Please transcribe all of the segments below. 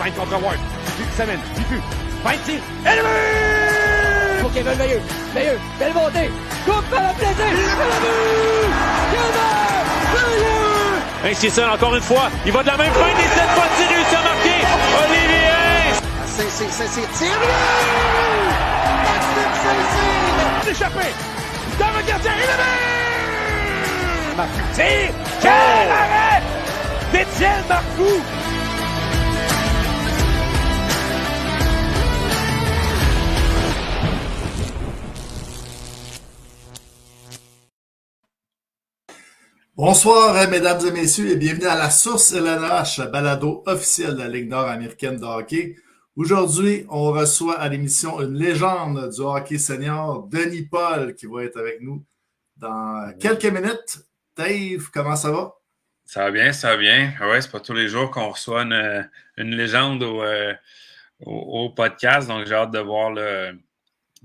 5 contre Ward. Semaine, du fin de tir. Élevé! Pour Kevin Veilleux. Veilleux, belle montée. Coupe à la plaisir. Et le but! Kevin Veilleux! Ainsi seul encore une fois. Il va de la même fin et cette fois-ci réussi à marquer. Olivier! C'est tiré! Maxime Saint-Cyr! Échappé! Dans le gardien, élevé! Marcoux tire! Quel arrêt d'Étienne Marcoux! Bonsoir, mesdames et messieurs, et bienvenue à la Source LNH, balado officiel de la Ligue nord-américaine de hockey. Aujourd'hui, on reçoit à l'émission une légende du hockey senior, Denis Paul, qui va être avec nous dans quelques minutes. Dave, comment ça va? Ça va bien, ça va bien. Ouais, c'est pas tous les jours qu'on reçoit une légende au podcast, donc j'ai hâte de voir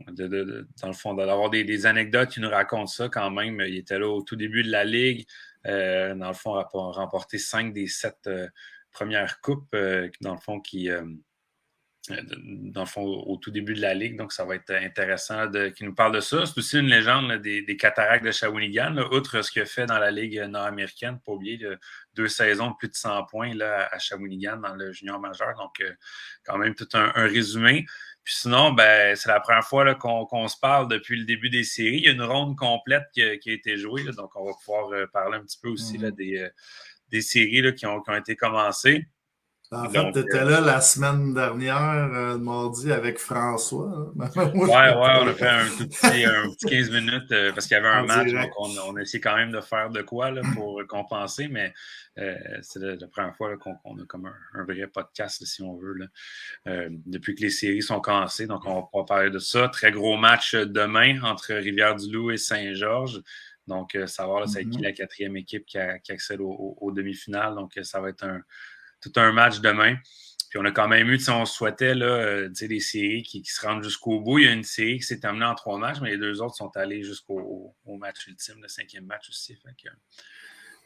dans le fond, d'avoir des anecdotes qui nous racontent ça quand même. Il était là au tout début de la Ligue. Dans le fond, il a remporté 5 des 7 premières coupes, dans le fond, au tout début de la Ligue. Donc, ça va être intéressant qu'il nous parle de ça. C'est aussi une légende là, des Cataractes de Shawinigan, là, outre ce qu'il a fait dans la Ligue nord-américaine. Pas oublier 2 saisons de plus de 100 points là, à Shawinigan dans le junior majeur. Donc, quand même, tout un résumé. Puis sinon, c'est la première fois là, qu'on se parle depuis le début des séries. Il y a une ronde complète qui a été jouée, là, donc on va pouvoir parler un petit peu aussi là, des séries là, qui ont été commencées. En fait, tu étais là la semaine dernière, mardi, avec François. Hein? On a fait un petit 15 minutes parce qu'il y avait un match, direct. Donc on a essayé quand même de faire de quoi là, pour compenser, mais c'est la première fois là, qu'on a comme un vrai podcast, là, si on veut, là, depuis que les séries sont commencées. Donc, on va pouvoir parler de ça. Très gros match demain entre Rivière-du-Loup et Saint-Georges. Donc, savoir là, c'est qui la 4e équipe qui accède aux demi-finales. Donc, ça va être tout un match demain. Puis on a quand même eu, si on souhaitait, là, des séries qui se rendent jusqu'au bout. Il y a une série qui s'est terminée en 3 matchs, mais les 2 autres sont allés jusqu'au match ultime, le 5e match aussi.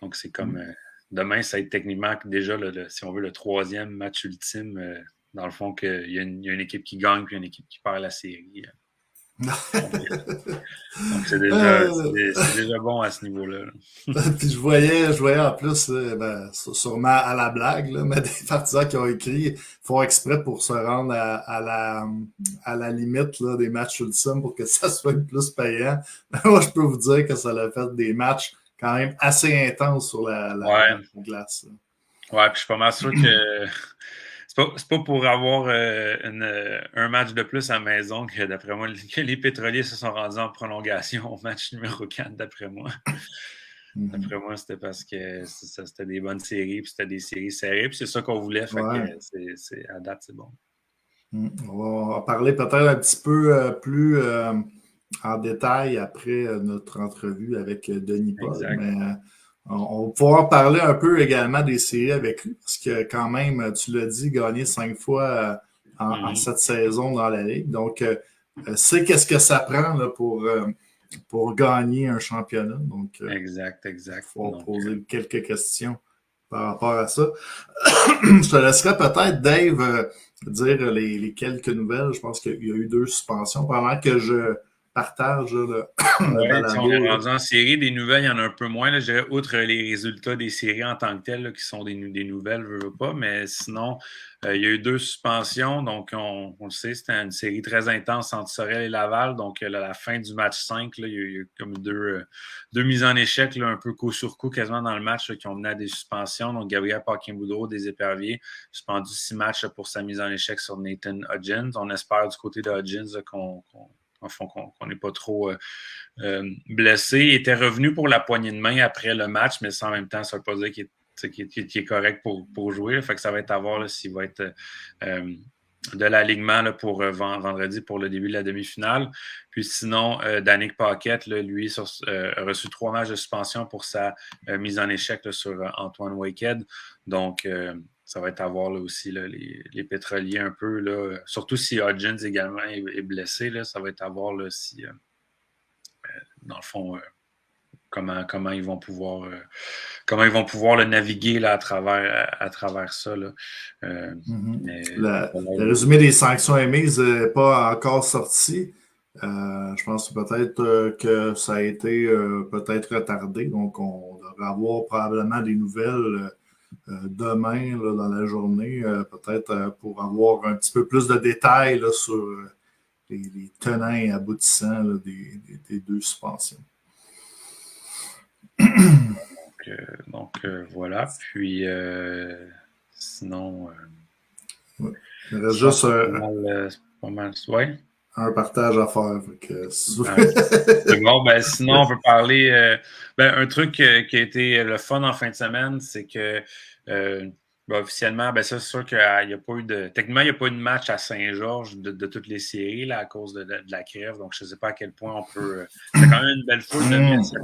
Donc c'est comme demain, ça va être techniquement déjà, si on veut, le 3e match ultime. Dans le fond, qu'il y a une équipe qui gagne puis une équipe qui perd la série. Donc c'est déjà bon à ce niveau-là. Puis je voyais en plus, sûrement à la blague, là, mais des partisans qui ont écrit font exprès pour se rendre à la limite là, des matchs ultimes pour que ça soit plus payant. Moi, je peux vous dire que ça a fait des matchs quand même assez intenses sur la glace. Là. Ouais, puis je suis pas mal sûr que c'est pas pour avoir un match de plus à la maison que, d'après moi, que les pétroliers se sont rendus en prolongation au match numéro 4, d'après moi. D'après moi, c'était parce que c'était des bonnes séries, puis c'était des séries serrées, puis c'est ça qu'on voulait, fait que à date, c'est bon. On va parler peut-être un petit peu plus en détail après notre entrevue avec Denis Paul, exact. Mais on va pouvoir parler un peu également des séries avec lui, parce que quand même, tu l'as dit, gagné 5 fois en cette saison dans la Ligue. Donc, c'est qu'est-ce que ça prend là, pour gagner un championnat. Donc, exact. Il faut poser quelques questions par rapport à ça. Je te laisserai peut-être, Dave, dire les quelques nouvelles. Je pense qu'il y a eu 2 suspensions pendant que je partage le balado. On est rendu en série. Des nouvelles, il y en a un peu moins. Là, je dirais, outre les résultats des séries en tant que telles, là, qui sont des nouvelles, je veux pas. Mais sinon, il y a eu 2 suspensions. Donc, on le sait, c'était une série très intense entre Sorel et Laval. Donc, à la fin du match 5, là, il y a eu comme deux mises en échec, là, un peu coup sur coup, quasiment dans le match, là, qui ont mené à des suspensions. Donc, Gabriel Paquin-Boudreau, des Éperviers, suspendu 6 matchs là, pour sa mise en échec sur Nathan Hudgens. On espère du côté de Hudgens là, qu'on n'est pas trop blessé. Il était revenu pour la poignée de main après le match, mais ça, en même temps, ça ne veut pas dire qu'il est correct pour jouer. Là. Fait que ça va être à voir là, s'il va être de l'alignement là, pour vendredi pour le début de la demi-finale. Puis sinon, Danick Paquette, là, lui, a reçu 3 matchs de suspension pour sa mise en échec là, sur Antoine Waked. Donc, ça va être à voir là, aussi là, les pétroliers un peu. Là, surtout si Hudgens également est blessé. Là, ça va être à voir là, si, dans le fond, comment ils vont pouvoir le naviguer là, à travers ça. Là. Mais, le résumé des sanctions émises n'est pas encore sorti. Je pense peut-être que ça a été peut-être retardé. Donc, on devrait avoir probablement des nouvelles demain là, dans la journée, peut-être pour avoir un petit peu plus de détails là, sur les tenants et aboutissants là, des deux suspensions. Donc voilà. Puis sinon. Ouais. Il reste juste pas mal. Ouais. Un partage à faire. C'est bon, ben, sinon, on peut parler. Un truc qui a été le fun en fin de semaine, c'est que officiellement, ben ça, c'est sûr qu'il n'y a pas eu de. Techniquement, il n'y a pas eu de match à Saint-Georges de toutes les séries là, à cause de la crève. Donc, je ne sais pas à quel point on peut. C'est quand même une belle foule de 1700.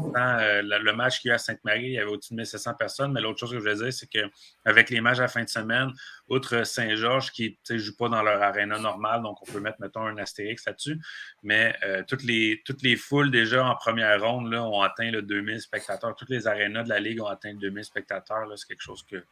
Le match qu'il y a eu à Sainte-Marie, il y avait au-dessus de 1700 personnes. Mais l'autre chose que je voulais dire, c'est qu'avec les matchs à la fin de semaine, outre Saint-Georges qui ne joue pas dans leur aréna normale, donc on peut mettre, mettons, un astérix là-dessus. Mais toutes les foules déjà en première ronde là, ont atteint le 2000 spectateurs. Toutes les arénas de la Ligue ont atteint le 2000 spectateurs. Là. C'est quelque chose que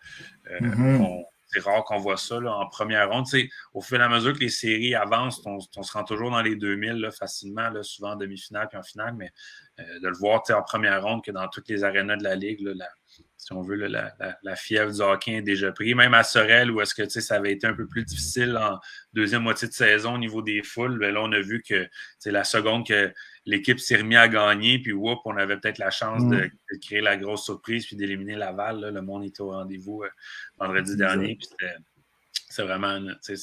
c'est rare qu'on voit ça là, en première ronde. T'sais, au fur et à mesure que les séries avancent, on se rend toujours dans les 2000 là, facilement, là, souvent en demi-finale puis en finale, mais de le voir en première ronde que dans toutes les arénas de la Ligue, là, si on veut, là, la fièvre du hockey est déjà prise. Même à Sorel, où est-ce que ça avait été un peu plus difficile en deuxième moitié de saison au niveau des foules, bien, là, on a vu que la seconde que l'équipe s'est remise à gagner, puis on avait peut-être la chance de créer la grosse surprise puis d'éliminer Laval. Là, le monde était au rendez-vous vendredi dernier. Puis c'est vraiment c'est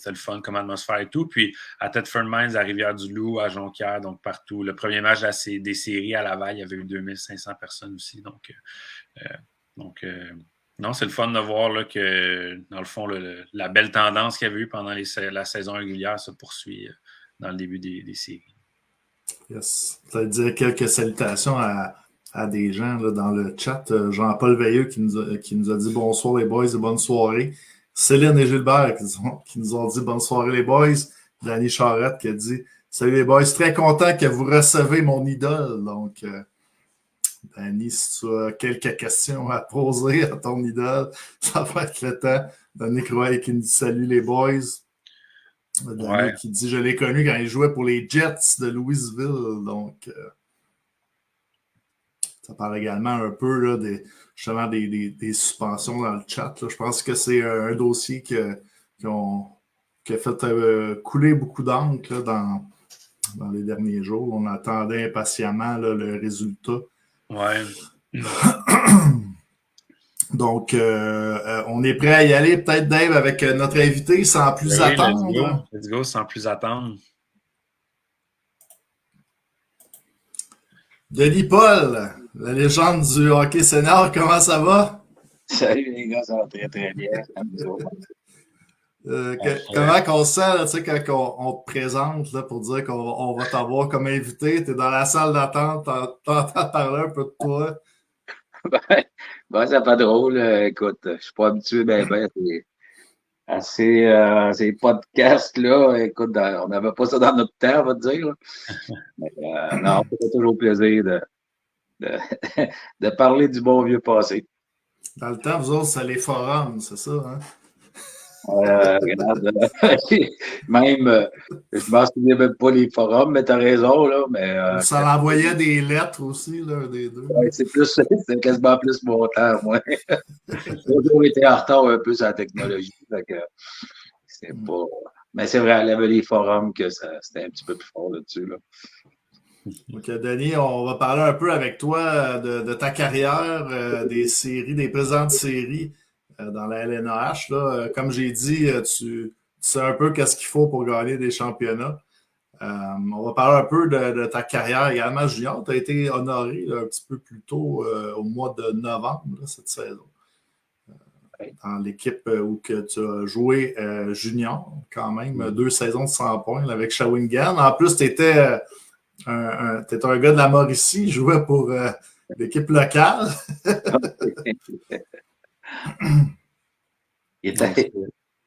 le fun comme atmosphère et tout. Puis à Thetford Mines, à Rivière-du-Loup, à Jonquière, donc partout. Le premier match des séries à Laval, il y avait eu 2500 personnes aussi. Donc non, c'est le fun de voir là, que, dans le fond, la belle tendance qu'il y avait eu pendant la saison régulière se poursuit dans le début des séries. Yes. Je vais dire quelques salutations à des gens là, dans le chat. Jean-Paul Veilleux qui nous a dit bonsoir les boys et bonne soirée. Céline et Gilbert qui nous ont dit bonne soirée les boys. Danny Charette qui a dit salut les boys, très content que vous recevez mon idole. Donc, Danny, si tu as quelques questions à poser à ton idole, ça va être le temps. Danny Croix qui nous dit salut les boys. Danny qui dit je l'ai connu quand il jouait pour les Jets de Louisville. Donc, ça parle également un peu là, justement des suspensions dans le chat. Là. Je pense que c'est un dossier qui a fait couler beaucoup d'encre dans les derniers jours. On attendait impatiemment là, le résultat. Ouais. Donc, on est prêt à y aller, peut-être, Dave, avec notre invité, sans plus attendre. Let's go, sans plus attendre. Denis Paul, la légende du hockey senior, comment ça va? Salut les gars, ça va très très bien. Comment qu'on se sent là, quand on te présente là, pour dire qu'on va t'avoir comme invité? Tu es dans la salle d'attente, t'entends parler un peu de toi. C'est pas drôle. Écoute, je suis pas habitué à ces podcasts-là. Écoute, on n'avait pas ça dans notre temps, on va te dire. Mais, non, c'est toujours plaisir de parler du bon vieux passé. Dans le temps, vous autres, c'est les forums, c'est ça, hein? Regarde, même, je m'en souviens même pas les forums, mais t'as raison, là, mais... ça envoyait des lettres aussi, là, des deux. Ouais, c'est quasiment plus mon temps, moi. J'ai toujours été en retard un peu sur la technologie, fait que c'est pas... Mais c'est vrai, il y avait les forums que c'était un petit peu plus fort là-dessus, là. Donc, Denis, on va parler un peu avec toi de ta carrière, des séries, des présentes séries dans la LNAH. Là. Comme j'ai dit, tu sais un peu qu'est-ce qu'il faut pour gagner des championnats. On va parler un peu de ta carrière également junior. Tu as été honoré là, un petit peu plus tôt au mois de novembre là, cette saison. Dans l'équipe où que tu as joué junior, quand même, 2 saisons de 100 points là, avec Shawinigan. En plus, tu étais un gars de la Mauricie, jouait pour l'équipe locale. Il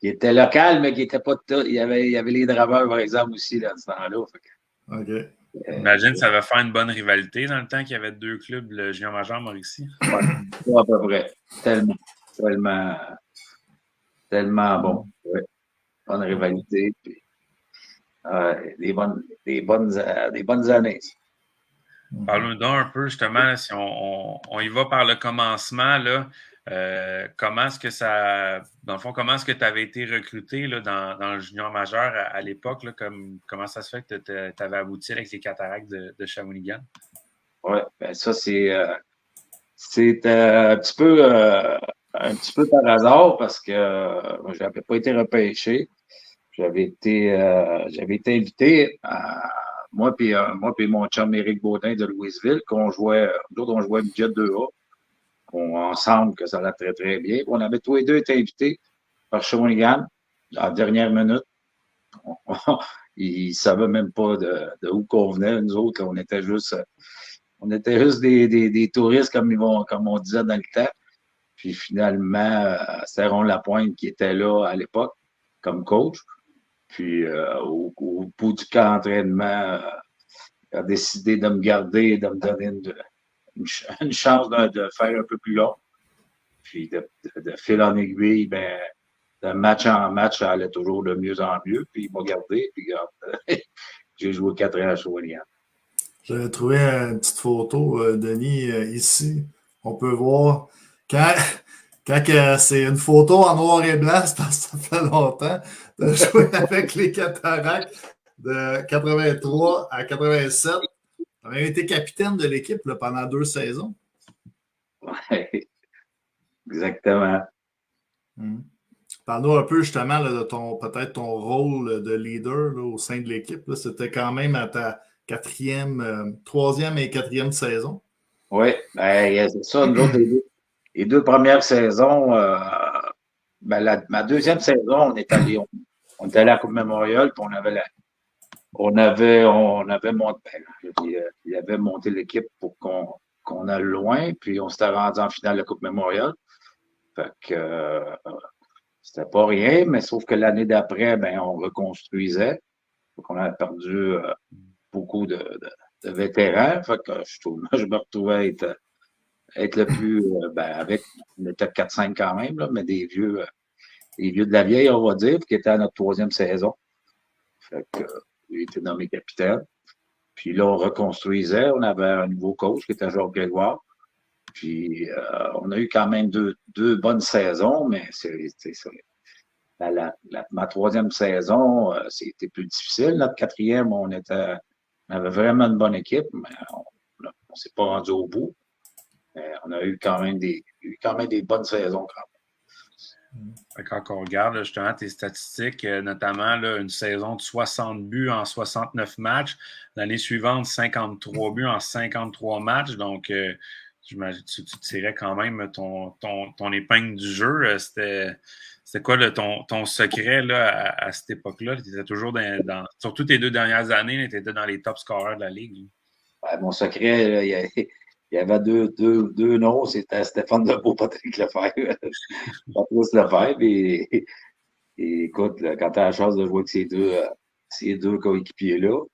était local, mais qui n'était pas tout. Il y avait les draveurs, par exemple, aussi, dans ce temps-là. OK. Imagine, ça va faire une bonne rivalité dans le temps qu'il y avait 2 clubs, le junior majeur Mauricie. Ouais, à peu près. Tellement bon. Ouais. Bonne rivalité. Puis, des bonnes années. Parle-nous donc un peu, justement, là, si on y va par le commencement, là, comment est-ce que ça. Dans le fond, comment est-ce que tu avais été recruté là, dans le junior majeur à l'époque? Là, comment ça se fait que tu avais abouti avec les Cataractes de Shawinigan? Oui, ben ça, c'est un petit peu par hasard parce que je n'avais pas été repêché. J'avais été invité moi puis mon chum Éric Baudin de Louisville, nous autres, on jouait budget 2A. Ensemble, que ça allait très, très bien. Puis on avait tous les deux été invités par Shawinigan en dernière minute. Ils ne savaient même pas de où qu'on venait. Nous autres, là, on était juste des touristes, comme on disait dans le temps. Puis finalement, c'était Ron Lapointe qui était là à l'époque comme coach. Puis au bout du camp d'entraînement, il a décidé de me garder et de me donner une chance de faire un peu plus long. Puis de fil en aiguille, ben, de match en match, ça allait toujours de mieux en mieux. Puis il m'a gardé. Puis j'ai joué 4 ans à Shawinigan. J'ai trouvé une petite photo, Denis, ici. On peut voir quand c'est une photo en noir et blanc, c'est parce que ça fait longtemps de jouer avec les Cataractes de 83 à 87. Tu as même été capitaine de l'équipe là, pendant 2 saisons. Oui, exactement. Parle-nous un peu justement là, de peut-être ton rôle de leader là, au sein de l'équipe. Là. C'était quand même à ta 3e et 4e saison. Oui, ben, c'est ça. Nous autres, les 2 premières saisons, ben, ma 2e saison, on est allé à la Coupe Memorial, puis il avait monté l'équipe pour qu'on aille loin, puis on s'était rendu en finale de la Coupe Memorial. Fait que c'était pas rien, mais sauf que l'année d'après, ben, on reconstruisait. Donc, on a perdu beaucoup de vétérans. Fait que je me retrouvais être le plus on était 4-5 quand même, là, mais des vieux de la vieille, on va dire, qui étaient à notre 3e saison. Fait que il était nommé capitaine. Puis là, on reconstruisait. On avait un nouveau coach qui était Georges Grégoire. Puis on a eu quand même deux bonnes saisons, mais ma 3e saison, c'était plus difficile. Notre 4e, on avait vraiment une bonne équipe, mais on ne s'est pas rendu au bout. Mais on a eu quand même des bonnes saisons quand même. Quand on regarde là, justement tes statistiques, notamment là, une saison de 60 buts en 69 matchs, l'année suivante, 53 buts en 53 matchs. Donc, j'imagine tu tirais quand même ton épingle du jeu. C'était quoi là, ton secret là, à cette époque-là? Tu étais toujours surtout tes 2 dernières années, tu étais dans les top scorers de la Ligue. Ouais, mon secret, là, il y avait deux noms, c'était Stéphane Lebeau, Patrick Lefebvre. Patrice Lefebvre. Et écoute, là, quand tu as la chance de jouer avec ces deux coéquipiers-là,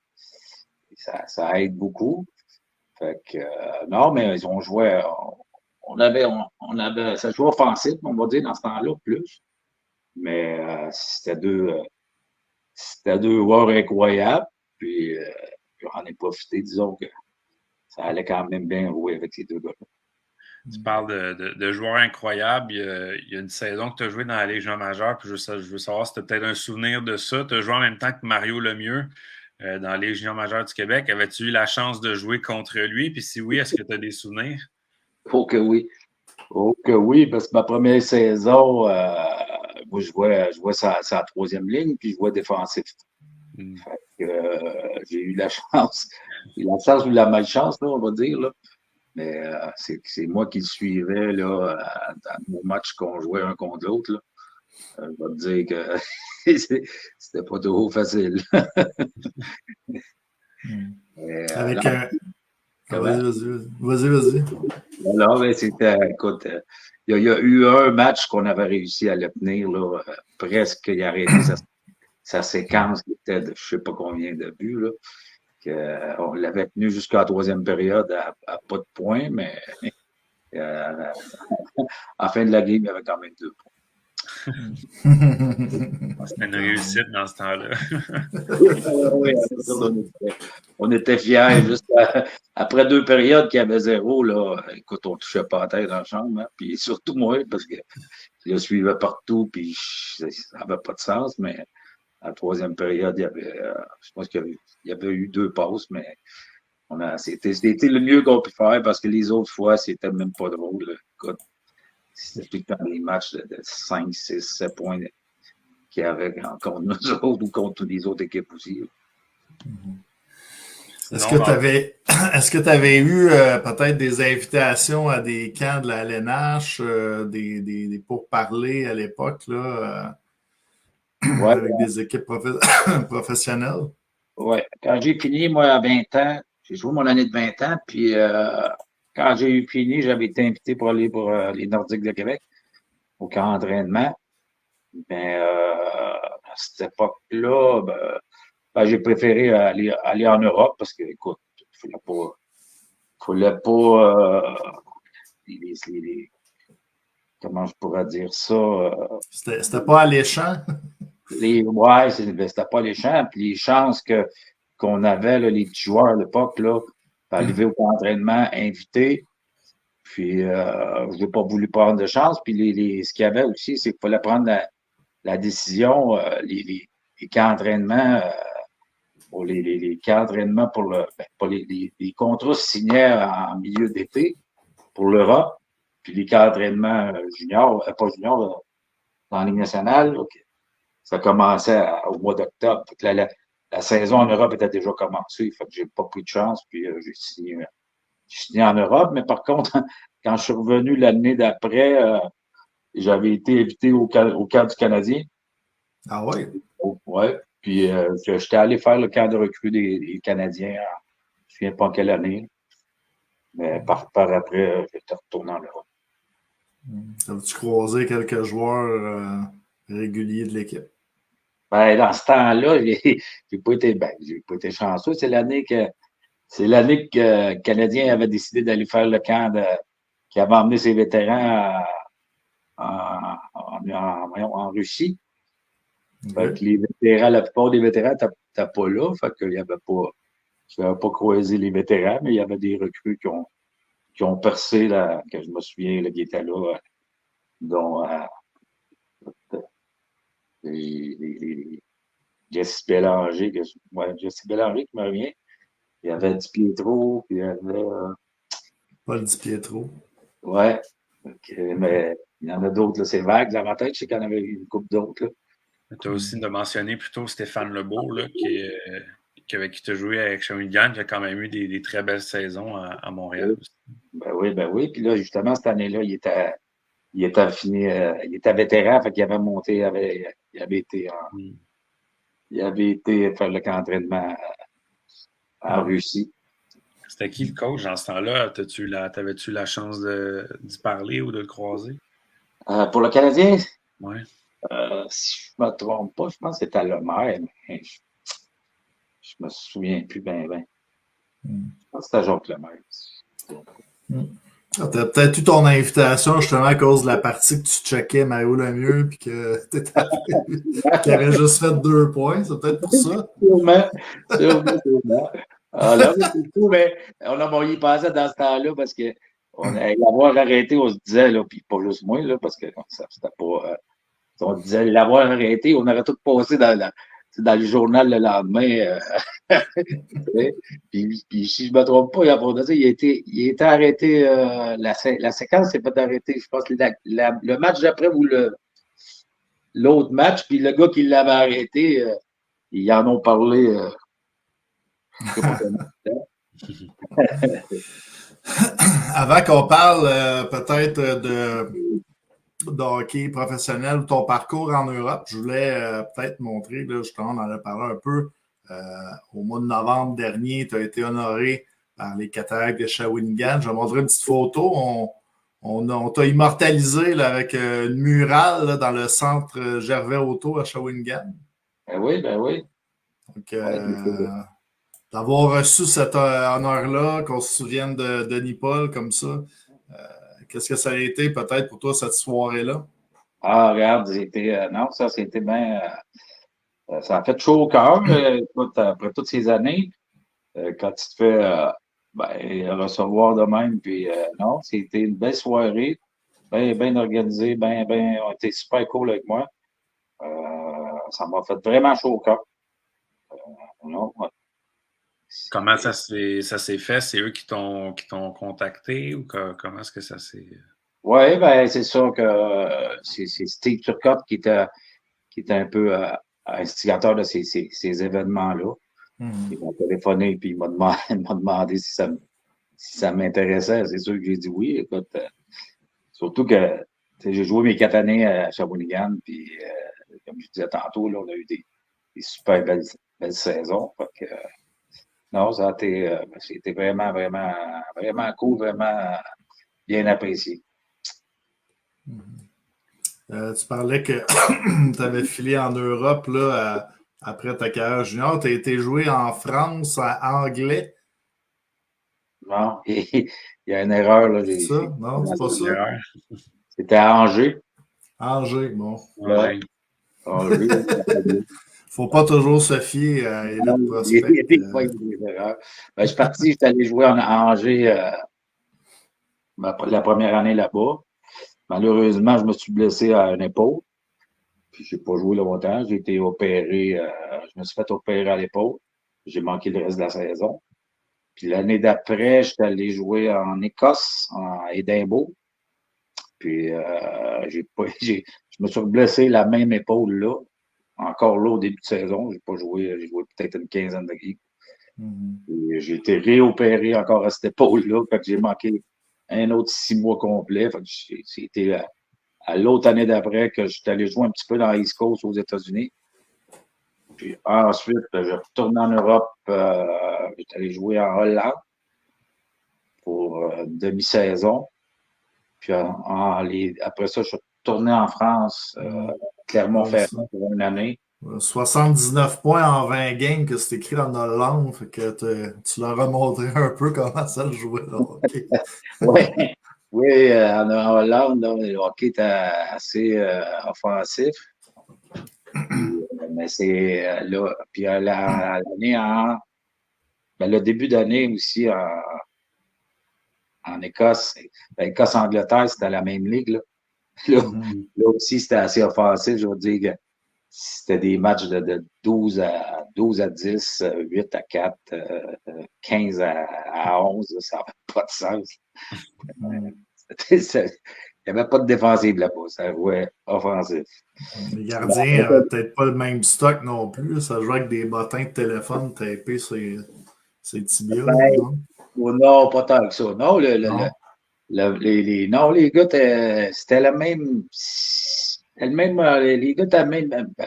ça aide beaucoup. Fait que, non, mais on jouait, on avait, ça jouait offensif, on va dire, dans ce temps-là, plus. Mais c'était deux joueurs incroyables. Puis, j'en ai profité, disons que ça allait quand même bien jouer avec ces 2 gars-là. Tu parles de joueurs incroyables. Il y a une saison que tu as joué dans la Légion majeure, puis je veux savoir si tu as peut-être un souvenir de ça. Tu as joué en même temps que Mario Lemieux dans la Légion majeure du Québec. Avais-tu eu la chance de jouer contre lui? Puis si oui, est-ce que tu as des souvenirs? Oh que oui. Oh que oui, parce que ma première saison, moi, je jouais sa 3e ligne, puis je jouais défensif. Fait que, j'ai eu la chance. La chance ou la malchance, là, on va dire. Là. Mais c'est moi qui le suivais là, dans nos matchs qu'on jouait un contre l'autre. Là. Je vais te dire que c'était pas trop facile. Mais, Vas-y. Non, mais c'était, écoute, il y a eu un match qu'on avait réussi à le tenir, là, presque, il a arrêté sa séquence qui était de je ne sais pas combien de buts, là, On l'avait tenu jusqu'à la troisième période à pas de points, mais à la fin de la game, il y avait quand même 2 points. C'était une réussite dans ce temps-là. Oui, on était fiers. Juste après 2 périodes qu'il y avait 0, là, écoute, on ne touchait pas la tête dans la chambre. Hein, puis surtout moi, parce que je le suivais partout, puis ça n'avait pas de sens, mais à la troisième période, je pense qu'il y avait eu 2 passes, mais c'était le mieux qu'on pu faire parce que les autres fois, c'était même pas drôle. Là. Écoute, c'était tout le temps des matchs de 5, 6, 7 points qu'il y avait contre nous autres ou contre les autres équipes aussi. Est-ce que tu avais eu peut-être des invitations à des camps de la LNH, des pourparlers à l'époque, là, avec des équipes professionnelles? Oui. Quand j'ai fini, moi, à 20 ans, j'ai joué mon année de 20 ans, puis quand j'ai eu fini, j'avais été invité pour aller pour les Nordiques de Québec au camp d'entraînement. Mais à cette époque-là, j'ai préféré aller en Europe parce que, écoute, il ne fallait pas comment je pourrais dire ça? C'était pas alléchant? Ouais, c'était pas alléchant. Puis les chances qu'on avait, là, les petits joueurs à l'époque, là, arriver au camp d'entraînement invité. Puis, je n'ai pas voulu prendre de chance. Puis, ce qu'il y avait aussi, c'est qu'il fallait prendre la décision, les camps d'entraînement, les camps d'entraînement pour les contrats signés en milieu d'été pour l'Europe, puis les camps d'entraînement juniors, pas juniors, dans la Ligue nationale, ça commençait au mois d'octobre. La saison en Europe était déjà commencée, fait que j'ai pas pris de chance, puis j'ai signé en Europe, mais par contre, quand je suis revenu l'année d'après, j'avais été invité au camp du Canadien. Ah oui? Oui. Puis j'étais allé faire le camp de recrue des Canadiens, je ne me souviens pas en quelle année. Mais par après, j'étais retourné en Europe. As-tu croisé quelques joueurs réguliers de l'équipe? Ben, dans ce temps-là, j'ai pas été chanceux. C'est l'année que le Canadien avait décidé d'aller faire le camp qui avait emmené ses vétérans en Russie. Fait que les vétérans, la plupart des vétérans n'étaient pas là. Fait qu'il y avait pas. Je n'avais pas croisé les vétérans, mais il y avait des recrues qui ont percé, là, que je me souviens, là, qui étaient là, dont Jesse Bélanger, Jesse Bélanger qui me revient. Il y avait Di Pietro, puis il y avait. Paul Di Pietro. Ouais. Mais il y en a d'autres, là, c'est vague. Dans ma tête, je sais qu'il y en avait une couple d'autres. Tu as aussi de mentionner plutôt Stéphane Lebeau, là, avec qui tu as joué avec Shawinigan, qui a quand même eu des très belles saisons à Montréal. Ben oui. Puis là, justement, cette année-là, il était fini, il était vétéran, fait qu'il avait monté, il avait été faire le camp d'entraînement en Russie. C'était qui le coach dans ce temps-là? T'avais-tu la chance d'y parler ou de le croiser? Pour le Canadien? Oui. Si je ne me trompe pas, je pense que c'était Lemaire, mais je me souviens plus bien. Je pense que c'était Jacques Lemaire. Tu as peut-être eu ton invitation justement à cause de la partie que tu checkais Mario Lemieux puis que tu avais juste fait 2 points. C'est peut-être pour ça. Sûrement. Alors, c'est tout, mais on y pensait dans ce temps-là parce que l'avoir arrêté, on se disait, là, puis pas juste moi, là, parce que c'était pas. On disait l'avoir arrêté, on aurait tout passé dans le journal le lendemain. Puis si je ne me trompe pas, il a été arrêté. La séquence s'est pas arrêtée. Je pense que le match d'après ou l'autre match, puis le gars qui l'avait arrêté, ils en ont parlé. Avant qu'on parle peut-être de hockey professionnel ou ton parcours en Europe, je voulais peut-être montrer, là, justement, on en a parlé un peu, au mois de novembre dernier, tu as été honoré par les Cataractes de Shawinigan. Je vais montrer une petite photo. On t'a immortalisé là, avec une murale là, dans le centre Gervais Auto à Shawinigan. Ben oui. Donc, d'avoir reçu cet honneur-là, qu'on se souvienne de Denis Paul comme ça. Qu'est-ce que ça a été peut-être pour toi cette soirée-là? Ah, regarde, non, ça, c'était bien. Ça a fait chaud au cœur, écoute, après toutes ces années, quand tu te fais recevoir de même. Puis, non, c'était une belle soirée, bien organisée, on était super cool avec moi. Ça m'a fait vraiment chaud au cœur. Non, Comment ça s'est fait? C'est eux qui t'ont contacté ou comment est-ce que ça s'est. oui, ben c'est sûr que c'est Steve Turcotte qui était un peu instigateur de ces événements-là. Il m'a téléphoné et il m'a demandé si ça m'intéressait. C'est sûr que j'ai dit oui. Écoute, surtout que j'ai joué mes 4 années à Shawinigan, puis comme je disais tantôt, là, on a eu des super belles saisons. Fait que, non, ça a été, c'était vraiment, vraiment, vraiment cool, vraiment bien apprécié. Tu parlais que tu avais filé en Europe là, après ta carrière junior. Tu as été joué en France, à anglais. Non, il y a une erreur. Là, C'est ça? Non, c'est pas ça. C'était à Angers. Angers, bon. Ouais. Angers. Faut pas toujours se fier à Élite Prospect. Je suis parti, j'étais allé jouer à Angers la première année là-bas. Malheureusement, je me suis blessé à une épaule. Puis, je n'ai pas joué longtemps. J'ai été opéré. Je me suis fait opérer à l'épaule. J'ai manqué le reste de la saison. Puis, l'année d'après, j'étais allé jouer en Écosse, à Édimbourg. Puis, je me suis blessé la même épaule là. Encore là, au début de saison. J'ai pas joué. J'ai joué peut-être une quinzaine de games. J'ai été réopéré encore à cette épaule-là. Fait que j'ai manqué un autre 6 mois complet. Fait que c'était à l'autre année d'après que j'étais allé jouer un petit peu dans l'East Coast aux États-Unis. Puis ensuite, je retourne en Europe. J'étais allé jouer en Hollande pour une demi-saison. Puis après ça, je suis retourné en France, Clermont-Ferrand pour une année. 79 points en 20 games que c'est écrit en Hollande. Fait que tu leur as montré un peu comment ça le jouait. Okay. Oui, en Hollande, là, le hockey était assez offensif. Mais c'est là. Puis l'année le début d'année aussi en Écosse, Écosse-Angleterre, c'était la même ligue. Là aussi, c'était assez offensif. Je veux dire que c'était des matchs de 12 à 10, 8 à 4, 15 à 11. Ça n'avait pas de sens. Il n'y avait pas de défensive là-bas. Ça jouait offensif. Les gardiens n'avaient peut-être pas le même stock non plus. Ça jouait avec des bottins de téléphone tapés sur ses tibias. Non, pas tant que ça. Non, les gars, c'était le même. Les gars étaient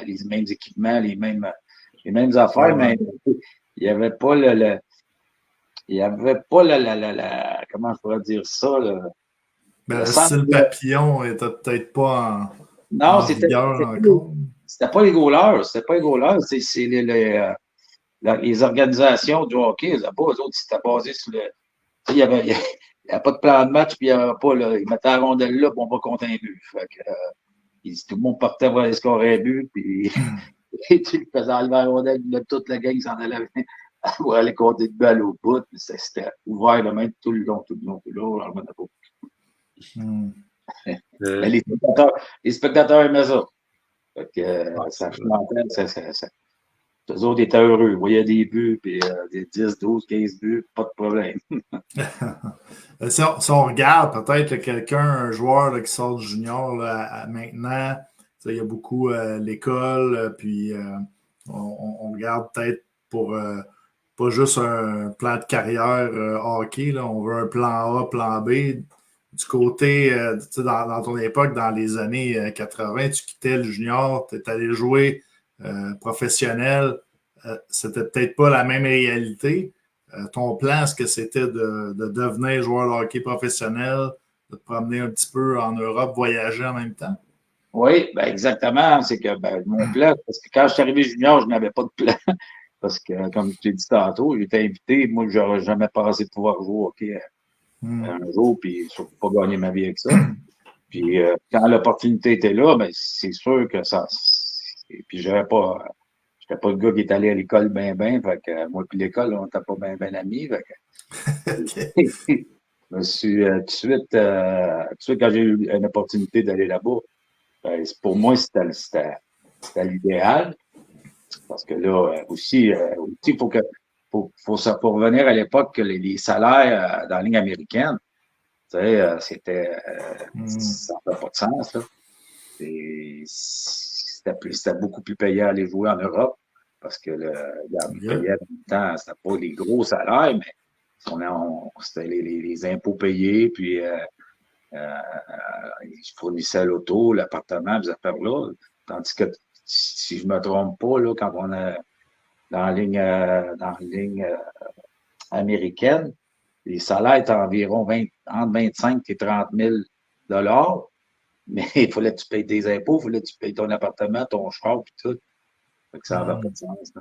les mêmes équipements, les mêmes affaires, mais il n'y avait pas comment je pourrais dire ça? Le style papillon était peut-être pas en vigueur encore. C'était pas les goalers. C'est les organisations du hockey. Eux autres, c'était basé sur le. Il n'y avait pas de plan de match, puis il n'y avait pas. Ils mettaient la rondelle là, puis on va compter un but. Fait que, tout le monde partait voir les scores un but, puis tu faisais enlever la rondelle, puis là, toute la gang s'en allait pour aller compter de balle au bout. C'était ouvert le même tout le long. On le remettait pas. Mais les spectateurs aimaient ça. Fait que, ça chantait, eux autres étaient heureux. Ils voyaient des buts, puis des 10, 12, 15 buts, pas de problème. Si on regarde peut-être quelqu'un, un joueur là, qui sort du junior là, maintenant, il y a beaucoup l'école, puis on regarde peut-être pour pas juste un plan de carrière hockey, là, on veut un plan A, plan B. Du côté, dans ton époque, dans les années 80, tu quittais le junior, tu es allé jouer professionnel. C'était peut-être pas la même réalité. Ton plan, est-ce que c'était de devenir joueur de hockey professionnel, de te promener un petit peu en Europe, voyager en même temps? Oui, ben exactement. C'est que mon plan, parce que quand je suis arrivé junior, je n'avais pas de plan. Parce que, comme je t'ai dit tantôt, j'étais invité. Moi, j'aurais jamais pensé pouvoir jouer au hockey un jour, puis surtout pas gagner ma vie avec ça. Puis quand l'opportunité était là, ben c'est sûr que ça. Et puis j'étais pas le gars qui est allé à l'école ben. Fait que moi puis l'école, on n'était pas ben amis. Fait que je me suis tout de suite quand j'ai eu une opportunité d'aller là-bas, ben, pour moi, c'était l'idéal. Parce que là, aussi, il faut revenir à l'époque que les salaires dans la ligne américaine, tu sais, ça n'a pas de sens, là. C'était beaucoup plus payant à aller jouer en Europe parce que le payait en même temps, c'était pas les gros salaires, mais c'était les impôts payés, puis ils fournissaient l'auto, l'appartement, ces affaires-là. Tandis que, si je me trompe pas, là, quand on est dans la ligne américaine, les salaires étaient environ entre 25 et 30 000 $. Mais il fallait que tu payes tes impôts, il fallait que tu payes ton appartement, ton char, puis tout. Fait que ça n'avait pas de sens.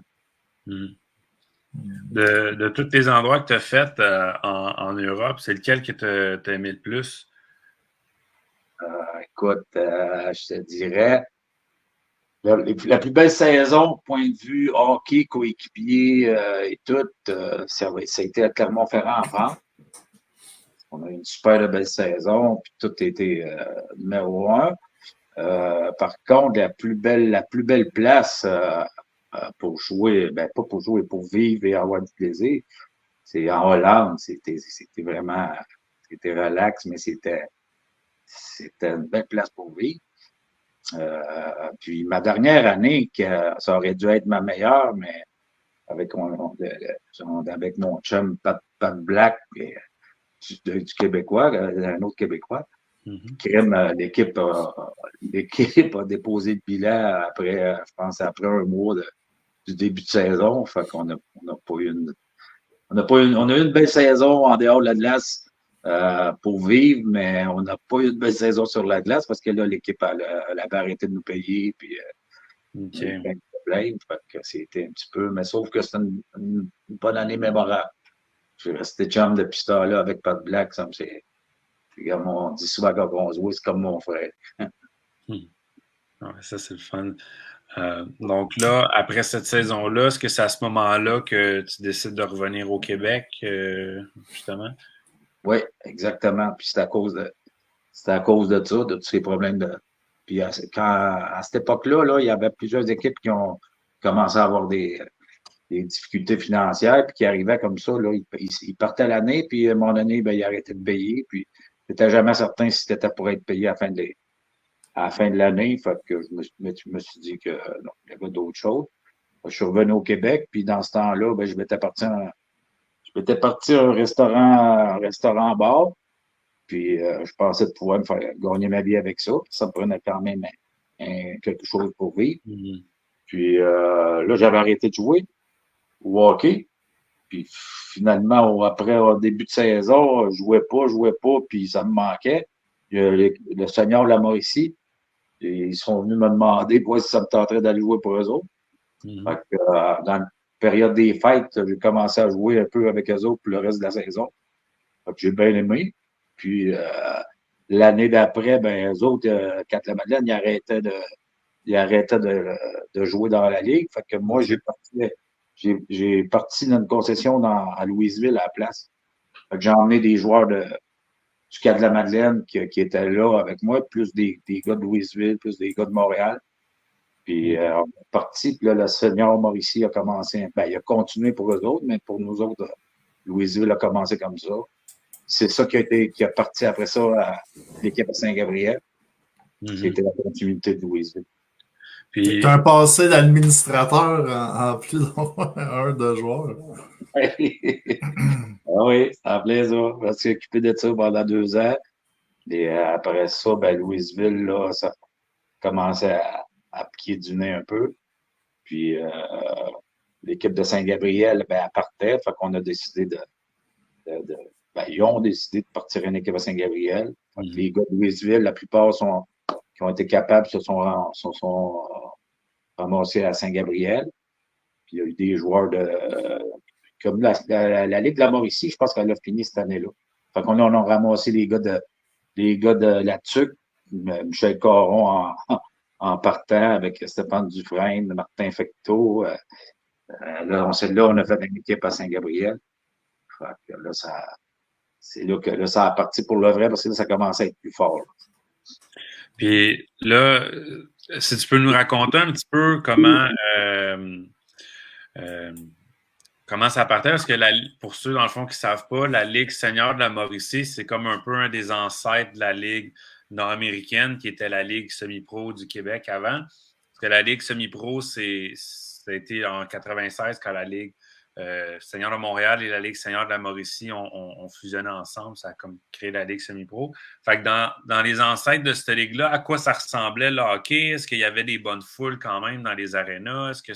De tous les endroits que tu as fait en Europe, c'est lequel que tu as aimé le plus? Écoute, je te dirais, la plus belle saison, point de vue hockey, coéquipier et tout, ça a été à Clermont-Ferrand en France. On a eu une super belle saison, puis tout était numéro 1. Par contre, la plus belle place pour jouer, ben pas pour jouer, pour vivre et avoir du plaisir, c'est en Hollande. C'était vraiment, c'était relax, mais c'était une belle place pour vivre. Puis ma dernière année, ça aurait dû être ma meilleure, mais avec mon chum Pat Black, du Québécois, un autre Québécois, l'équipe a déposé le bilan après, je pense, après un mois du début de saison. Fait qu'on n'a pas eu on a eu une belle saison en dehors de la glace pour vivre, mais on n'a pas eu de belle saison sur la glace parce que là, l'équipe elle avait arrêté de nous payer, puis plein de problèmes. Fait que c'était un petit peu, mais sauf que c'était une bonne année mémorable. Je suis resté chum depuis ce temps-là avec Pat Black. Comme on dit souvent quand on se voit, c'est comme mon frère. Ouais, ça, c'est le fun. Donc là, après cette saison-là, est-ce que c'est à ce moment-là que tu décides de revenir au Québec, justement? Oui, exactement. Puis c'est à cause de ça, de tous ces problèmes de. Puis à cette époque-là, il y avait plusieurs équipes qui ont commencé à avoir des difficultés financières, puis qui arrivaient comme ça. Là, ils partaient l'année, puis à un moment donné, ben, ils arrêtaient de payer, puis j'étais jamais certain si c'était pour être payé à la fin de l'année. Fait que je me suis dit que non, il y avait d'autres choses. Je suis revenu au Québec, puis dans ce temps-là, ben, je m'étais parti à un restaurant-bar, puis je pensais de pouvoir me faire gagner ma vie avec ça. Ça me prenait quand même quelque chose pour vivre. Puis là, j'avais arrêté de jouer au hockey. Puis finalement, au début de saison, je jouais pas, puis ça me manquait. Le senior de la Mauricie, ils sont venus me demander si ça me tenterait d'aller jouer pour eux autres. Fait que, dans la période des fêtes, j'ai commencé à jouer un peu avec eux autres pour le reste de la saison. Fait que j'ai bien aimé. Puis l'année d'après, ben eux autres, Cap-la-Madeleine, ils arrêtaient de jouer dans la ligue. Fait que moi, j'ai parti dans une concession à Louisville à la place. Fait que j'ai emmené des joueurs du Cap-de-la-Madeleine qui étaient là avec moi, plus des gars de Louisville, plus des gars de Montréal. Puis on est parti, puis là, le senior Mauricie a commencé, ben, il a continué pour eux autres, mais pour nous autres, Louisville a commencé comme ça. C'est ça qui a parti après ça à l'équipe à Saint-Gabriel, qui était la continuité de Louisville. Puis tu as un passé d'administrateur en plus d'un de joueur. Ah oui, c'est un plaisir. Je me suis occupé de ça pendant 2 ans. Et après ça, ben, Louisville, là, ça commençait à piquer du nez un peu. Puis l'équipe de Saint-Gabriel, ben, elle partait. Fait qu'on a décidé ben, ils ont décidé de partir une équipe à Saint-Gabriel. Les gars de Louisville, la plupart qui ont été capables se sont ramassés à Saint-Gabriel. Puis il y a eu des joueurs comme la Ligue de la Mauricie, je pense qu'elle a fini cette année-là. Fait qu'on on a ramassé les gars de la TUC, Michel Caron en partant avec Stéphane Dufresne, Martin Fecteau. Là, on a fait une équipe à Saint-Gabriel. Fait que là, c'est là que là, ça a parti pour le vrai parce que là, ça commence à être plus fort. Là. Puis là, si tu peux nous raconter un petit peu comment ça partait, parce que pour ceux, dans le fond, qui ne savent pas, la Ligue senior de la Mauricie, c'est comme un peu un des ancêtres de la Ligue nord-américaine, qui était la Ligue semi-pro du Québec avant. Parce que la Ligue semi-pro, ça a été en 96 quand la Ligue senior de Montréal et la Ligue senior de la Mauricie ont fusionné ensemble. Ça a comme créé la Ligue semi-pro. Fait que dans les ancêtres de cette ligue-là, à quoi ça ressemblait le hockey? Est-ce qu'il y avait des bonnes foules quand même dans les arénas? Est-ce que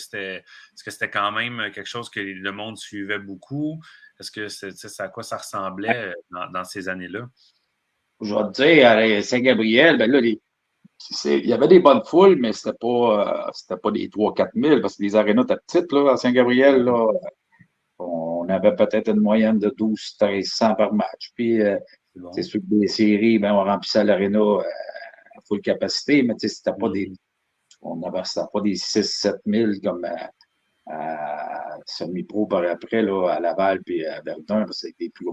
c'était quand même quelque chose que le monde suivait beaucoup? Est-ce que c'est à quoi ça ressemblait dans ces années-là? Je vais te dire, à Saint-Gabriel, ben là, il y avait des bonnes foules, mais c'était pas des 3-4 000 parce que les arénas étaient petites, là, à Saint-Gabriel, là. On avait peut-être une moyenne de 12-1300 par match. Puis, c'est sûr que des séries, ben, on remplissait l'aréna à full capacité, mais c'était pas c'était pas des 6-7 000 comme à semi-pro par après, là, à Laval puis à Verdun, parce que c'est des plus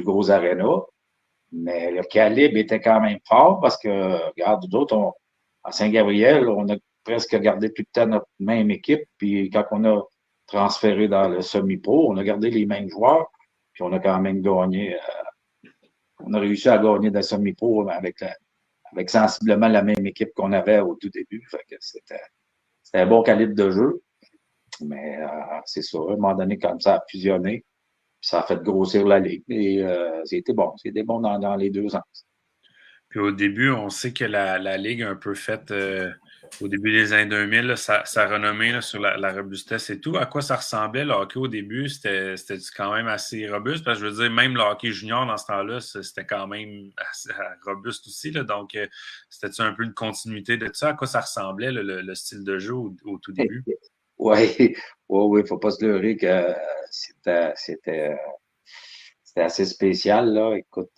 gros arénas. Mais le calibre était quand même fort parce que, regarde, d'autres, à Saint-Gabriel, on a presque gardé tout le temps notre même équipe. Puis quand on a transféré dans le semi-pro, on a gardé les mêmes joueurs. Puis on a quand même gagné. On a réussi à gagner dans le semi-pro avec sensiblement la même équipe qu'on avait au tout début. Fait que c'était un bon calibre de jeu. Mais c'est ça, à un moment donné, comme ça a fusionné. Puis ça a fait grossir la ligue. Et c'était bon. C'était bon dans les deux sens. Puis au début, on sait que la Ligue a un peu fait, au début des années 2000, là, sa renommée là, sur la robustesse et tout. À quoi ça ressemblait le hockey au début? C'était quand même assez robuste. Parce que je veux dire, même le hockey junior dans ce temps-là, c'était quand même assez robuste aussi. Là, donc, c'était-tu un peu une continuité de ça? À quoi ça ressemblait le style de jeu au tout début? Oui, il faut pas se leurrer que c'était assez spécial, là. Écoute,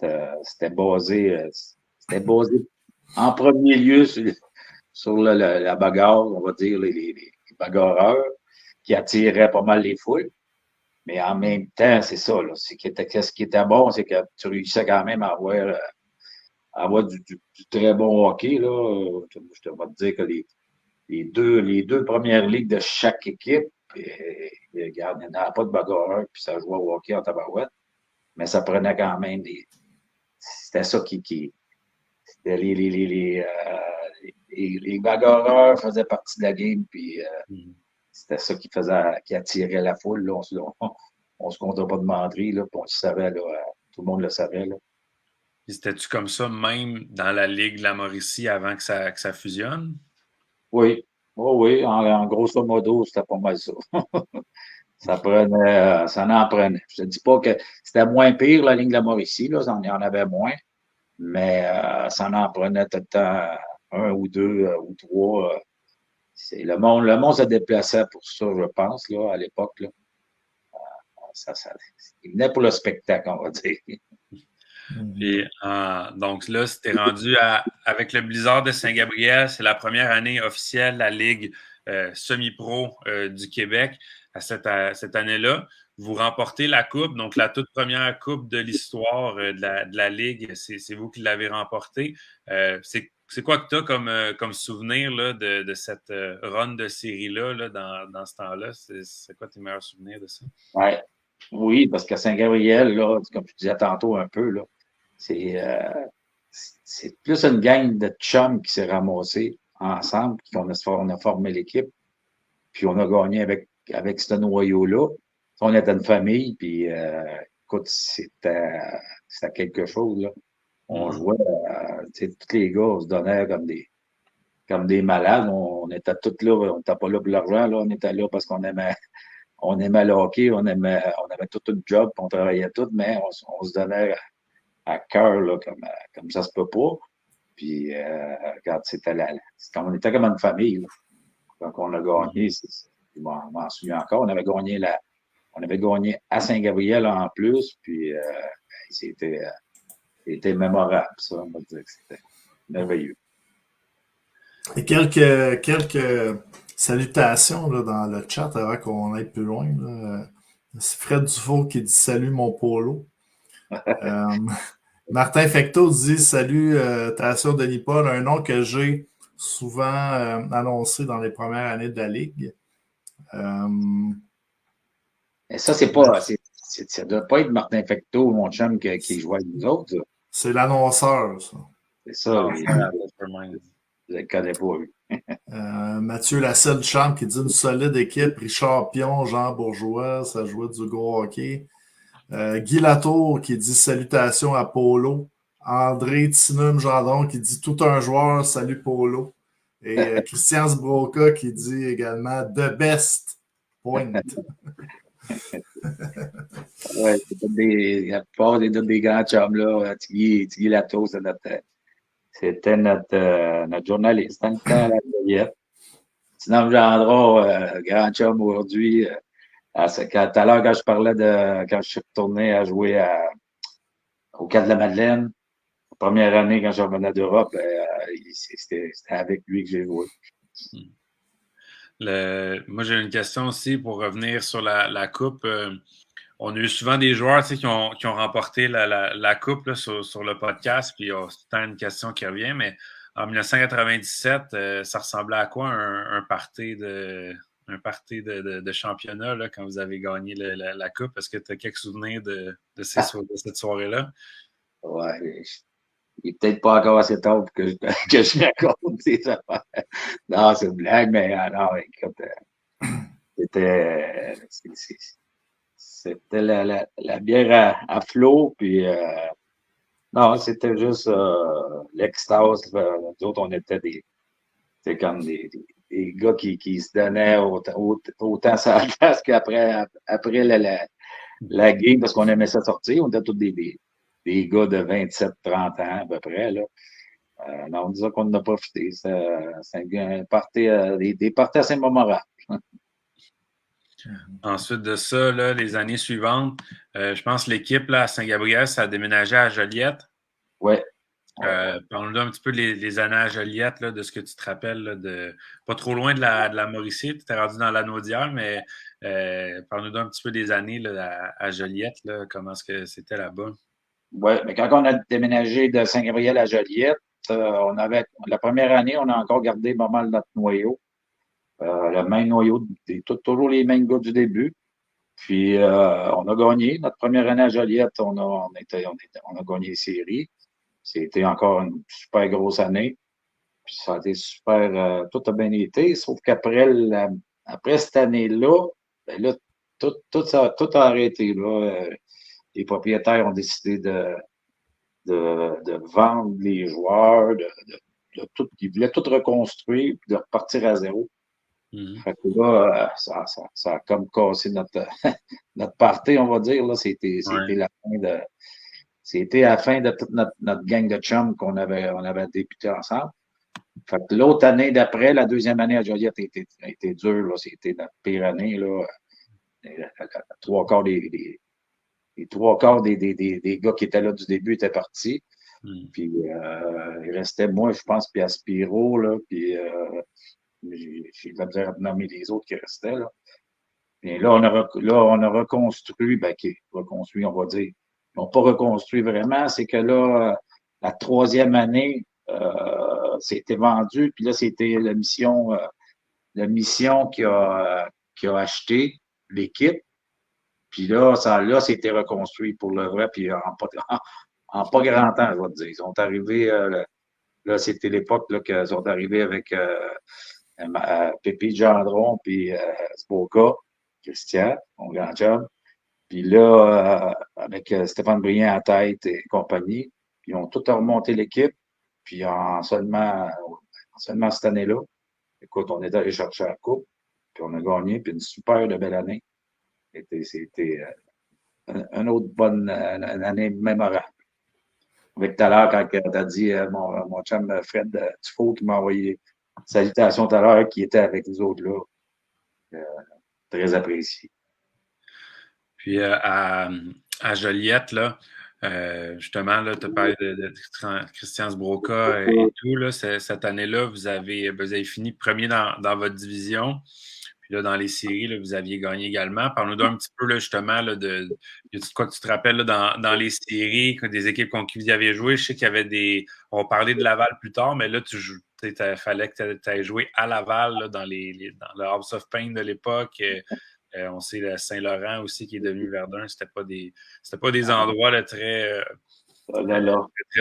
c'était basé en premier lieu sur la bagarre, on va dire, les bagarreurs qui attiraient pas mal les foules. Mais en même temps, c'est ça, là. Ce qui était bon, c'est que tu réussissais quand même à avoir du très bon hockey, là. Je te vais te dire que les deux premières ligues de chaque équipe, regarde, il n'y en avait pas de bagarreurs, puis ça jouait au hockey en tabarouette. Mais ça prenait quand même c'était ça qui c'était les bagarreurs faisaient partie de la game, puis c'était ça qui attirait la foule. Là. On se comptait pas de menterie, là, puis on le savait, là, tout le monde le savait. Là. C'était-tu comme ça même dans la Ligue de la Mauricie avant que ça fusionne? Oui. Oui, en grosso modo, c'était pas mal ça. Ça en prenait. Je te dis pas que c'était moins pire, la ligne de la Mauricie, là, il y en avait moins, mais ça en prenait tout le temps un ou deux ou trois. Le monde se déplaçait pour ça, je pense, là, à l'époque. Là. Il venait pour le spectacle, on va dire. Et, donc là, c'était rendu avec le Blizzard de Saint-Gabriel, c'est la première année officielle de la Ligue semi-pro du Québec. À cette année-là, vous remportez la coupe, donc la toute première coupe de l'histoire de la Ligue, c'est vous qui l'avez remportée. C'est quoi que tu as comme souvenir là, de cette run de série-là là, dans ce temps-là? C'est quoi tes meilleurs souvenirs de ça? Ouais. Oui, parce qu'à Saint-Gabriel, là, comme je disais tantôt un peu, là, c'est plus une gang de chums qui s'est ramassée ensemble, puis on a formé l'équipe, puis on a gagné avec ce noyau-là. On était une famille, puis écoute, c'était quelque chose. Là. On jouait, tous les gars, on se donnait comme des malades. On était tous là, on n'était pas là pour l'argent, là, on était là parce qu'on aimait le hockey, on avait tout un job, on travaillait tout, mais on se donnait à cœur, là, comme ça se peut pas. Puis, regarde, on était comme une famille, là. Quand on a gagné, Je m'en souviens encore. On avait gagné à Saint-Gabriel en plus, puis c'était mémorable, ça. On va dire que c'était merveilleux. Et quelques salutations là, dans le chat avant qu'on aille plus loin. Là. C'est Fred Dufault qui dit salut mon polo. Martin Fecteau dit salut Tassio Denis Paul, un nom que j'ai souvent annoncé dans les premières années de la Ligue. Et ça, c'est pas. Ça ne doit pas être Martin Fecteau, mon chum, qui joue avec nous autres. Ça. C'est l'annonceur, ça. C'est ça, oui. Je ne le connais pas, lui. Mathieu Lasselle Champ qui dit une solide équipe. Richard Pion, Jean Bourgeois, ça jouait du gros hockey. Guy Latour qui dit salutations à Polo. André Tinum Gendron qui dit tout un joueur, salut Polo. Et Christian Sbroca qui dit également the best point. Ouais, la plupart des grands chums là, Tiggy Latour, c'était notre journaliste dans le temps à la Joliette. Sinon, Gendron, grand chum aujourd'hui. Tout à l'heure, quand je suis retourné à jouer au Cadre de la Madeleine, la première année quand je revenais d'Europe, c'était avec lui que j'ai joué. Moi, j'ai une question aussi pour revenir sur la Coupe. On a eu souvent des joueurs qui ont remporté la Coupe là, sur le podcast, puis c'est tout le temps une question qui revient, mais en 1997, ça ressemblait à quoi un party de championnat là, quand vous avez gagné la Coupe? Est-ce que tu as quelques souvenirs de cette soirée-là? Ouais, il n'est peut-être pas encore assez tard pour que je raconte ces affaires. Non, c'est une blague, mais non, écoute, c'était la bière à flot, puis non, c'était juste l'extase. Nous autres, on était c'était comme des gars qui se donnaient autant sur la glace qu'après la game, parce qu'on aimait ça sortir. On était tous des gars de 27-30 ans à peu près. Là. On disait qu'on en a profité. C'est un party, des parties assez mémorables. Ensuite de ça, là, les années suivantes, je pense que l'équipe là, à Saint-Gabriel, ça a déménagé à Joliette. Oui. Parle-nous un petit peu les années à Joliette, là, de ce que tu te rappelles, là, pas trop loin de la Mauricie, tu étais rendu dans l'Anaudière, mais parle-nous un petit peu des années là, à Joliette, là, comment est-ce que c'était là-bas? Oui, mais quand on a déménagé de Saint-Gabriel à Joliette, la première année, on a encore gardé pas mal notre noyau. Le même noyau, toujours les mêmes gars du début. Puis on a gagné. Notre première année à Joliette, on a gagné les séries. C'était encore une super grosse année. Puis ça a été super, tout a bien été, sauf qu'après cette année-là, ben là, tout a arrêté. Là. Les propriétaires ont décidé de vendre les joueurs, ils voulaient tout reconstruire puis de repartir à zéro. Mm-hmm. Fait que là, ça a comme cassé notre party, on va dire. Là. C'était la fin de toute notre gang de chums qu'on avait débuté ensemble. Fait que l'autre année d'après, la deuxième année à Joliette a été dure. Là. C'était notre pire année. Là. Les trois quarts des gars qui étaient là du début étaient partis. Puis il restait moi, je pense, puis Aspiro, là, puis j'ai de la misère à nommer les autres qui restaient. Là. Et là, on a reconstruit, reconstruit, on va dire. Ils n'ont pas reconstruit vraiment, c'est que là, la troisième année, c'était vendu, puis là, c'était la mission qui a acheté l'équipe. Puis là, c'était reconstruit pour le vrai, puis en pas grand temps, je vais te dire. Ils sont arrivés, là, c'était l'époque là, qu'ils sont arrivés avec Pépé Gendron, puis Sboka, Christian, mon grand job. Puis là, avec Stéphane Brien en tête et compagnie, puis ils ont tout remonté l'équipe. Puis en seulement cette année-là, écoute, on est allé chercher la coupe, puis on a gagné, puis une super de belle année. C'était une autre bonne année mémorable. Avec tout à l'heure, quand tu as dit mon chum Fred Dufault qui m'a envoyé salutations tout à l'heure, qui était avec les autres là. très apprécié. Puis à Joliette, là, justement, là, tu as parlé de Christian Sbroka et tout. Là, cette année-là, vous avez fini premier dans votre division. Puis là, dans les séries, là, vous aviez gagné également. Parle-nous d'un petit peu, là, justement, là, de quoi que tu te rappelles là, dans les séries, des équipes contre qui vous aviez joué. Je sais qu'il y avait des. On va parler de Laval plus tard, mais là, il fallait que tu aies joué à Laval là, dans le House of Pain de l'époque. On sait le Saint-Laurent aussi qui est devenu Verdun. C'était pas des endroits là, très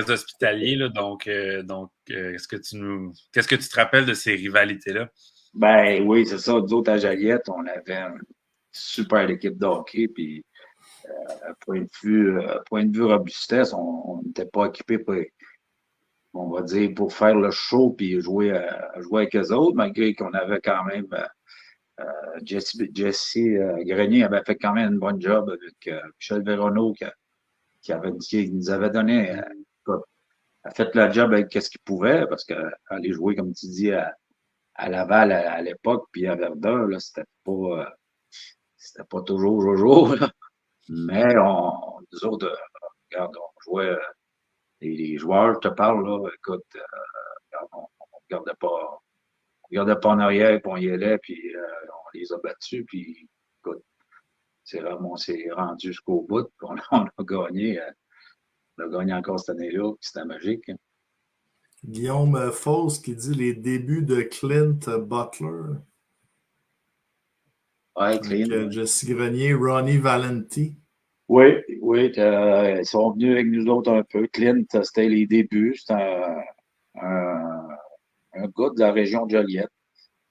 hospitaliers. Là, donc qu'est-ce que tu te rappelles de ces rivalités-là? Ben oui, c'est ça. Nous autres, à Joliette, on avait une super équipe de hockey. Puis, point de vue robustesse, on n'était pas équipé pour, on va dire, pour faire le show puis jouer avec eux autres, malgré qu'on avait quand même. Jesse Grenier avait fait quand même une bonne job avec Michel Véronneau qui nous avait donné. A fait le job avec ce qu'il pouvait, parce qu'aller jouer, comme tu dis, à Laval à l'époque, puis à Verdun, là, c'était pas toujours Jojo, là. Mais nous autres, regarde, on jouait, les joueurs, je te parle, là, écoute, on regardait pas en arrière, puis on y allait, puis on les a battus, puis écoute, on s'est rendu jusqu'au bout, puis on a gagné. On a gagné encore cette année-là, puis c'était magique. Hein. Guillaume Fausse qui dit les débuts de Clint Butler. Oui, Clint. Jesse Grenier, Ronnie Valenti. Oui, ils sont venus avec nous autres un peu. Clint, c'était les débuts. C'était un gars de la région de Joliette.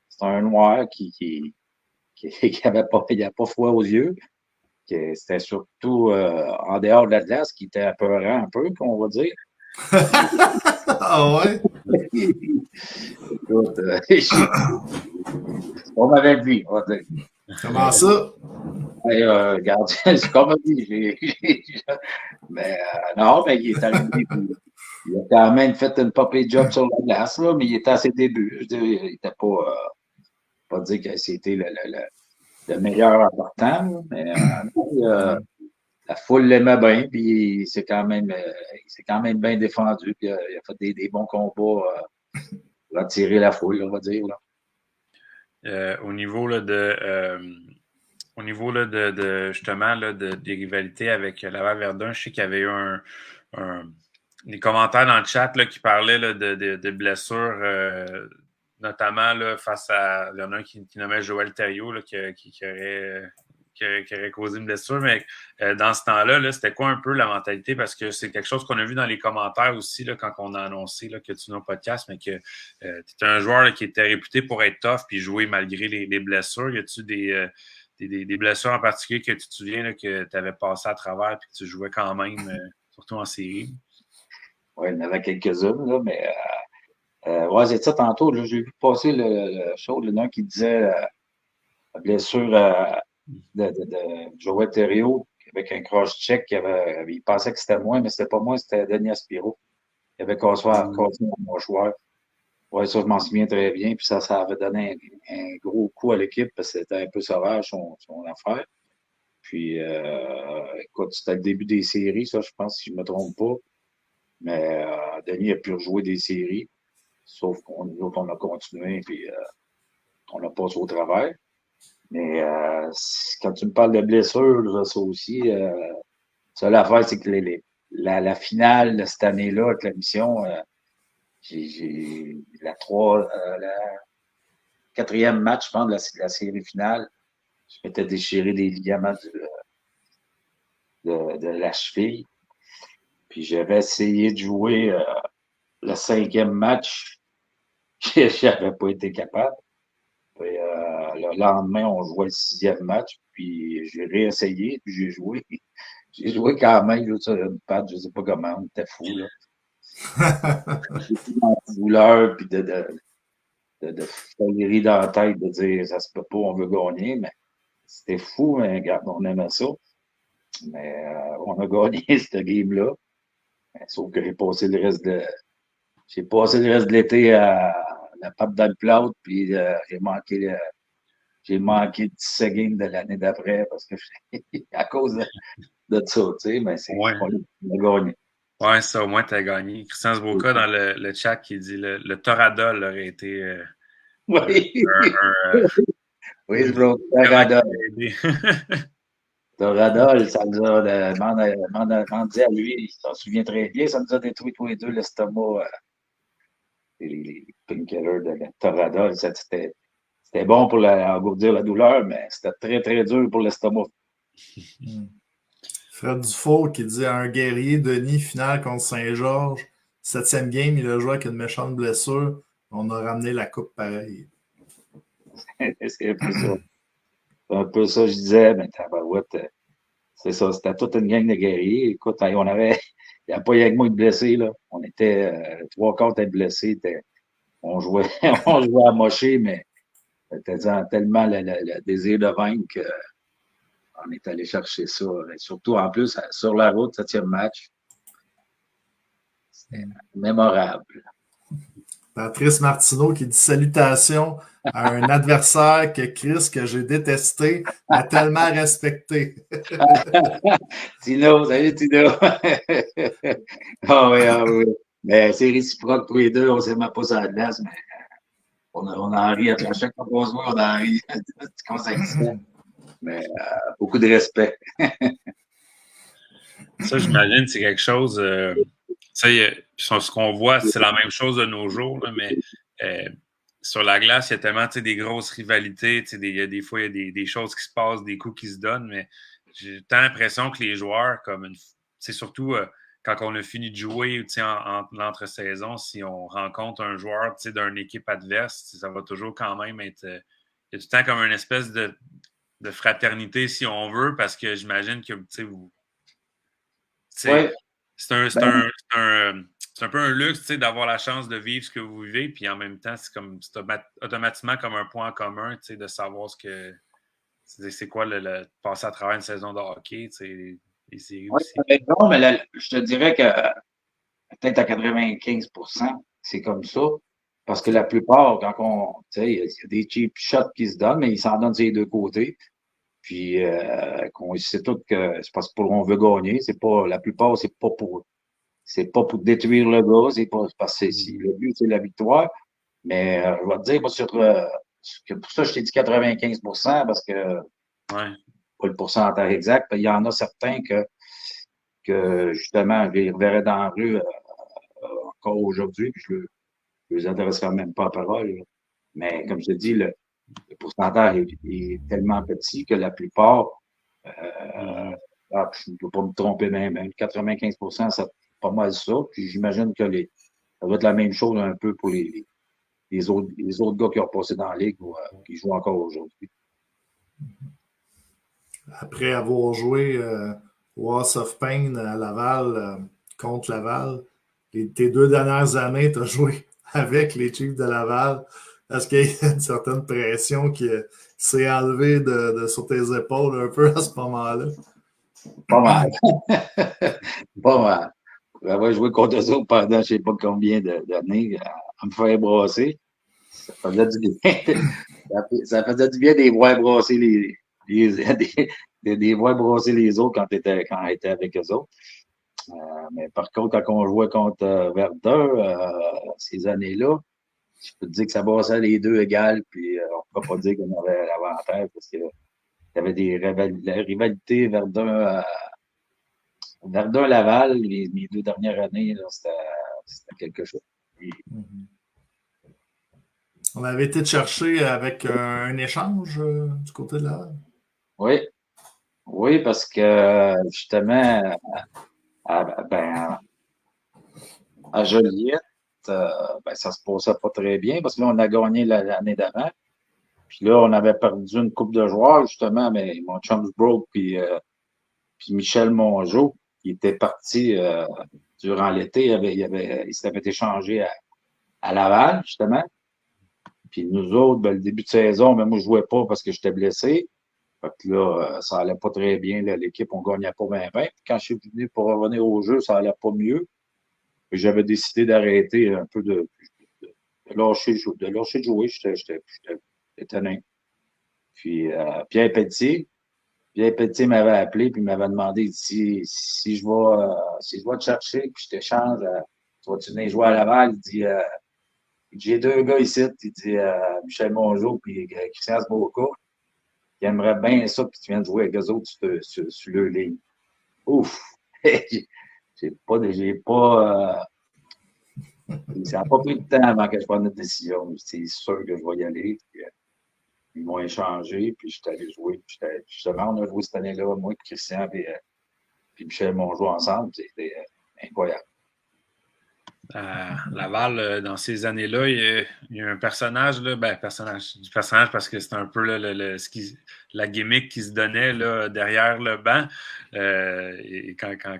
C'était un noir qui avait pas froid aux yeux. C'était surtout en dehors de la glace qui était apeurant un peu, on va dire. Ah ouais? Écoute, on m'avait dit, on va dire. Comment ça? Regarde, c'est comme on dit. Mais non, mais il est arrivé. Il a quand même fait une papier job sur la glace, là, mais il était à ses débuts. Je veux dire, il n'était pas dire que c'était le meilleur important, mais la foule l'aimait bien, puis il s'est quand même bien défendu, puis il a fait des bons combats pour attirer la foule, on va dire. Là. Au niveau là, de justement là, des rivalités avec Laval-Verdun, je sais qu'il y avait eu des commentaires dans le chat là, qui parlaient là, de blessures, notamment là, face à. Il y en a un qui nommait Joël Thériault là, qui aurait causé une blessure, mais dans ce temps-là, là, c'était quoi un peu la mentalité? Parce que c'est quelque chose qu'on a vu dans les commentaires aussi là, quand on a annoncé là, que tu n'as pas de podcast, mais que tu étais un joueur là, qui était réputé pour être tough puis jouer malgré les blessures. Y a-tu des blessures en particulier que tu te souviens là, que tu avais passé à travers et que tu jouais quand même, surtout en série? Oui, il y en avait quelques-unes, là, mais ouais, c'est ça tantôt. Là, j'ai vu passer le show, le nom qui disait la blessure de Joël Thériault avec un cross-check. Il pensait que c'était moi, mais c'était pas moi, c'était Denis Aspiro. Il avait cassé mon mâchoire. Oui, ça, je m'en souviens très bien. Puis ça avait donné un gros coup à l'équipe parce que c'était un peu sauvage, son affaire. Puis, écoute, c'était le début des séries, ça, je pense, si je ne me trompe pas. Mais Denis a pu rejouer des séries. Sauf qu'on on a continué, puis on a passé au travers. Mais quand tu me parles de blessures, ça aussi, ça, l'affaire, c'est que la finale de cette année-là, avec la mission, j'ai la quatrième match, je pense, de la série finale. Je m'étais déchiré des ligaments de la cheville. Puis j'avais essayé de jouer le cinquième match. J'avais pas été capable. Puis, le lendemain, on jouait le sixième match. Puis j'ai réessayé, puis j'ai joué. J'ai joué quand même sur une patte, je sais pas comment, on était fou là. J'ai une douleur, puis de folie dans la tête, de dire ça se peut pas, on veut gagner, mais c'était fou, hein, regarde, on aimait ça. Mais on a gagné cette game-là. Sauf que j'ai passé le reste de l'été à la pape dans le plâtre, puis j'ai manqué j'ai manqué 17 games de l'année d'après parce que à cause de ça, tu sais, mais c'est Ouais. on a gagné. Ouais, ça, au moins, tu as gagné. Christian Zboka, dans le chat, qui dit le Toradol aurait été Oui, oui, une bro, vraiment Toradol. aidé. Toradol, ça nous a demandé à lui, il s'en souvient très bien, ça nous a détruit tous les deux l'estomac, les painkillers de la Toradol. C'était bon pour engourdir la douleur, mais c'était très, très dur pour l'estomac. Fred Dufault qui dit un guerrier, Denis, finale contre Saint-Georges. 7e game, il a joué avec une méchante blessure. On a ramené la coupe pareil. C'est un peu ça. C'est un peu ça, je disais, mais tabarouette, c'est ça, c'était toute une gang de guerriers. Écoute, il n'y a pas rien que moi de blessés, là. On était, 3/4 étaient blessés. On jouait, on jouait à mocher, mais c'était tellement le désir de vaincre qu'on est allé chercher ça. Et surtout, en plus, sur la route, 7e match. C'était mémorable. Patrice Martineau qui dit salutations à un adversaire que Chris, que j'ai détesté, a tellement respecté. Tino, salut Tino. Ah oui. Mais c'est réciproque tous les deux, on s'aime pas sur la glace, mais on en rit à chaque fois qu'on se voit, on en rit. C'est comme ça que c'est. Mais beaucoup de respect. Ça, j'imagine, c'est quelque chose. Ce qu'on voit, c'est la même chose de nos jours, là, mais sur la glace, il y a tellement des grosses rivalités. Des fois, il y a des choses qui se passent, des coups qui se donnent, mais j'ai tant l'impression que les joueurs, c'est surtout quand on a fini de jouer en l'entre-saison, si on rencontre un joueur d'une équipe adverse, ça va toujours quand même être. Il y a tout le temps comme une espèce de fraternité, si on veut, parce que j'imagine que vous. Ouais. C'est un peu un luxe d'avoir la chance de vivre ce que vous vivez, puis en même temps, c'est automatiquement comme un point en commun de savoir ce que c'est quoi le passer à travers une saison de hockey, les séries aussi. Non, mais là, je te dirais que peut-être à 95%, c'est comme ça. Parce que la plupart, il y a des cheap shots qui se donnent, mais ils s'en donnent sur les deux côtés. Puis, qu'on sait tout que c'est parce qu'on veut gagner. La plupart, c'est pas pour détruire le gars. C'est parce que le but, c'est la victoire. Mais, je vais te dire, pour ça, je t'ai dit 95%, parce que, Ouais. pas le pourcentage exact. Il y en a certains que justement, je les reverrai dans la rue, encore aujourd'hui, puis je les adresserai même pas à parole, là. Mais, comme je te dis, le pourcentage est tellement petit que la plupart, je ne peux pas me tromper même, 95%, c'est pas mal ça. Puis j'imagine que ça doit être la même chose un peu pour les autres gars qui ont passé dans la ligue ou qui jouent encore aujourd'hui. Après avoir joué au House of Pain à Laval, contre Laval, tes 2 dernières années, tu as joué avec les Chiefs de Laval. Est-ce qu'il y a une certaine pression qui s'est enlevée sur tes épaules un peu à ce moment-là? Pas mal. Pas mal. J'avais joué contre eux autres pendant je ne sais pas combien d'années à me faire brasser. Ça faisait du bien. Ça faisait du bien de les voir brasser des voir brasser les autres quand on était avec eux autres. Mais par contre, quand on jouait contre Verdun, ces années-là, je peux te dire que ça brassait les deux égales, puis on ne peut pas dire qu'on avait l'avantage parce que il y avait des rivalités Verdun-Laval, les 2 dernières années, c'était quelque chose. On avait été te chercher avec un échange du côté de Laval? Oui, parce que justement, à Joliette, ça se passait pas très bien parce que là, on a gagné l'année d'avant. Puis là, on avait perdu une coupe de joueurs, justement, mais mon chum Broke puis Michel Mongeau, qui était parti durant l'été, il s'était fait échanger à Laval, justement. Puis nous autres, le début de saison, moi, je jouais pas parce que j'étais blessé. Fait que là, ça allait pas très bien. L'équipe, on gagnait pas bien. Puis quand je suis venu pour revenir au jeu, ça allait pas mieux. Puis j'avais décidé d'arrêter un peu de lâcher de jouer. J'étais étonné. Puis Pierre Pelletier m'avait appelé puis m'avait demandé si je vais te chercher puis je t'échange, tu vas-tu venir jouer à Laval? Il dit j'ai 2 gars ici, il dit Michel Mongeau puis Christian Sboka. Qui aimeraient bien ça puis tu viens de jouer avec eux autres sur leur ligne. Ouf! j'ai pas ça n'a pas pris de temps avant que je prenne une décision. C'est sûr que je vais y aller. Puis, ils m'ont échangé, puis je suis allé jouer. Puis justement, on a joué cette année-là, moi, Christian puis Michel Mongeau ensemble. C'était incroyable. À Laval, dans ces années-là, il y a un personnage, là, personnage parce que c'est un peu là, la gimmick qui se donnait là, derrière le banc quand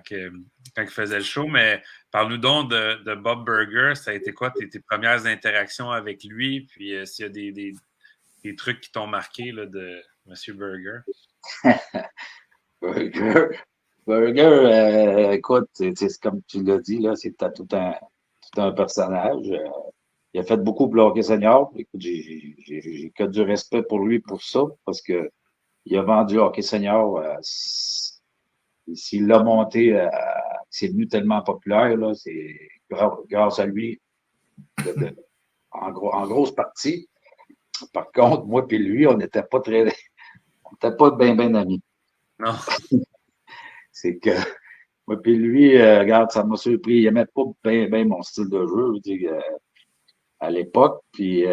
il faisait le show. Mais parle-nous donc de Bob Burger. Ça a été quoi tes premières interactions avec lui? Puis s'il y a des trucs qui t'ont marqué là, de M. Burger? Burger, écoute, c'est comme tu l'as dit, là, c'était tout un personnage. Il a fait beaucoup pour le hockey senior. Écoute, j'ai que du respect pour lui pour ça, parce que il a vendu le hockey senior. S'il l'a monté, c'est devenu tellement populaire, là, c'est grâce à lui, en grosse partie. Par contre, moi et lui, on n'était pas bien amis. Non. C'est que moi puis lui, regarde, ça m'a surpris. Il n'aimait pas bien mon style de jeu, je dis, à l'époque. Puis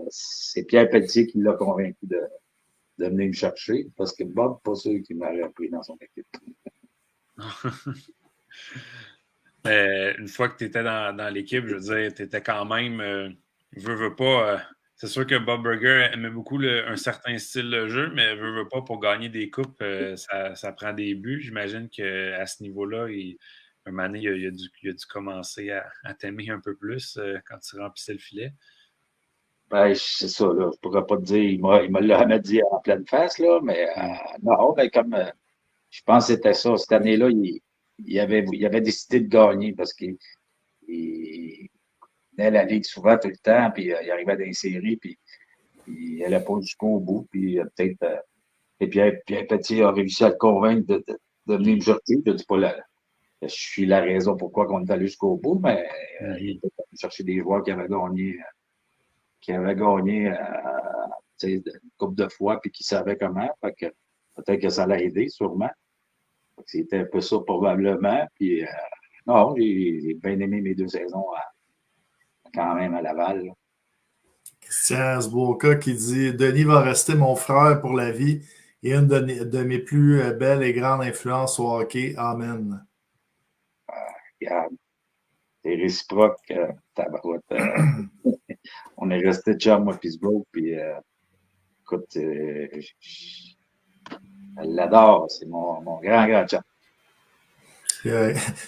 c'est Pierre Pelletier qui l'a convaincu de venir me chercher, parce que Bob, pas sûr qu'il m'aurait pris dans son équipe. Une fois que tu étais dans l'équipe, je veux dire, tu étais quand même, veux pas. C'est sûr que Bob Burger aimait beaucoup un certain style de jeu, mais veut pas pour gagner des coupes, ça prend des buts. J'imagine qu'à ce niveau-là, un moment donné, il a dû commencer à t'aimer un peu plus quand tu remplissais le filet. Ben, c'est ça, là. Je pourrais pas te dire, il me l'a jamais dit en pleine face, là, mais non, mais comme je pense que c'était ça. Cette année-là, il avait décidé de gagner parce qu'il venait à la Ligue souvent tout le temps, puis il arrivait dans les séries, puis il n'allait pas jusqu'au bout, puis peut-être et Pierre Pelletier a réussi à le convaincre de venir me chercher. Je ne dis pas je suis la raison pourquoi on est allé jusqu'au bout, mais il était allé chercher des joueurs qui avaient gagné une couple de fois, puis qui savaient comment. Fait que peut-être que ça l'a aidé, sûrement. C'était un peu ça, probablement. Puis, non, j'ai bien aimé mes 2 saisons quand même à Laval. Là. Christian Sboka qui dit « Denis va rester mon frère pour la vie et une de mes plus belles et grandes influences au hockey. Amen. » Regarde, c'est réciproque. On est resté chum, moi, Pittsburgh, puis écoute, elle l'adore, c'est mon grand chum.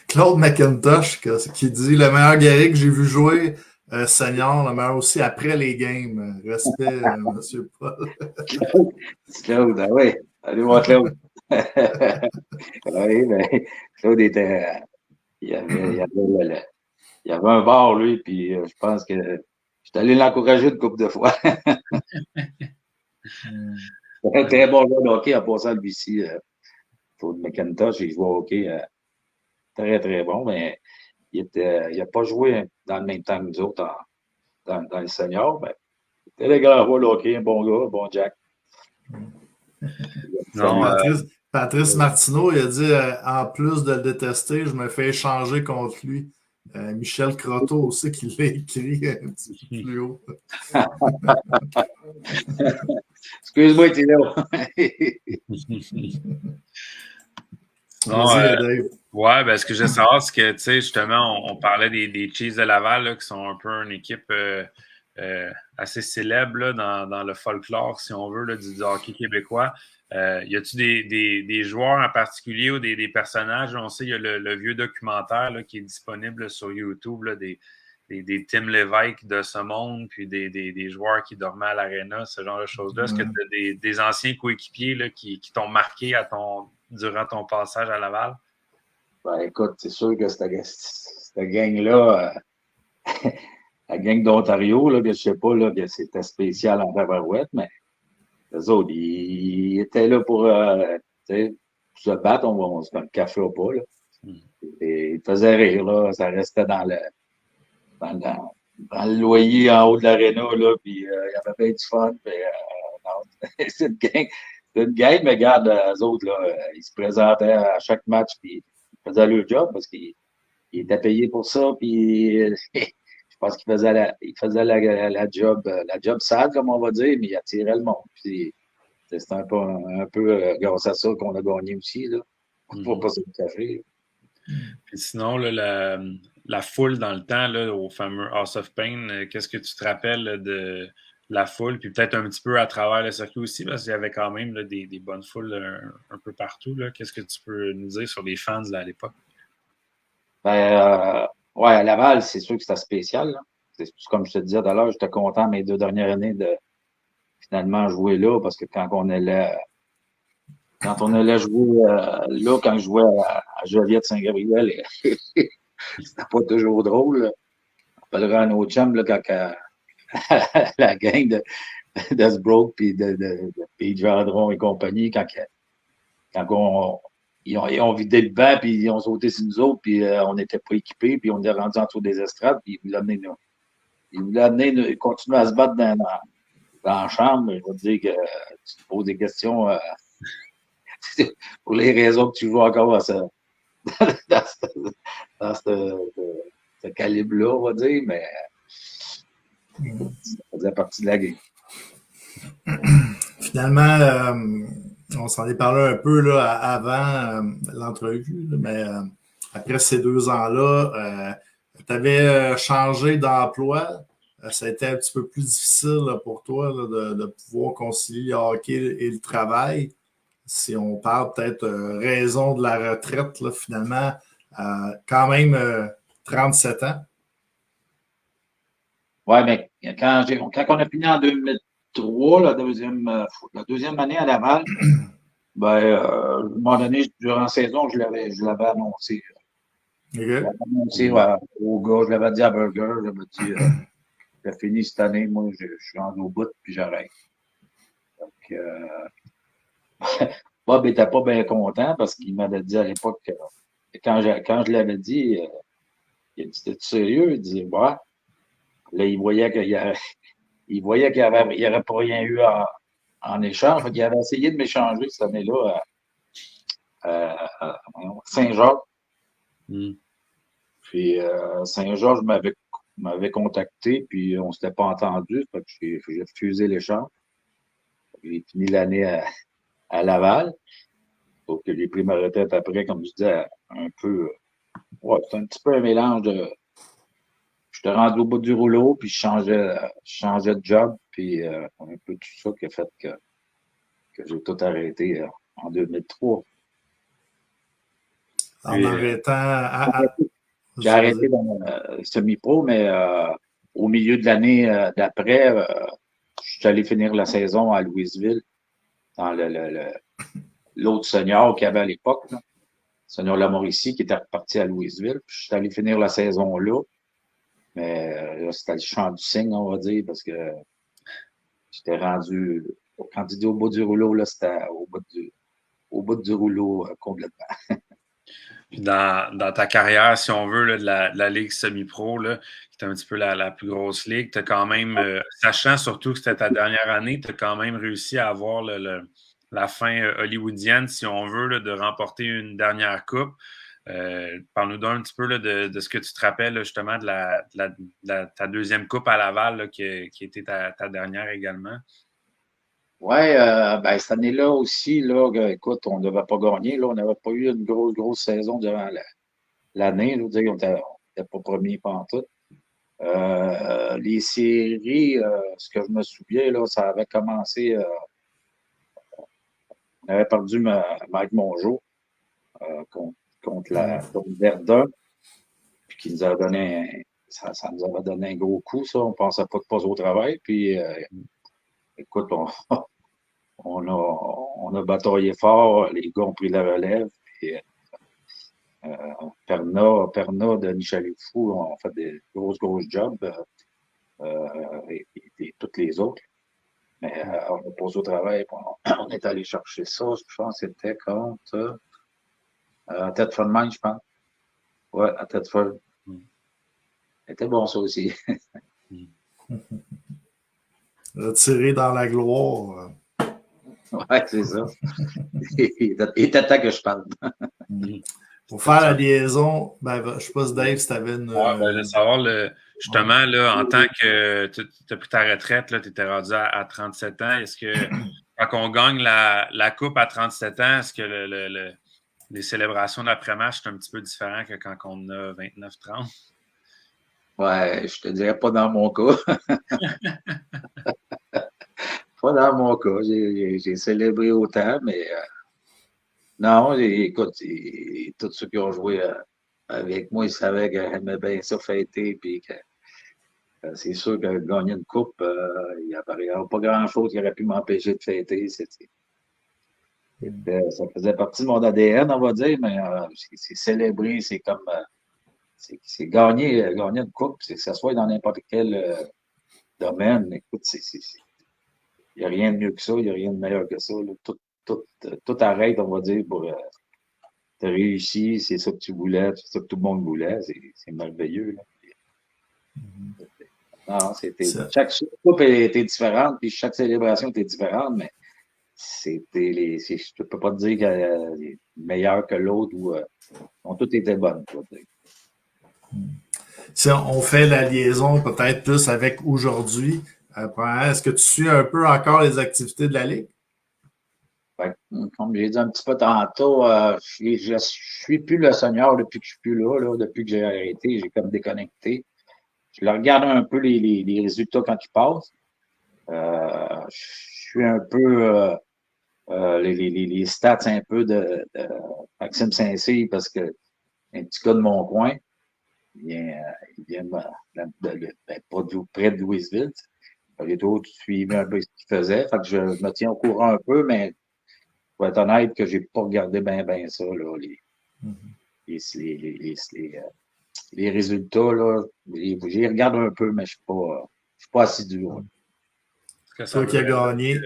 Claude McIntosh qui dit « Le meilleur guerrier que j'ai vu jouer senior, le meilleur aussi après les games. Respect, M. Paul. » Claude, ah oui, allez voir Claude. Oui, mais Claude était... Il y avait un bar, lui, puis je pense que j'étais allé l'encourager une couple de fois. C'est un très bon joueur de hockey en passant lui ici. Claude McIntosh, il joue au hockey très, très bon, mais il n'a pas joué dans le même temps que nous autres dans le senior. Mais il était le grand roi de hockey, un bon gars, un bon Jack. Non, Patrice Martineau, il a dit en plus de le détester, je me fais échanger contre lui. Michel Croteau aussi qui l'a écrit un petit peu plus haut. Excuse-moi, t'es là. Ce que je veux savoir, c'est que, tu sais, justement, on parlait des Chiefs de Laval, là, qui sont un peu une équipe assez célèbre là, dans le folklore, si on veut, là, du hockey québécois. Y a-t-il des joueurs en particulier ou des personnages? On sait, il y a le vieux documentaire là, qui est disponible sur YouTube, là, des Tim Lévesque de ce monde, puis des joueurs qui dormaient à l'aréna, ce genre de choses-là. Est-ce que tu as des anciens coéquipiers là, qui t'ont marqué durant ton passage à Laval? Ben, écoute, c'est sûr que cette gang-là, la gang d'Ontario, là, que je sais pas, là, que c'était spécial en tabarouette, mais Les autres, ils étaient là pour, tu sais, pour se battre, on se met le café ou pas, là. Et ils faisaient rire, là. Ça restait dans, le- dans le loyer en haut de l'aréna, là, puis il y avait bien du fun. Puis, non, c'est une gang, mais regarde, eux autres, là, ils se présentaient à chaque match, puis ils faisaient leur job parce qu'ils étaient payés pour ça, puis je pense qu'ils faisaient la job sale, comme on va dire, mais ils attiraient le monde. Puis c'est un peu grâce à ça qu'on a gagné aussi, là. Faut pas se le cacher. Puis sinon, là, la foule dans le temps, là, au fameux House of Pain, qu'est-ce que tu te rappelles là, de la foule? Puis peut-être un petit peu à travers le circuit aussi, parce qu'il y avait quand même là, des bonnes foules un peu partout. Là. Qu'est-ce que tu peux nous dire sur les fans là, à l'époque? Ouais, à Laval, c'est sûr que c'était spécial, là. C'est comme je te disais tout à l'heure, j'étais content mes 2 dernières années de finalement jouer là, parce que quand on allait jouer là, quand je jouais à Joliette Saint-Gabriel, c'était pas toujours drôle, là. On rappellera à nos chums, là, quand la gang de Sbroke puis de Pete Gendron et compagnie, quand ils ont vidé le banc, puis ils ont sauté sur nous autres, puis on n'était pas équipés, puis on est rendu en dessous des estrades, puis ils voulaient amener continuer à se battre dans la chambre. Je vais te dire que tu te poses des questions pour les raisons que tu joues encore dans ce calibre-là, on va dire, mais ça faisait partie de la game. Finalement, on s'en est parlé un peu là, avant l'entrevue, là, mais après ces 2 ans-là, tu avais changé d'emploi. Ça a été un petit peu plus difficile là, pour toi là, de pouvoir concilier le hockey et le travail. Si on parle peut-être raison de la retraite, là, finalement, quand même 37 ans. Ouais, mais quand on a fini en 2003, la deuxième année à Laval, ben, à un moment donné, durant la saison, je l'avais annoncé. Okay. Je l'avais annoncé au gars, je l'avais dit à Burger, je l'avais dit, j'ai fini cette année, moi, je suis rendu au bout, puis j'arrête. Donc, Bob n'était pas bien content parce qu'il m'avait dit à l'époque, quand je l'avais dit, il a dit, t'es sérieux? Il disait, ouais. Là, il voyait qu'il n'y aurait pas rien eu en échange. Fait il avait essayé de m'échanger cette année-là à Saint-Georges. Puis Saint-Georges m'avait contacté, puis on ne s'était pas entendu. Fait que j'ai refusé l'échange. J'ai fini l'année à Laval. Donc, j'ai pris ma retraite après, comme je disais, un peu. Ouais, c'est un petit peu un mélange de. J'étais rendu au bout du rouleau, puis je changeais de job, puis un peu tout ça qui a fait que j'ai tout arrêté en 2003. En arrêtant J'ai arrêté dans le semi-pro, mais au milieu de l'année d'après, je suis allé finir la saison à Louisville, dans l'autre senior qu'il y avait à l'époque, là. Senior Lamorici, qui était reparti à Louisville. Puis je suis allé finir la saison là. Mais là, c'était le champ du cygne, on va dire, parce que j'étais rendu, quand tu dis au bout du rouleau, là, c'était au bout du rouleau complètement. Puis dans ta carrière, si on veut, là, de la Ligue semi-pro, là, qui est un petit peu la plus grosse ligue, tu as quand même, sachant surtout que c'était ta dernière année, tu as quand même réussi à avoir la fin hollywoodienne, si on veut, là, de remporter une dernière coupe. Parle-nous d'un petit peu là, de ce que tu te rappelles là, justement de ta deuxième coupe à Laval là, qui était ta dernière également. Oui, ben, cette année-là aussi, là, écoute, on ne devait pas gagner. Là, on n'avait pas eu une grosse saison durant l'année. On n'était pas premier pantoute. Les séries, ce que je me souviens, là, ça avait commencé. On avait perdu Mike Mongeau contre Verdun, puis qui nous a donné ça nous avait donné un gros coup, ça. On ne pensait pas de passer au travail. Puis, écoute, on a bataillé fort. Les gars ont pris la relève. Puis, Perna, Denis Chalifou ont fait des grosses jobs. Et toutes les autres. Mais on a posé au travail, puis on est allé chercher ça. Je pense que c'était contre Thetford Mines, je pense. Ouais, à Thetford. C'était bon, ça aussi. Tiré dans la gloire. Ouais, c'est ça. Il était temps que je parle. Pour faire la liaison, ben, je ne sais pas si Dave, si tu avais une. Ouais, ben, de savoir, justement, là, en tant que tu as pris ta retraite, tu étais rendu à 37 ans, est-ce que quand on gagne la Coupe à 37 ans, est-ce que les célébrations d'après-match sont un petit peu différentes que quand on a 29-30? Ouais, je te dirais pas dans mon cas. Pas dans mon cas. J'ai célébré autant, mais non, écoute, tous ceux qui ont joué avec moi, ils savaient que j'aimais bien ça fêter, puis que c'est sûr que gagner une coupe, il n'y a pas grand-chose qui aurait pu m'empêcher de fêter. Ça faisait partie de mon ADN, on va dire, mais c'est célébrer, c'est comme c'est gagner une coupe, que ça soit dans n'importe quel domaine. Écoute, il n'y a rien de mieux que ça, il n'y a rien de meilleur que ça. Là. Tout arrête, on va dire, pour tu as réussi, c'est ça que tu voulais, c'est ça que tout le monde voulait, c'est merveilleux. Là. Non, chaque coupe était différente, puis chaque célébration était différente, mais je ne peux pas te dire qu'elle est meilleure que l'autre ou toutes étaient bonnes. Si on fait la liaison peut-être plus avec aujourd'hui, est-ce que tu suis un peu encore les activités de la Ligue? Comme j'ai dit un petit peu tantôt, je ne suis plus le senior depuis que je suis plus là, depuis que j'ai arrêté, j'ai comme déconnecté. Je le regarde un peu les résultats quand ils passent. Je suis un peu les stats un peu de Maxime Saint-Cyr parce que un petit gars de mon coin, il vient près de Louisville. Les autres suivaient un peu ce qu'il faisait. Fait que je me tiens au courant un peu, mais pour être honnête que j'ai pas regardé bien ça, là, les résultats, là, j'y regarde un peu, mais je suis pas assidu. Toi qui as gagné.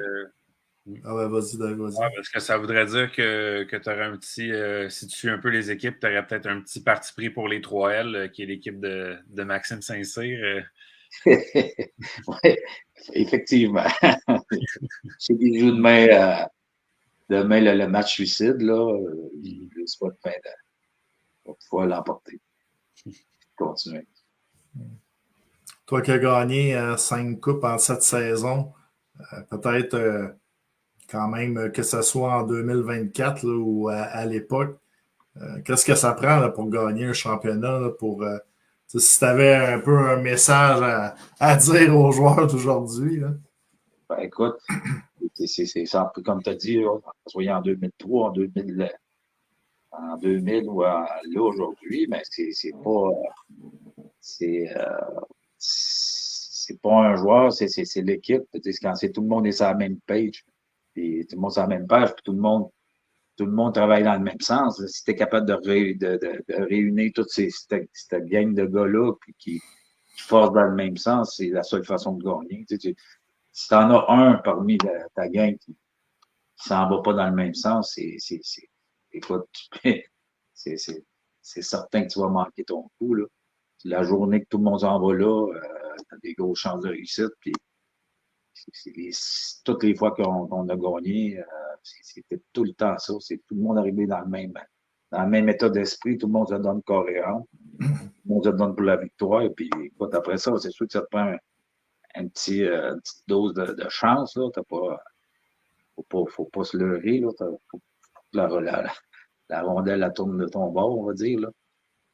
Ah ouais, vas-y, Dave, vas-y. Ouais, parce que ça voudrait dire que tu aurais un petit, si tu suis un peu les équipes, tu aurais peut-être un petit parti pris pour les 3L, qui est l'équipe de Maxime Saint-Cyr. Oui, effectivement. Ceux qui jouent demain le match suicide, là, je souhaite bien de pouvoir l'emporter. Continuer. Toi qui as gagné 5 coupes en 7 saisons, peut-être quand même que ce soit en 2024 là, ou à l'époque, qu'est-ce que ça prend là, pour gagner un championnat? Là, si tu avais un peu un message à dire aux joueurs d'aujourd'hui. Ben, écoute, c'est un peu comme tu as dit, là, soit en 2003, en 2000 ou là aujourd'hui, mais c'est pas un joueur, c'est l'équipe. Quand tout le monde est sur la même page, puis tout le monde est sur la même page, puis tout le monde travaille dans le même sens. Si tu es capable de réunir toute cette gang de gars-là puis qui forcent dans le même sens, c'est la seule façon de gagner. Si tu en as un parmi ta gang qui s'en va pas dans le même sens, écoute, c'est certain que tu vas manquer ton coup. Là. La journée que tout le monde s'en va là, tu as des grosses chances de réussite. Puis toutes les fois qu'on a gagné, c'était tout le temps ça. C'est tout le monde arrivé dans le même état d'esprit. Tout le monde se donne corps et âme. Tout le monde se donne pour la victoire. Et puis, écoute, après ça, c'est sûr que ça te prend une petite dose de chance. Là. Faut pas se leurrer. Là. Faut la rondelle, la tourne de ton bord, on va dire. Là.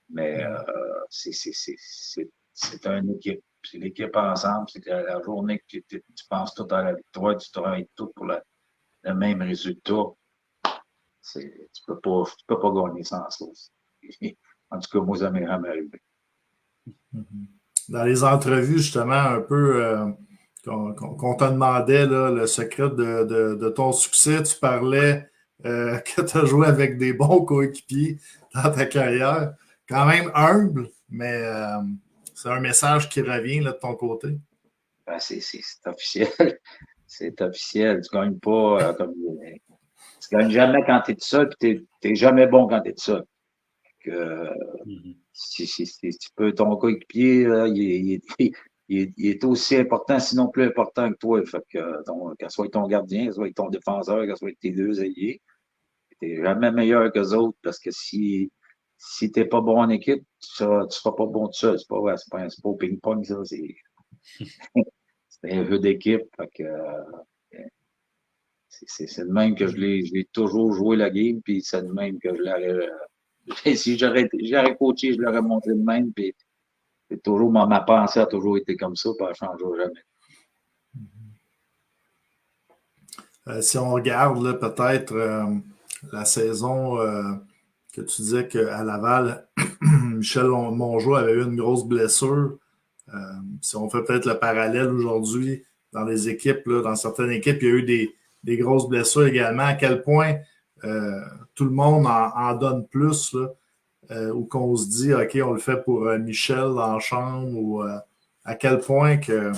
Mais c'est une équipe. C'est l'équipe ensemble. C'est que la journée que tu penses tout à la victoire, tu travailles tout pour le même résultat. Tu peux pas gagner sans ça. En tout cas, moi, ça m'est jamais arrivé. Dans les entrevues, justement, un peu qu'on te demandait là, le secret de ton succès, tu parlais que tu as joué avec des bons coéquipiers dans ta carrière. Quand même humble, mais c'est un message qui revient là, de ton côté. Ben, c'est officiel. C'est officiel. Tu gagnes pas tu gagnes jamais quand tu es tout seul, puis tu n'es jamais bon quand tu es tout seul. Si tu peux, ton coéquipier, il est aussi important, sinon plus important que toi. Fait que, qu'elle soit ton gardien, qu'elle soit ton défenseur, qu'elle soit tes deux ailiers, tu n'es jamais meilleur que les autres parce que si tu n'es pas bon en équipe, tu ne seras pas bon tout seul. C'est pas au ping-pong, ça. C'est un jeu d'équipe. Fait que, c'est le même que je l'ai toujours joué la game, puis c'est le même que je l'aurais. Si j'aurais coaché, je l'aurais montré le même, puis c'est toujours ma pensée a toujours été comme ça, puis elle ne changera jamais. Si on regarde là, peut-être la saison que tu disais qu'à Laval, Michel Mongeau avait eu une grosse blessure. Si on fait peut-être le parallèle aujourd'hui dans les équipes, là, dans certaines équipes, il y a eu des grosses blessures également. À quel point tout le monde en donne plus, là, ou qu'on se dit, OK, on le fait pour Michel dans la chambre, ou à quel point que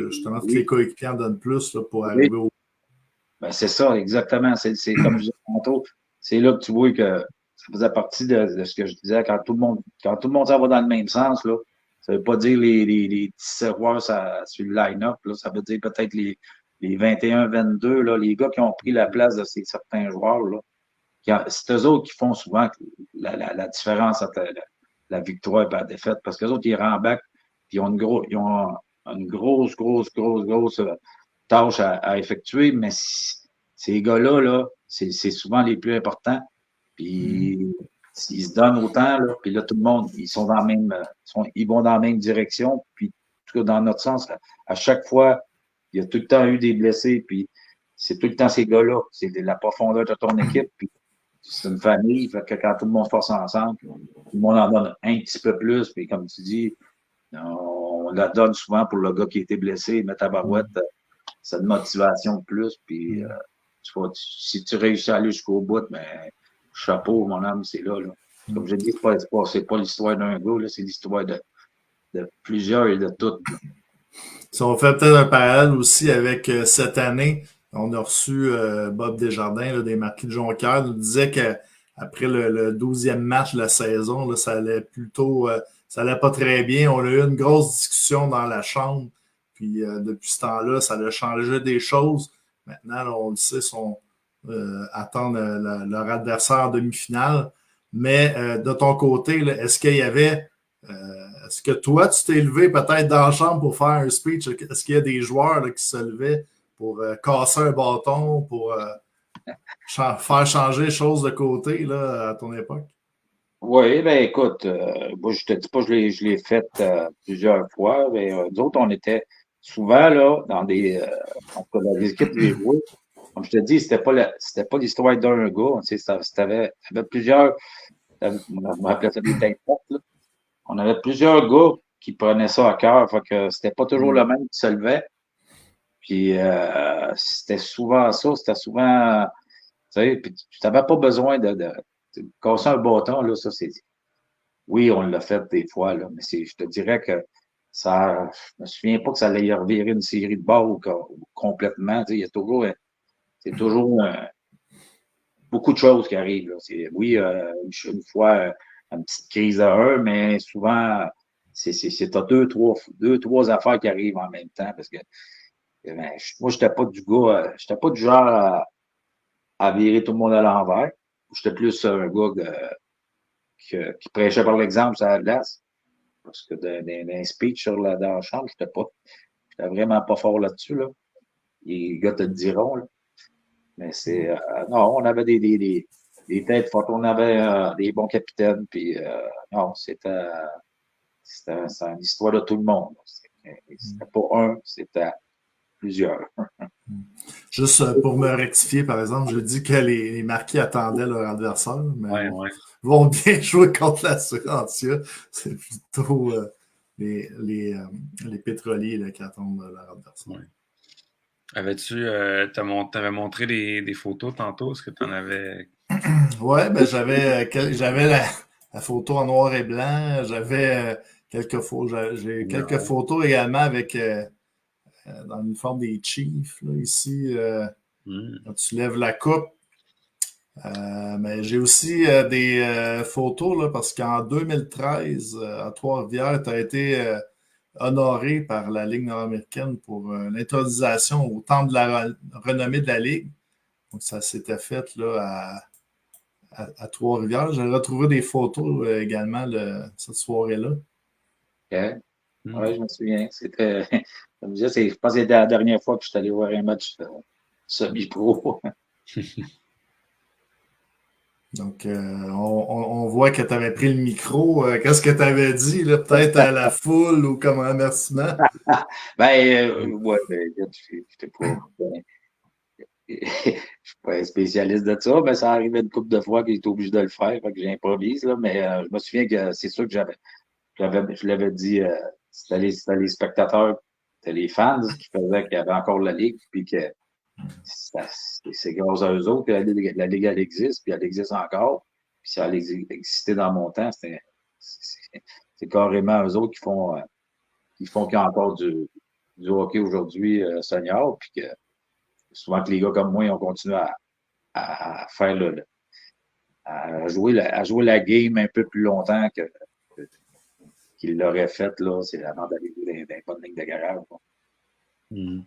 justement tous les coéquipiers en donnent plus là, pour arriver au. Ben, c'est ça, exactement. C'est comme je disais tantôt, c'est là que tu vois que ça faisait partie de ce que je disais, quand tout le monde s'en va dans le même sens, là, ça ne veut pas dire les 17 joueurs sur le line-up, là, ça veut dire peut-être les 21-22, là, les gars qui ont pris la place de certains joueurs, là. C'est eux autres qui font souvent la différence entre la victoire et la défaite. Parce qu'eux autres, ils rembarquent, puis ils ont une grosse tâche à effectuer, mais ces gars-là, là, c'est souvent les plus importants. Puis ils se donnent autant, là, puis là, tout le monde, ils sont dans la même, ils vont dans la même direction. Puis, en tout cas, dans notre sens, à chaque fois, il y a tout le temps eu des blessés, puis c'est tout le temps ces gars-là. C'est de la profondeur de ton équipe, puis c'est une famille, fait que quand tout le monde force ensemble, tout le monde en donne un petit peu plus, puis comme tu dis, on la donne souvent pour le gars qui a été blessé, mais ta barouette, c'est une motivation de plus, puis si tu réussis à aller jusqu'au bout, ben, chapeau, mon âme, c'est là. Comme je dis, c'est pas l'histoire d'un gars, là, c'est l'histoire de plusieurs et de toutes. Si on fait peut-être un parallèle aussi avec cette année, on a reçu Bob Desjardins là, des Marquis de Jonquière, nous disait qu'après le 12e match de la saison, là, ça allait plutôt, ça allait pas très bien. On a eu une grosse discussion dans la chambre, puis depuis ce temps-là, ça a changé des choses. Maintenant, là, on le sait, attendent leur adversaire en demi-finale. Mais de ton côté, là, est-ce qu'il y avait est-ce que toi, tu t'es levé peut-être dans la chambre pour faire un speech? Est-ce qu'il y a des joueurs là, qui se levaient pour casser un bâton, pour faire changer les choses de côté là, à ton époque? Oui, ben écoute, moi je te dis pas, je l'ai fait plusieurs fois, mais nous autres, on était souvent là dans des équipes des joueurs. Comme je te dis, c'était pas l'histoire d'un gars. Tu sais, t'avais plusieurs. On me rappelait ça des têtes fortes, là. On avait plusieurs gars qui prenaient ça à cœur. Fait que c'était pas toujours le même qui se levait. Puis c'était souvent ça. C'était souvent. Tu sais, puis tu n'avais pas besoin de casser un bâton, là, ça, c'est. Oui, on l'a fait des fois, là, mais je te dirais que ça. Je me souviens pas que ça allait revirer une série de balles complètement. Tu sais, il y a toujours. C'est toujours beaucoup de choses qui arrivent. Là. Oui, une fois, une petite crise à un, mais souvent, t'as deux, trois affaires qui arrivent en même temps. Parce que moi, j'étais pas du gars, j'étais pas du genre à virer tout le monde à l'envers. J'étais plus un gars qui prêchait par l'exemple sur la glace. Parce que d'un speech dans la chambre, j'étais vraiment pas fort là-dessus. Là. Les gars te le diront. Là. Mais non, on avait des têtes fortes, on avait des bons capitaines, puis non, c'était une histoire de tout le monde. C'était pas un, c'était plusieurs. Juste pour me rectifier, par exemple, je dis que les Marquis attendaient leur adversaire, mais vont bien jouer contre la Surantia. C'est plutôt les pétroliers là, qui attendent leur adversaire. Ouais. T'avais montré des photos tantôt? Est-ce que tu en avais? Ouais, ben j'avais la photo en noir et blanc. J'avais quelques photos. J'ai quelques photos également avec dans l'uniforme des Chiefs, là, ici, Mm. quand tu lèves la coupe. Mais j'ai aussi des photos, là, parce qu'en 2013, à Trois-Rivières, tu as été honoré par la Ligue nord-américaine pour l'intronisation au temple de la renommée de la Ligue. Donc, ça s'était fait là, à Trois-Rivières. J'ai retrouvé des photos également cette soirée-là. OK. Oui, je me souviens. C'était, comme je disais, je pense que c'était la dernière fois que je suis allé voir un match semi-pro. Donc, on voit que tu avais pris le micro. Qu'est-ce que tu avais dit, là, peut-être à la foule ou comme un remerciement? Ouais, j'étais pas. Je suis pas un spécialiste de ça, mais ça arrivait une couple de fois qu'il était obligé de le faire, fait que j'improvise, là, mais je me souviens que c'est sûr que je l'avais dit, c'était les spectateurs, c'était les fans qui faisaient qu'il y avait encore la Ligue, puis que c'est grâce à eux autres que la Ligue, elle existe, puis elle existe encore. Puis si elle existait dans mon temps, c'est carrément eux autres qui font qu'il y a encore du hockey aujourd'hui senior, puis que souvent que les gars comme moi, ils ont continué à faire à jouer la game un peu plus longtemps qu'ils l'auraient fait, là. C'est avant d'aller jouer dans les bonnes lignes de garage. Mm.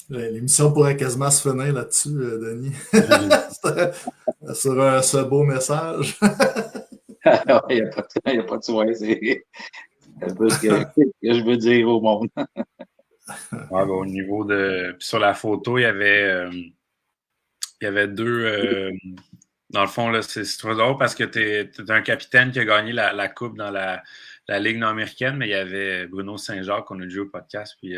L'émission pourrait quasiment se finir là-dessus, Denis. Sur ce beau message. Il n'y a pas de soin. C'est un peu ce que je veux dire au monde. Ouais, ben, au niveau de. Puis sur la photo, il y avait deux. Dans le fond, là, c'est trop drôle parce que t'es un capitaine qui a gagné la coupe dans la Ligue nord-américaine, mais il y avait Bruno Saint-Jacques qu'on a déjà au podcast, puis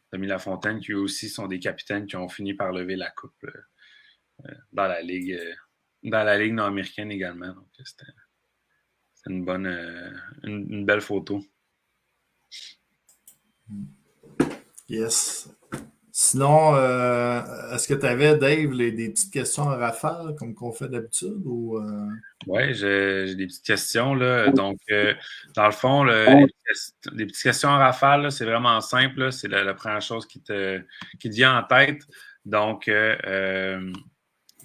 Tommy Lafontaine, qui eux aussi sont des capitaines qui ont fini par lever la coupe dans la Ligue nord-américaine également. Donc, c'était une bonne une belle photo. Yes. Sinon, est-ce que tu avais, Dave, des petites questions à rafale, comme qu'on fait d'habitude? Ou, Oui, j'ai des petites questions. Là. Donc, dans le fond, les petites questions à rafale, là, c'est vraiment simple. Là. C'est la première chose qui te vient en tête. Donc,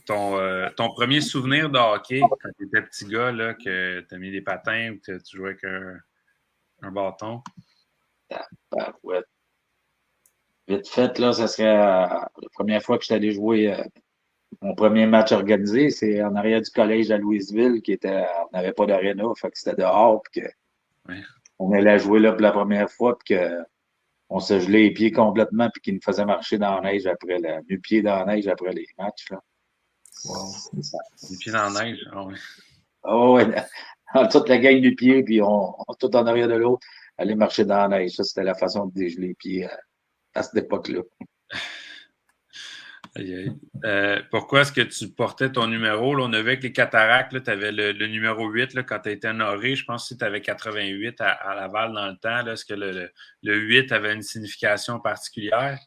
ton premier souvenir de hockey, quand tu étais petit gars, là, que tu as mis des patins ou que tu jouais avec un bâton? Ouais. Vite fait, là, ça serait la première fois que je suis allé jouer mon premier match organisé, c'est en arrière du collège à Louisville, on n'avait pas d'aréna, fait que c'était dehors, puis on allait jouer là pour la première fois, puis qu'on se gelait les pieds complètement, puis qu'il nous faisait marcher dans la neige après nu-pieds dans la neige après les matchs, là. wow. Les pieds dans la neige. Oh, oui. Oh, ouais, toute la gang du pied, puis on tout en arrière de l'autre, aller marcher dans la neige. Ça, c'était la façon de dégeler les pieds à cette époque-là. Pourquoi est-ce que tu portais ton numéro? Là, on a vu avec les cataractes, tu avais le numéro 8 là, quand tu as été honoré. Je pense que tu avais 88 à Laval dans le temps. Est-ce que le 8 avait une signification particulière?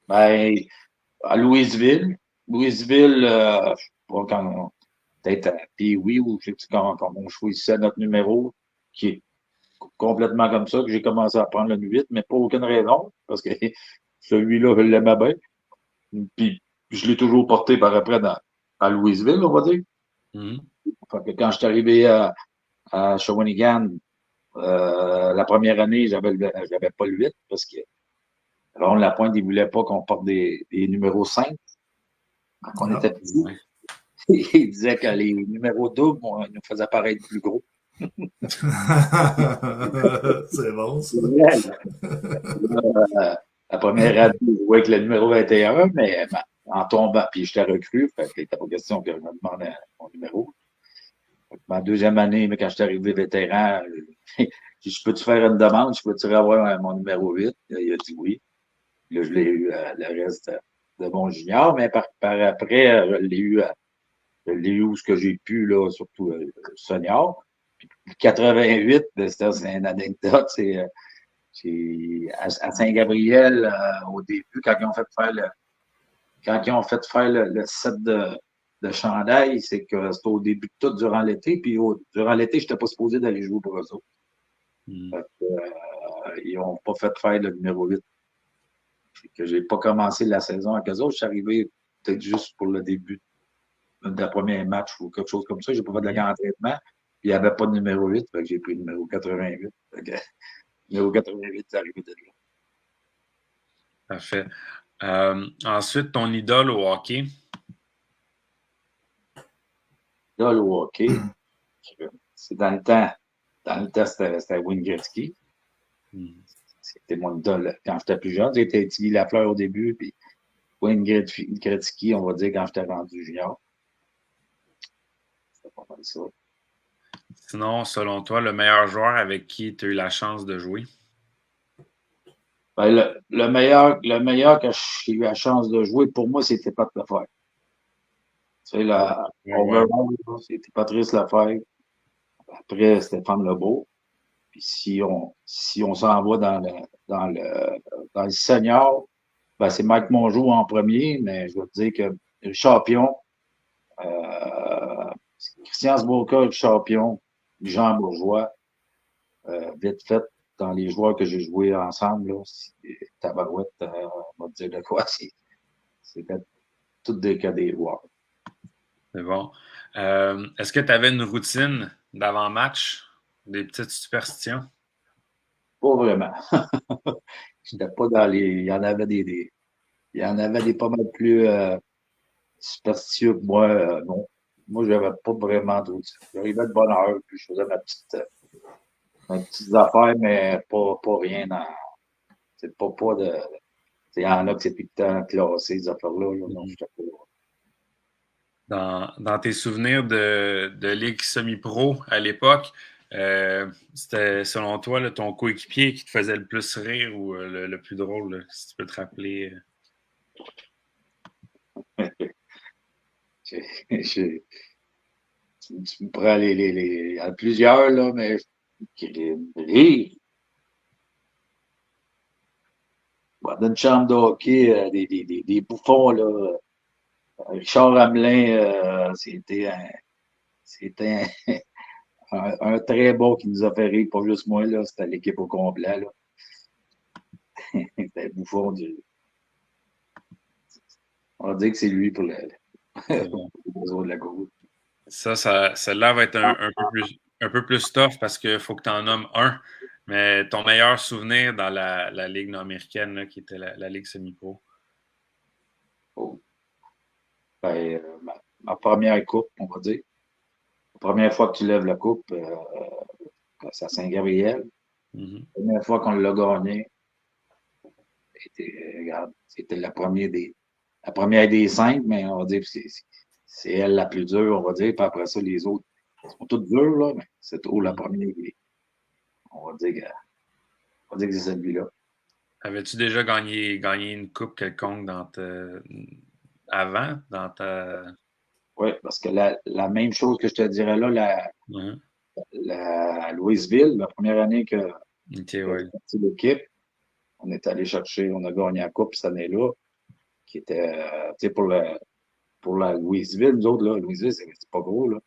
Ben, à Louisville, je sais pas quand peut-être puis oui, ou je sais plus quand on choisissait notre numéro, qui est complètement comme ça, que j'ai commencé à prendre le 8, mais pour aucune raison, parce que celui-là, je l'aimais bien. Puis je l'ai toujours porté par après à Louisville, on va dire. Mm-hmm. Fait que quand je suis arrivé à Shawinigan, la première année, j'avais pas le 8 parce que Ron Lapointe, il voulait pas qu'on porte des numéros 5 quand on était petit. Il disait que les numéros doubles, nous faisaient paraître plus gros. C'est bon, ça. La première année, je jouais avec le numéro 21, mais en tombant, puis j'étais recru, fait qu'il n'était pas question que je me demandais mon numéro. Ma deuxième année, mais quand je suis arrivé vétéran, je peux-tu faire une demande, je peux-tu avoir mon numéro 8? Il a dit oui. Là, je l'ai eu le reste de mon junior, mais par après, je l'ai eu où ce que j'ai pu, là, surtout senior. Puis 88, c'est une anecdote, c'est à Saint-Gabriel, au début, quand ils ont fait faire le set de chandail, c'est que c'était au début de tout durant l'été, puis durant l'été, je n'étais pas supposé d'aller jouer pour eux autres. Fait que, ils n'ont pas fait faire le numéro 8. que j'ai pas commencé la saison avec eux autres. Je suis arrivé peut-être juste pour le début de la première match ou quelque chose comme ça. J'ai pas fait de la d'entraînement. Puis il n'y avait pas de numéro 8, fait que j'ai pris le numéro 88. Fait que, numéro 88, c'est arrivé de là. Parfait. Ensuite, ton idole au hockey? Là, le hockey, c'est dans le temps. Dans le temps, c'était Wayne Gretzky. C'était mon idole quand j'étais plus jeune. J'étais Tiggy Lafleur au début, puis Wayne Gretzky, on va dire, quand j'étais rendu junior. C'était pas mal ça. Sinon, selon toi, le meilleur joueur avec qui tu as eu la chance de jouer? Ben, le meilleur que j'ai eu la chance de jouer, pour moi, c'était Pat Lefebvre. Tu sais, overall, c'était Patrice Lefebvre. Après, Stéphane Lebeau. Puis si on s'en va dans le senior, ben c'est Mike Mongeau en premier, mais je veux te dire que le champion, Christian Sboka, le champion, Jean Bourgeois, vite fait, dans les joueurs que j'ai joués ensemble, là, Tabarouette, on va te dire de quoi, c'était tous des cas des joueurs. C'est bon. Est-ce que tu avais une routine d'avant-match? Des petites superstitions? Pas vraiment. J'étais pas dans les. Il y en avait il y en avait des pas mal plus superstitieux que moi. Non. Moi, j'avais pas vraiment de routine. J'arrivais de bonne heure, puis je faisais mes petites affaires, mais pas rien dans. C'est pas de. Il y en a que c'est tout le temps classé, ces affaires-là. Là. Non, j'étais pas. Dans tes souvenirs de Ligue semi-pro à l'époque, c'était, selon toi, là, ton coéquipier qui te faisait le plus rire ou le plus drôle, là, si tu peux te rappeler? Tu me prends les à plusieurs, là, mais rire. Bon, dans une chambre de hockey, des bouffons, là. Richard Hamelin, c'était un très bon qui nous a fait rire, pas juste moi, là, c'était l'équipe au complet. Là. C'était bouffon du. On va dire que c'est lui pour les besoins de la gauche. Celle-là va être un peu plus tough parce qu'il faut que tu en nommes un. Mais ton meilleur souvenir dans la Ligue nord-américaine, là, qui était la Ligue semi-pro? Oh. Ben, ma première coupe, on va dire. La première fois que tu lèves la coupe, c'est à Saint-Gabriel. La première fois qu'on l'a gagné, c'était la première des 5, mais on va dire que c'est elle la plus dure, on va dire. Puis après ça, les autres sont toutes dures, là, mais c'est trop la première. On va dire que c'est celui-là. Avais-tu déjà gagné une coupe quelconque avant, dans ta... Oui, parce que la même chose que je te dirais là, la Louisville, la première année que parti l'équipe, on est allé chercher, on a gagné la coupe cette année-là, qui était, tu sais, pour la Louisville, nous autres, là, Louisville, c'est pas gros, là.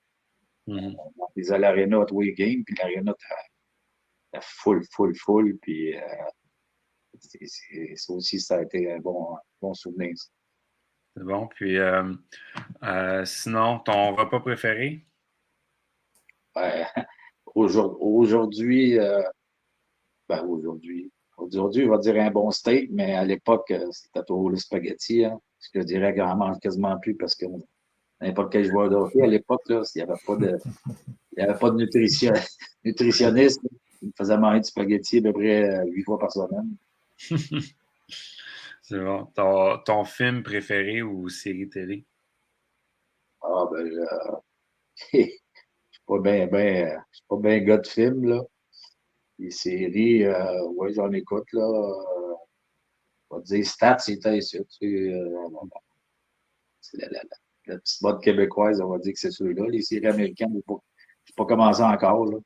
On est à l'aréna à tous les games, puis l'aréna était full, puis ça aussi, ça a été un bon souvenir. C'est bon. Puis, sinon, ton repas préféré? Aujourd'hui, on va dire un bon steak, mais à l'époque, c'était toujours le spaghetti. Hein. Je te dirais qu'on n'en mange quasiment plus parce que n'importe quel joueur de hockey, à l'époque, il n'y avait pas de nutritionniste. Il me faisait manger du spaghetti à peu près 8 fois par semaine. C'est bon. Ton film préféré ou série télé? Ah, ben, je suis pas bien gars de film, là. Les séries, ouais, j'en écoute, là. On va dire Stats, c'était ça. C'est la petite mode québécoise, on va dire que c'est ceux-là. Les séries américaines, je n'ai pas commencé encore, là.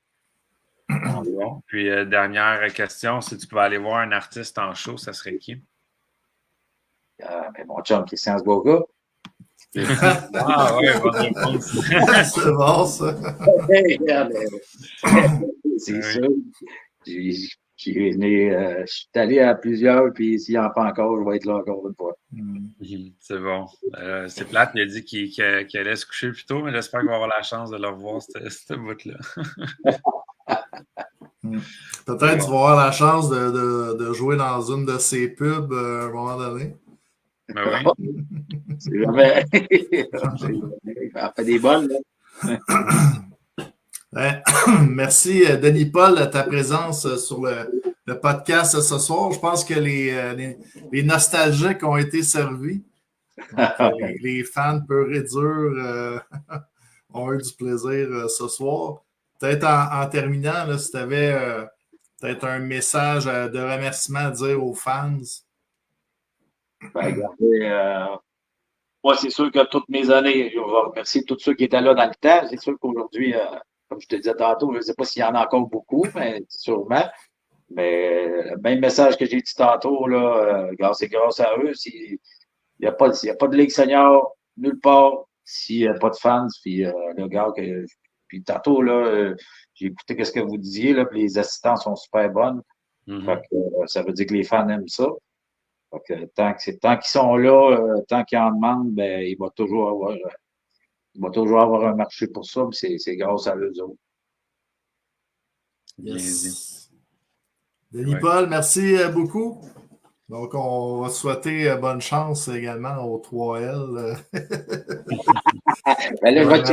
Bon. Puis, dernière question, si tu pouvais aller voir un artiste en show, ça serait qui? Ben, mon chum, Christian Sboka. Ah ouais, bonne réponse. C'est bon, ça. C'est sûr. Je suis allé à plusieurs, puis s'il n'y en a pas encore, je vais être là encore une fois. C'est bon. C'est plate, il a dit qu'il allait se coucher plus tôt, mais j'espère qu'on va avoir la chance de le revoir, ce bout-là. Peut-être tu vas avoir la chance de jouer dans une de ces pubs à un moment donné. Ben oui. C'est jamais. Ça fait des bonnes, là. Merci, Denis Paul, de ta présence sur le podcast ce soir. Je pense que les nostalgiques ont été servis. Donc, les fans purs et durs ont eu du plaisir ce soir. Peut-être en terminant, là, si tu avais peut-être un message de remerciement à dire aux fans. Ben, regardez, moi, c'est sûr que toutes mes années, je vais remercier tous ceux qui étaient là dans le temps. C'est sûr qu'aujourd'hui, comme je te disais tantôt, je ne sais pas s'il y en a encore beaucoup, mais sûrement. Mais le même message que j'ai dit tantôt, là, c'est grâce à eux. S'il n'y a pas de Ligue senior nulle part, s'il n'y a pas de fans, puis le gars puis tantôt, là, j'ai écouté ce que vous disiez, là, puis les assistants sont super bonnes. Fait que, ça veut dire que les fans aiment ça. Fait que, tant qu'ils sont là, tant qu'ils en demandent, ben, il va toujours avoir un marché pour ça, puis c'est grâce à eux autres. Yes. Denis Paul, merci beaucoup. Donc, on va souhaiter bonne chance également au 3L. Ben là, je vais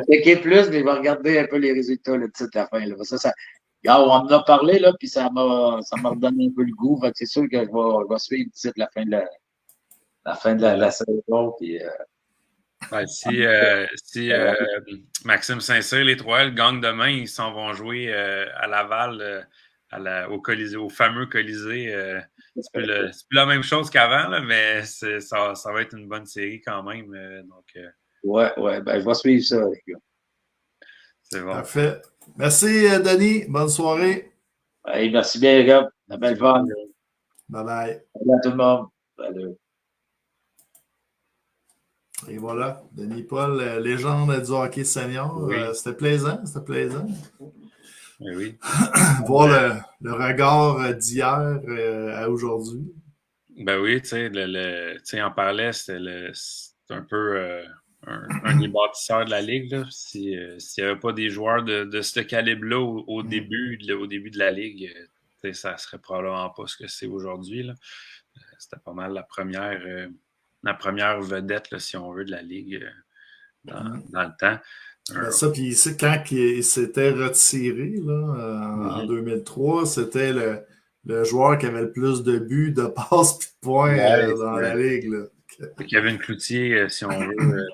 checker plus, mais je vais regarder un peu les résultats là, à la fin. Là. On en a parlé, là, puis ça m'a redonné un peu le goût. Fait que c'est sûr que je vais suivre d'ici la fin de la saison. Puis, si Maxime Saint-Cyr, les 3L gagnent demain, ils s'en vont jouer à Laval. Au fameux Colisée. C'est plus la même chose qu'avant, là, mais ça va être une bonne série quand même. Ouais, ben, je vais suivre ça, les gars. C'est bon. Parfait. Merci, Denis. Bonne soirée. Hey, merci bien, les gars. La belle fun. Bye-bye. Salut à tout le monde. Salut. Et voilà, Denis Paul, légende du hockey senior. Oui. C'était plaisant. Oui. Voir le regard d'hier à aujourd'hui. Ben oui, tu sais, en parlait, c'est un peu un des bâtisseurs de la Ligue. S'il n'y avait pas des joueurs de ce calibre-là au début de la Ligue, ça ne serait probablement pas ce que c'est aujourd'hui. C'était pas mal la première vedette, là, si on veut, de la Ligue dans le temps. Ça, puis ici, quand il s'était retiré là, en 2003, c'était le joueur qui avait le plus de buts, de passes et de points dans la Ligue. Là. Kevin Cloutier, si on veut,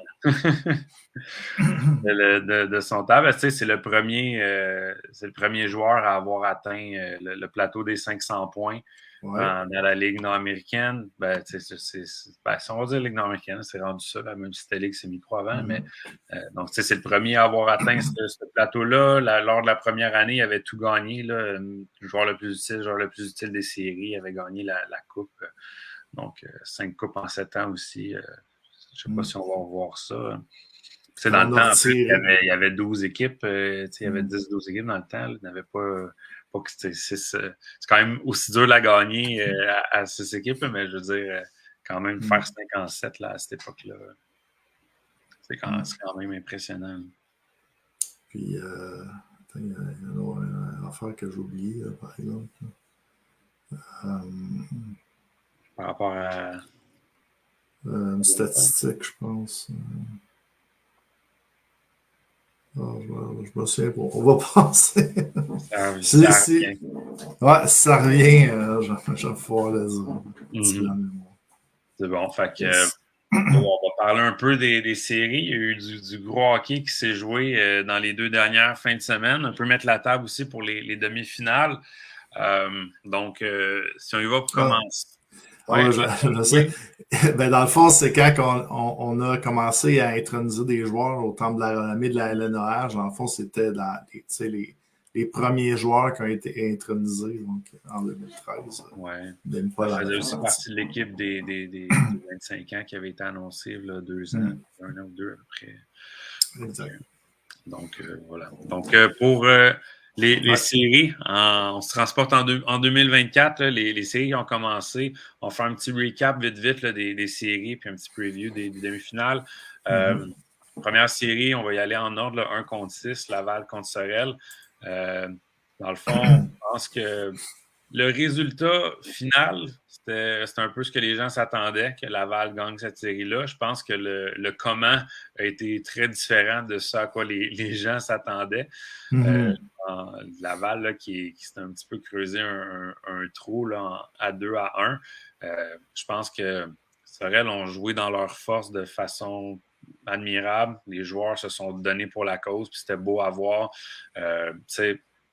de son temps. Ben, c'est le premier joueur à avoir atteint le plateau des 500 points. Dans la Ligue nord-américaine, si on va dire Ligue nord-américaine, c'est rendu ça, même si c'était Ligue semi-pro avant, mais donc c'est le premier à avoir atteint ce plateau-là. Lors de la première année, il avait tout gagné, là, le joueur le plus utile des séries, il avait gagné la coupe. Donc 5 coupes en 7 ans aussi. Je ne sais pas si on va revoir ça. C'est dans le temps, en plus, il y avait 12 équipes, il y avait 10-12 équipes dans le temps. Il n'y avait pas c'est quand même aussi dur de la gagner à 6 équipes, mais je veux dire, quand même faire 57 là, à cette époque-là, c'est quand même impressionnant. Puis, il y a une affaire que j'ai oubliée, par exemple. Par rapport à... une statistique, je pense. Je me souviens pas. On va passer. Ça revient, je vais pouvoir le dire. C'est bon. Fait que, on va parler un peu des séries. Il y a eu du gros hockey qui s'est joué dans les 2 dernières fins de semaine. On peut mettre la table aussi pour les demi-finales. Donc, si on y va pour commencer. Ouais, je sais. Ben, dans le fond, c'est quand on a commencé à introniser des joueurs au temps de la renommée de la LNH. Dans le fond, c'était les premiers joueurs qui ont été intronisés donc, en 2013. Ouais. Ça faisait aussi partie de l'équipe des 25 ans qui avait été annoncée là, 2 ans, 1 an ou 2 après. Exact. Donc, voilà. Donc, pour Les séries, on se transporte en 2024. Là, les séries ont commencé. On fait un petit recap vite là, des séries, puis un petit preview des demi-finales. Première série, on va y aller en ordre, là, 1 contre 6, Laval contre Sorel. Dans le fond, je pense que le résultat final, c'était un peu ce que les gens s'attendaient, que Laval gagne cette série-là. Je pense que le comment a été très différent de ce à quoi les gens s'attendaient. Laval, là, qui s'est un petit peu creusé un trou là, à 2-1. Je pense que Sorel ont joué dans leur force de façon admirable. Les joueurs se sont donnés pour la cause, puis c'était beau à voir.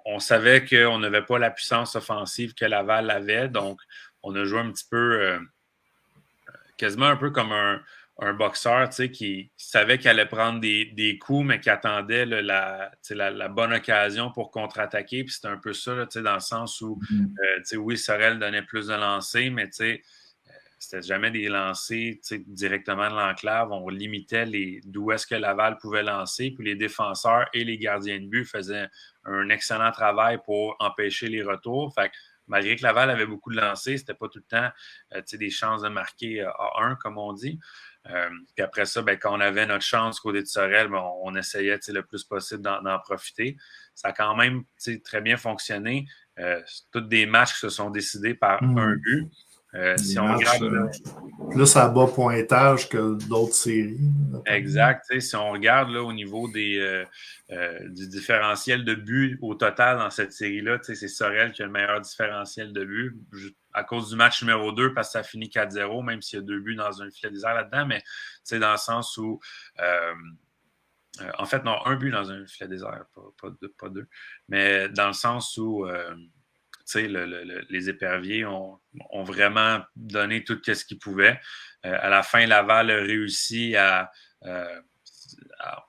On savait qu'on n'avait pas la puissance offensive que Laval avait, donc on a joué un petit peu, quasiment un peu comme un boxeur, qui savait qu'il allait prendre des coups, mais qui attendait là, la bonne occasion pour contre-attaquer. Puis c'était un peu ça, là, dans le sens où, oui, Sorel donnait plus de lancers, mais c'était jamais des lancers directement de l'enclave. On limitait d'où est-ce que Laval pouvait lancer. Puis les défenseurs et les gardiens de but faisaient un excellent travail pour empêcher les retours. Fait que malgré que Laval avait beaucoup de lancers, c'était pas tout le temps des chances de marquer à 1, comme on dit. Puis après ça, quand on avait notre chance côté de Sorel, on essayait le plus possible d'en profiter. Ça a quand même très bien fonctionné. Tous des matchs qui se sont décidés par un but. Si on regarde plus à bas pointage que d'autres séries. Exact. Si on regarde là, au niveau du différentiel de buts au total dans cette série-là, c'est Sorel qui a le meilleur différentiel de buts à cause du match numéro 2 parce que ça finit 4-0, même s'il y a 2 buts dans un filet désert là-dedans, mais dans le sens où en fait, non, 1 but dans un filet désert, pas 2, mais dans le sens où les éperviers ont vraiment donné tout ce qu'ils pouvaient. À la fin, Laval a réussi à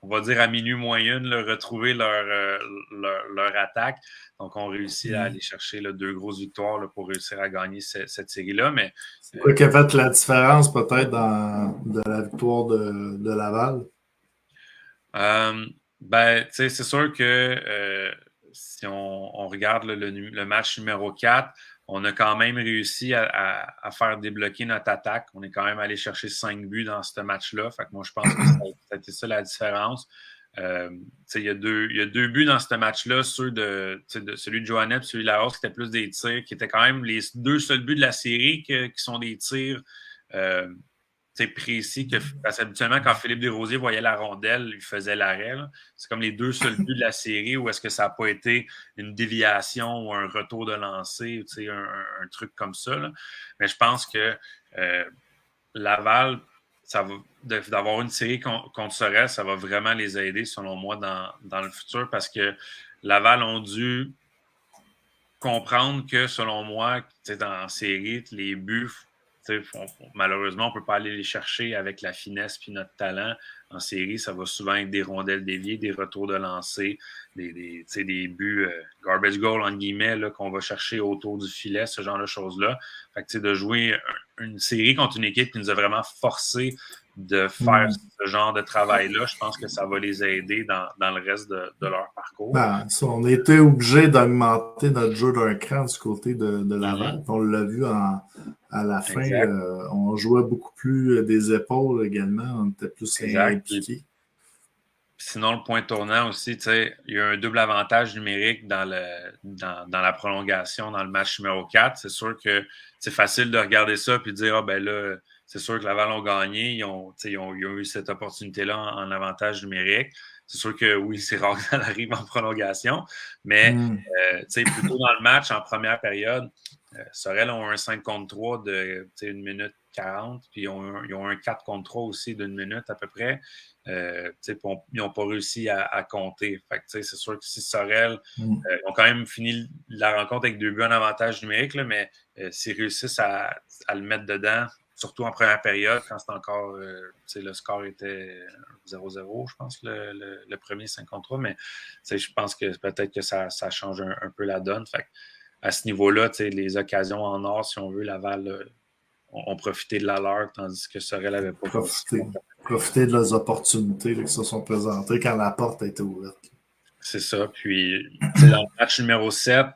on va dire à minuit moins une, retrouver leur attaque. Donc, on réussit à aller chercher 2 grosses victoires pour réussir à gagner cette série-là. Mais c'est quoi qui a fait la différence peut-être de la victoire de Laval? C'est sûr que si on regarde le match numéro 4, on a quand même réussi à faire débloquer notre attaque. On est quand même allé chercher 5 buts dans ce match-là. Fait que moi, je pense que ça a été ça la différence. Il y a 2 buts dans ce match-là, celui de celui de Joannette et celui de Laos, qui étaient plus des tirs, qui étaient quand même les 2 seuls buts de la série qui sont des tirs précis. Parce qu'habituellement, quand Philippe Desrosiers voyait la rondelle, il faisait l'arrêt. C'est comme les 2 seuls buts de la série où est-ce que ça n'a pas été une déviation ou un retour de lancer, un truc comme ça. Là. Mais je pense que Laval, d'avoir une série contre Sorel, ça va vraiment les aider, selon moi, dans le futur, parce que Laval ont dû comprendre que, selon moi, en série, les buts, malheureusement, on ne peut pas aller les chercher avec la finesse puis notre talent. En série, ça va souvent être des rondelles déviées, des retours de lancer, des buts garbage goal, entre guillemets, là, qu'on va chercher autour du filet, ce genre de choses-là. Fait que, de jouer une série contre une équipe qui nous a vraiment forcé de faire ce genre de travail-là, je pense que ça va les aider dans le reste de leur parcours. On était obligé d'augmenter notre jeu d'un cran du côté de Laval. On l'a vu à la fin. On jouait beaucoup plus des épaules également. On était plus impliqués. Sinon, le point tournant aussi, il y a un double avantage numérique dans la prolongation, dans le match numéro 4. C'est sûr que c'est facile de regarder ça et de dire, c'est sûr que Laval ont gagné. Ils ont eu cette opportunité-là en avantage numérique. C'est sûr que oui, c'est rare que ça arrive en prolongation. Mais plutôt dans le match, en première période, Sorel ont un 5 contre 3 de 1 minute 40, puis ils ont un 4 contre 3 aussi d'1 minute à peu près. Ils n'ont pas réussi à compter. Fait que, c'est sûr que si Sorel ont quand même fini la rencontre avec 2 buts en avantage numérique, là, mais s'ils réussissent à le mettre dedans, surtout en première période, quand c'était encore, le score était 0-0, je pense, le premier 53, mais je pense que peut-être que ça change un peu la donne. Fait à ce niveau-là, les occasions en or, si on veut, Laval ont profité de la leur, tandis que Sorel n'avait pas profité de leurs opportunités qui se sont présentées quand la porte a été ouverte. C'est ça. Puis, dans le match numéro 5,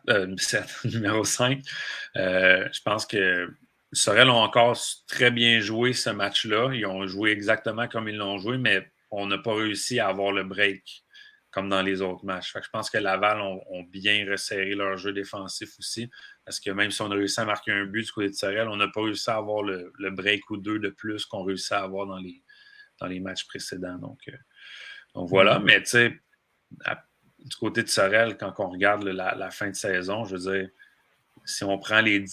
je pense que Sorel ont encore très bien joué ce match-là. Ils ont joué exactement comme ils l'ont joué, mais on n'a pas réussi à avoir le break comme dans les autres matchs. Fait que je pense que Laval ont bien resserré leur jeu défensif aussi. Parce que même si on a réussi à marquer un but du côté de Sorel, on n'a pas réussi à avoir le break ou 2 de plus qu'on réussit à avoir dans les matchs précédents. Donc voilà. Mais tu sais, du côté de Sorel, quand on regarde la fin de saison, je veux dire, si on prend les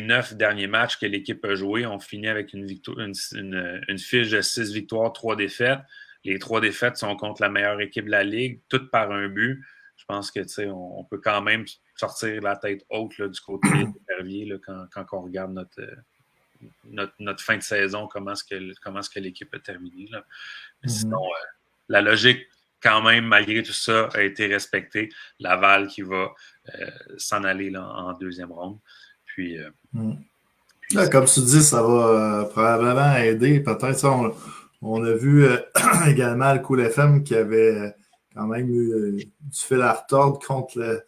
9 derniers matchs que l'équipe a joués, on finit avec une fiche de 6 victoires, 3 défaites. Les 3 défaites sont contre la meilleure équipe de la Ligue, toutes par un but. Je pense que on peut quand même sortir la tête haute là, du côté des Éperviers là, quand on regarde notre fin de saison, comment est-ce que l'équipe a terminé. Là. Mais sinon, la logique, quand même, malgré tout ça, a été respectée. Laval qui va s'en aller là, en deuxième ronde. Puis, là, comme tu dis, ça va probablement aider. Peut-être ça, on a vu également le Cool FM qui avait quand même eu du fil à retordre contre le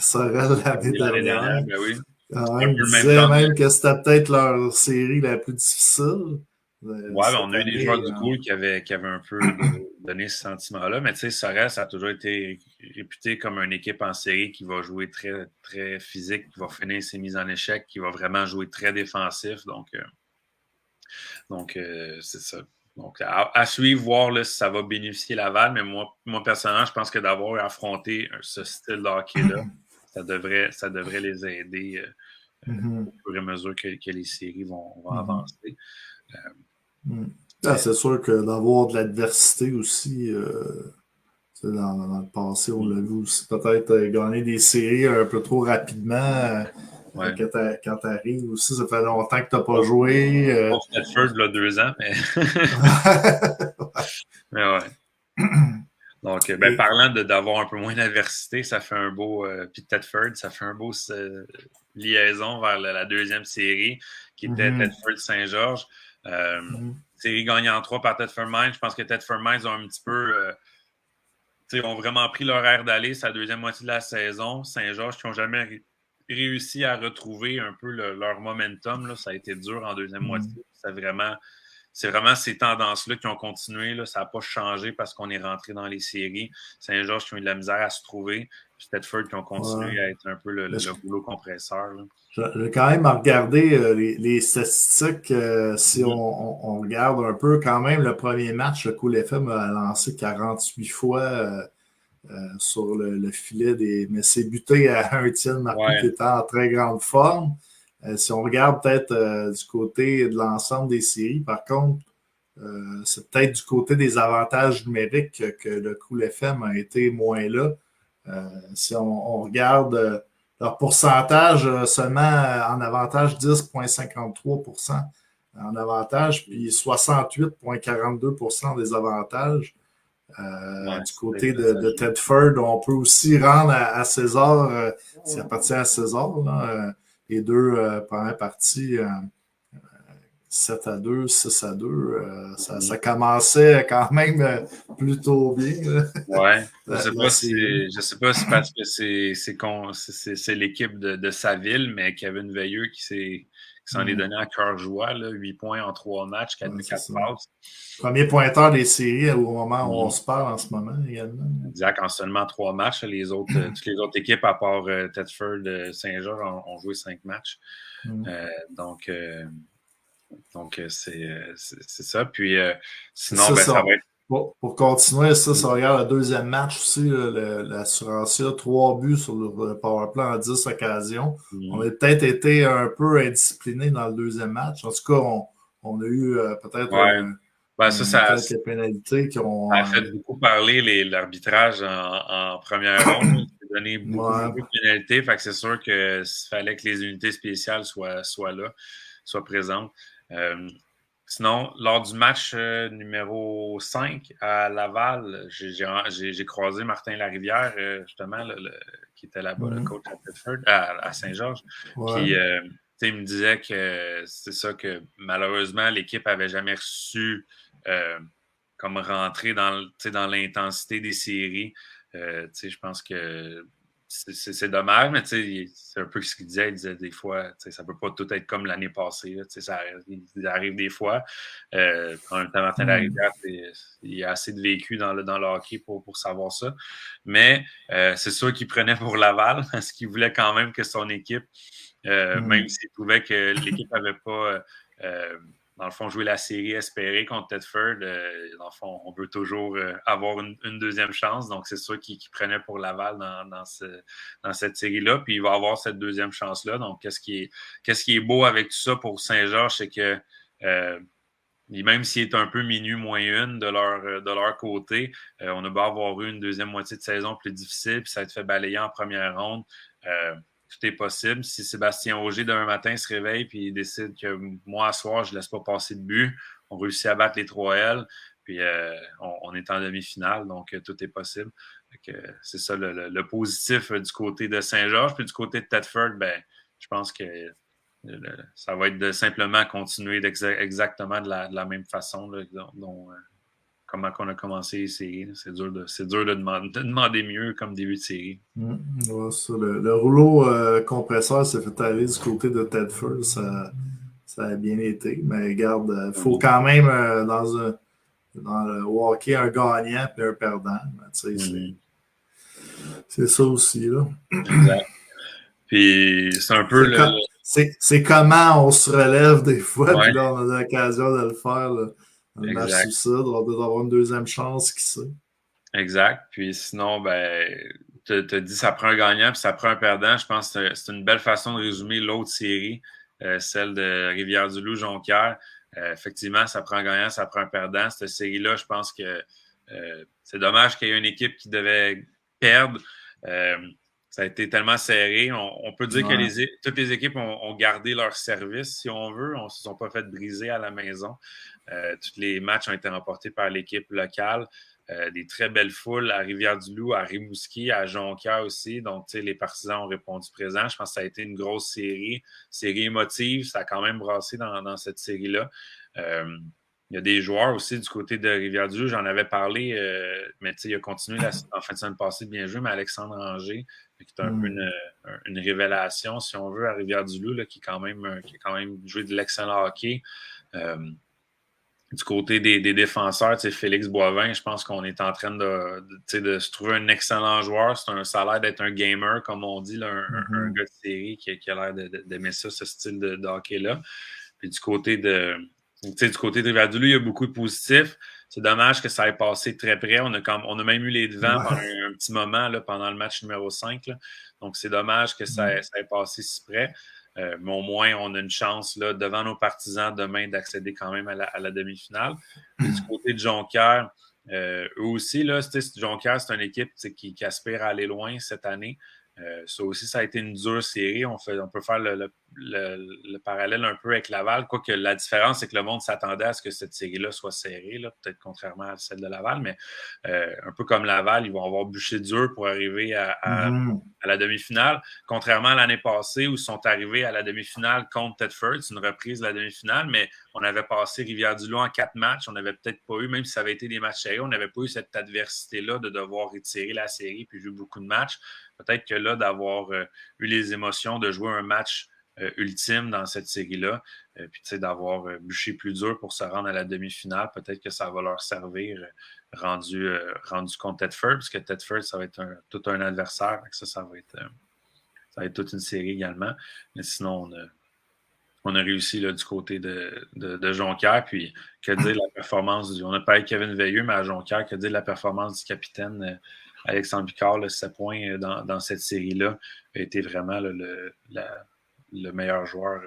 Sorel l'année dernière. Ben oui. Ils disaient même que c'était peut-être leur série la plus difficile. Ouais, on a eu des joueurs du Cool qui avaient un peu donné ce sentiment-là. Mais tu sais, Sorel, ça a toujours été réputé comme une équipe en série qui va jouer très, très physique, qui va finir ses mises en échec, qui va vraiment jouer très défensif. Donc c'est ça. Donc, à suivre, voir là, si ça va bénéficier Laval. Mais moi, personnellement, je pense que d'avoir affronté ce style de hockey-là, ça devrait les aider au fur et à mesure que les séries vont avancer. C'est sûr que d'avoir de l'adversité aussi, dans le passé, on l'a vu aussi, peut-être gagner des séries un peu trop rapidement. Quand tu arrives aussi, ça fait longtemps que tu n'as pas joué. Tedford, là, 2 ans, mais. Mais ouais. Donc, parlant d'avoir un peu moins d'adversité, ça fait un beau. Puis Tedford, ça fait un beau liaison vers la deuxième série, qui était Tedford-Saint-Georges. Série gagnée en 3 par Tedford Mines. Je pense que Tedford Mines ont un petit peu. Ont vraiment pris leur air d'aller, sa deuxième moitié de la saison. Saint-Georges, qui n'ont jamais réussi à retrouver un peu leur momentum. Là. Ça a été dur en deuxième moitié. C'est vraiment ces tendances-là qui ont continué. Là. Ça n'a pas changé parce qu'on est rentré dans les séries. Saint-Georges qui ont eu de la misère à se trouver. Puis Tedford qui ont continué à être un peu le rouleau compresseur. Là. J'ai quand même regardé les statistiques. Si on regarde un peu, quand même, le premier match, le Cool FM a lancé 48 fois sur le filet mais c'est buté à un Étienne Marcoux qui était en très grande forme. Si on regarde peut-être du côté de l'ensemble des séries, par contre, c'est peut-être du côté des avantages numériques que le Cool FM a été moins là. Si on regarde leur pourcentage, seulement en avantage 10,53% en avantage, puis 68,42% des avantages. Du côté de Tedford, on peut aussi rendre à César, ça appartient à César, là, les deux premières parties, 7-2, 6-2, ça commençait quand même plutôt bien. Ouais, je sais pas si parce que c'est l'équipe de sa ville, mais Kevin Veilleux qui s'en est donné à cœur joie, là, 8 points en 3 matchs, 4 passes. Premier pointeur des séries au moment où on se parle en ce moment également. Exact, en seulement 3 matchs. Toutes les autres équipes, à part Tedford, Saint-Georges, ont joué 5 matchs. Donc, c'est ça. Puis, sinon, ça va être... Pour continuer, ça regarde le deuxième match aussi, l'Assurancia, 3 buts sur le powerplay en 10 occasions. On a peut-être été un peu indisciplinés dans le deuxième match. En tout cas, on a eu peut-être quelques pénalités qui ont... Ça a fait beaucoup parler l'arbitrage en première ronde. Il a donné beaucoup de pénalités. Fait que c'est sûr qu'il fallait que les unités spéciales soient là, soient présentes. Sinon, lors du match numéro 5 à Laval, j'ai croisé Martin Larivière, justement, qui était là-bas, le coach à Tedford, à Saint-Georges. Puis, il me disait que c'est ça, que malheureusement, l'équipe n'avait jamais reçu comme rentrer dans l'intensité des séries. Je pense que c'est dommage, mais c'est un peu ce qu'il disait. Il disait des fois, ça ne peut pas tout être comme l'année passée. Là, ça arrive des fois. En même temps, Martin Larivière, il y a assez de vécu dans le hockey pour savoir ça. Mais c'est sûr qu'il prenait pour Laval parce qu'il voulait quand même que son équipe, même s'il trouvait que l'équipe n'avait pas... dans le fond, jouer la série espérée contre Thetford, dans le fond, on veut toujours avoir une deuxième chance. Donc, c'est sûr qu'il prenait pour Laval dans cette série-là. Puis, il va avoir cette deuxième chance-là. Donc, qu'est-ce qui est beau avec tout ça pour Saint-Georges, c'est que même s'il est un peu minuit moins une de leur côté, on a beau avoir eu une deuxième moitié de saison plus difficile, puis ça a été fait balayer en première ronde. Tout est possible. Si Sébastien Auger, demain matin, se réveille et il décide que moi, ce soir, je ne laisse pas passer de but, on réussit à battre les 3L, puis on est en demi-finale, donc tout est possible. C'est ça le positif du côté de Saint-Georges. Puis du côté de Thetford, je pense que ça va être de simplement continuer exactement de la même façon là, comment on a commencé les séries. C'est dur de demander mieux comme début de série. Ouais, ça, le rouleau compresseur s'est fait aller du côté de Thetford. Ça a bien été. Mais regarde, il faut quand même dans le hockey un gagnant et un perdant. C'est ça aussi. Là. Exact. Puis c'est un peu c'est comment on se relève des fois. Puis là, on a l'occasion de le faire. Là. Un match suicide, on va peut-être avoir une deuxième chance, qui sait. Exact. Puis sinon, tu as dit ça prend un gagnant puis ça prend un perdant. Je pense que c'est une belle façon de résumer l'autre série, celle de Rivière-du-Loup-Jonquière. Effectivement, ça prend un gagnant, ça prend un perdant. Cette série-là, je pense que c'est dommage qu'il y ait une équipe qui devait perdre. Ça a été tellement serré. On peut dire que toutes les équipes ont gardé leur service, si on veut. On ne se sont pas fait briser à la maison. Tous les matchs ont été remportés par l'équipe locale. Des très belles foules à Rivière-du-Loup, à Rimouski, à Jonquière aussi. Donc, les partisans ont répondu présent. Je pense que ça a été une grosse série émotive. Ça a quand même brassé dans cette série-là. Il y a des joueurs aussi du côté de Rivière-du-Loup. J'en avais parlé, mais il a continué en fin de semaine passée de bien jouer, mais Alexandre Anger, qui est un peu une révélation, si on veut, à Rivière-du-Loup, là, qui a quand même joué de l'excellent hockey. Du côté des défenseurs, Félix Boivin, je pense qu'on est en train de se trouver un excellent joueur. Ça a l'air d'être un gamer, comme on dit, là, un gars de série qui a l'air d'aimer ça, ce style de hockey-là. Puis du côté de Rivière-du-Loup, il y a beaucoup de positifs. C'est dommage que ça ait passé très près. On a même eu les devants pendant un petit moment là, pendant le match numéro 5. Là. Donc, c'est dommage que ça ait passé si près. Mais au moins, on a une chance là, devant nos partisans demain d'accéder quand même à la demi-finale. Et du côté de Jonquière, eux aussi, là, Jonquière, c'est une équipe qui aspire à aller loin cette année. Ça aussi, ça a été une dure série. On peut faire le parallèle un peu avec Laval, quoique la différence, c'est que le monde s'attendait à ce que cette série-là soit serrée, là, peut-être contrairement à celle de Laval, mais un peu comme Laval, ils vont avoir bûché dur pour arriver à la demi-finale, contrairement à l'année passée où ils sont arrivés à la demi-finale contre Thetford. C'est une reprise de la demi-finale, mais on avait passé Rivière-du-Loup en 4 matchs. On n'avait peut-être pas eu, même si ça avait été des matchs serrés, on n'avait pas eu cette adversité-là de devoir retirer la série puis jouer beaucoup de matchs. Peut-être que là, d'avoir eu les émotions de jouer un match ultime dans cette série-là, puis d'avoir bûché plus dur pour se rendre à la demi-finale, peut-être que ça va leur servir rendu contre Thetford, parce que Thetford, ça va être tout un adversaire. Ça va être toute une série également. Mais sinon, on a réussi là, du côté de Jonquière. Puis, que dire la performance on a parlé de Kevin Veilleux, mais à Jonquière, que dire la performance du capitaine Alexandre Picard, là, 7 points dans cette série-là, a été vraiment là, le meilleur joueur.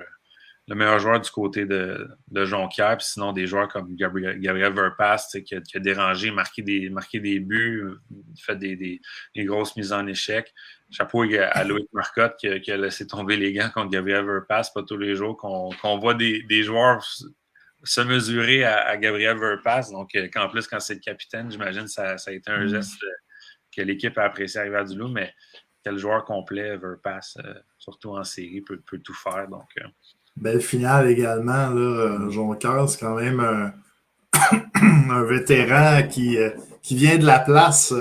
Le meilleur joueur du côté de Jonquière, puis sinon des joueurs comme Gabriel Verpass qui a dérangé, marqué des buts, fait des grosses mises en échec. Chapeau à Loïc Marcotte qui a laissé tomber les gants contre Gabriel Verpass. Pas tous les jours qu'on voit des joueurs se mesurer à Gabriel Verpass. Donc, qu'en plus, quand c'est le capitaine, j'imagine que ça a été un geste que l'équipe a apprécié à Rivière-du-Loup, mais quel joueur complet Verpass, surtout en série, peut tout faire. Donc, belle finale également. Là, Jonquière, c'est quand même un vétéran qui vient de la place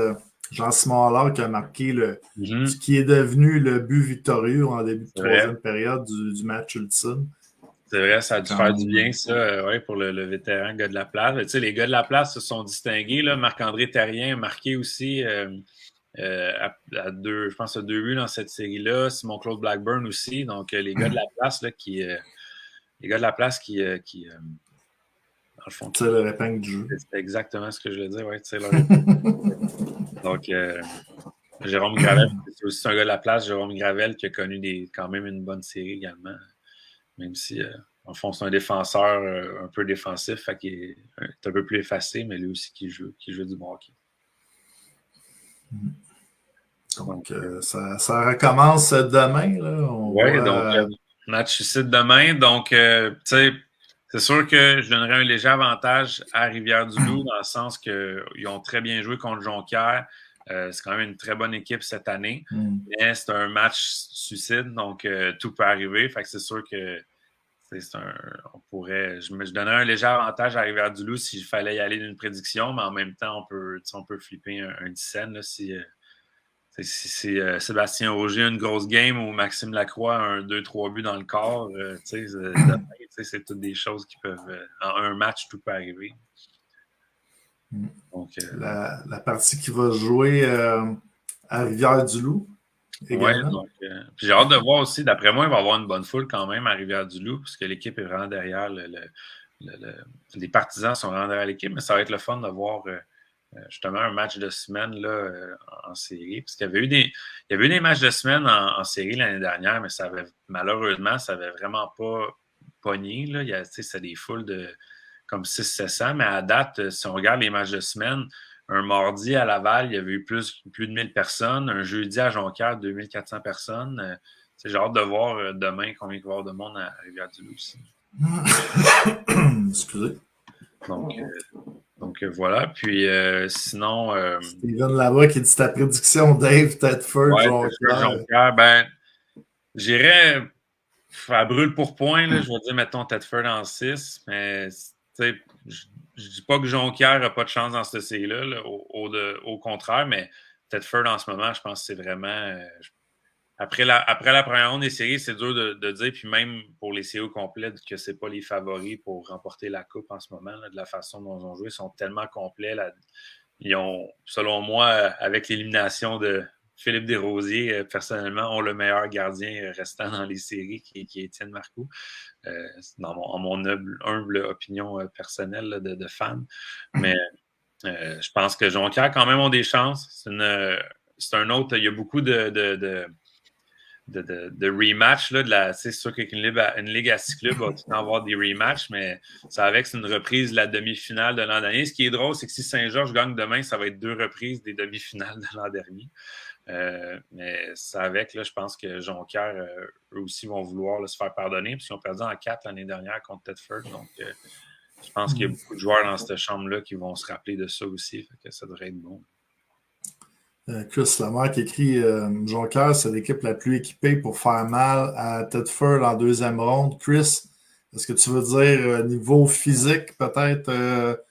Jean-Simon Allard qui a marqué Mhm. ce qui est devenu le but victorieux en début de C'est vrai. troisième période du match ultime. C'est vrai, ça a dû Quand faire même. du bien, ça, ouais, pour le vétéran gars de la place. Mais, tu sais, les gars de la place se sont distingués. Là. Marc-André Terrien a marqué aussi à deux, je pense, à 2 buts dans cette série-là. Simon-Claude Blackburn aussi. Donc, les gars de la place là, qui dans le fond, C'est le épingle du jeu. c'est exactement ce que je voulais dire, ouais, tu sais, leur épingle. Donc, Jérôme Gravel, c'est aussi un gars de la place, Jérôme Gravel, qui a connu quand même une bonne série également, même si, en fond, c'est un défenseur un peu défensif, fait qu'il est un peu plus effacé, mais lui aussi qui joue du bon hockey. Donc, ça recommence demain. Oui, donc, match ici demain. Donc, tu sais, c'est sûr que je donnerais un léger avantage à Rivière-du-Loup dans le sens qu'ils ont très bien joué contre Jonquière. C'est quand même une très bonne équipe cette année. Mais c'est un match suicide, donc tout peut arriver. Fait que c'est sûr que je donnerais un léger avantage à Rivière-du-Loup s'il fallait y aller d'une prédiction, mais en même temps, on peut flipper un 10 cents là, si Sébastien Auger a une grosse game ou Maxime Lacroix a un 2-3 buts dans le corps. C'est toutes des choses qui peuvent... en un match, tout peut arriver. Donc, la partie qui va se jouer à Rivière-du-Loup. Oui, donc puis j'ai hâte de voir aussi. D'après moi, il va y avoir une bonne foule quand même à Rivière-du-Loup, parce que l'équipe est vraiment derrière. Les partisans sont vraiment derrière l'équipe, mais ça va être le fun de voir justement un match de semaine là, en série. Parce qu'il y avait eu des matchs de semaine en série l'année dernière, mais malheureusement, ça n'avait vraiment pas pogné. Là. C'est des foules de comme 600-700, mais à date, si on regarde les matchs de semaine, un mardi à Laval, il y avait eu plus de 1000 personnes. Un jeudi à Jonquière, 2400 personnes. J'ai hâte de voir demain combien il va y avoir de monde à Rivière-du-Loup aussi. Excusez. Donc voilà. Puis sinon... Steven là-bas qui dit ta prédiction, Dave, Tedford, Jonquière. Ben, j'irais à brûle pour point. Là, je vais dire, mettons, Tedford en 6. Mais je dis pas que Jonquière n'a pas de chance dans cette série-là. Là, au contraire, mais Tedford en ce moment, je pense que c'est vraiment... Après la première ronde des séries, c'est dur de dire, puis même pour les séries complètes, que c'est pas les favoris pour remporter la Coupe en ce moment, là, de la façon dont ils ont joué. Ils sont tellement complets. Là. Ils ont, selon moi, avec l'élimination de Philippe Desrosiers, personnellement, ont le meilleur gardien restant dans les séries, qui est Étienne Marcoux. En mon humble opinion personnelle là, de fan. Mais je pense que Jonquière, quand même, ont des chances. C'est un autre... Il y a beaucoup de rematch. C'est sûr qu'une ligue à 6 clubs va tout avoir des rematchs, mais ça avec c'est une reprise de la demi-finale de l'an dernier. Ce qui est drôle, c'est que si Saint-Georges gagne demain, ça va être 2 reprises des demi-finales de l'an dernier. Mais ça avec, là, je pense que Jonquière, eux aussi, vont vouloir se faire pardonner, parce qu'ils ont perdu en 4 l'année dernière contre Tedford. Donc, je pense qu'il y a beaucoup de joueurs dans cette chambre-là qui vont se rappeler de ça aussi. Fait que ça devrait être bon. Chris Lamar qui écrit Jonquière, c'est l'équipe la plus équipée pour faire mal à Tedford en deuxième ronde. Chris, est-ce que tu veux dire niveau physique peut-être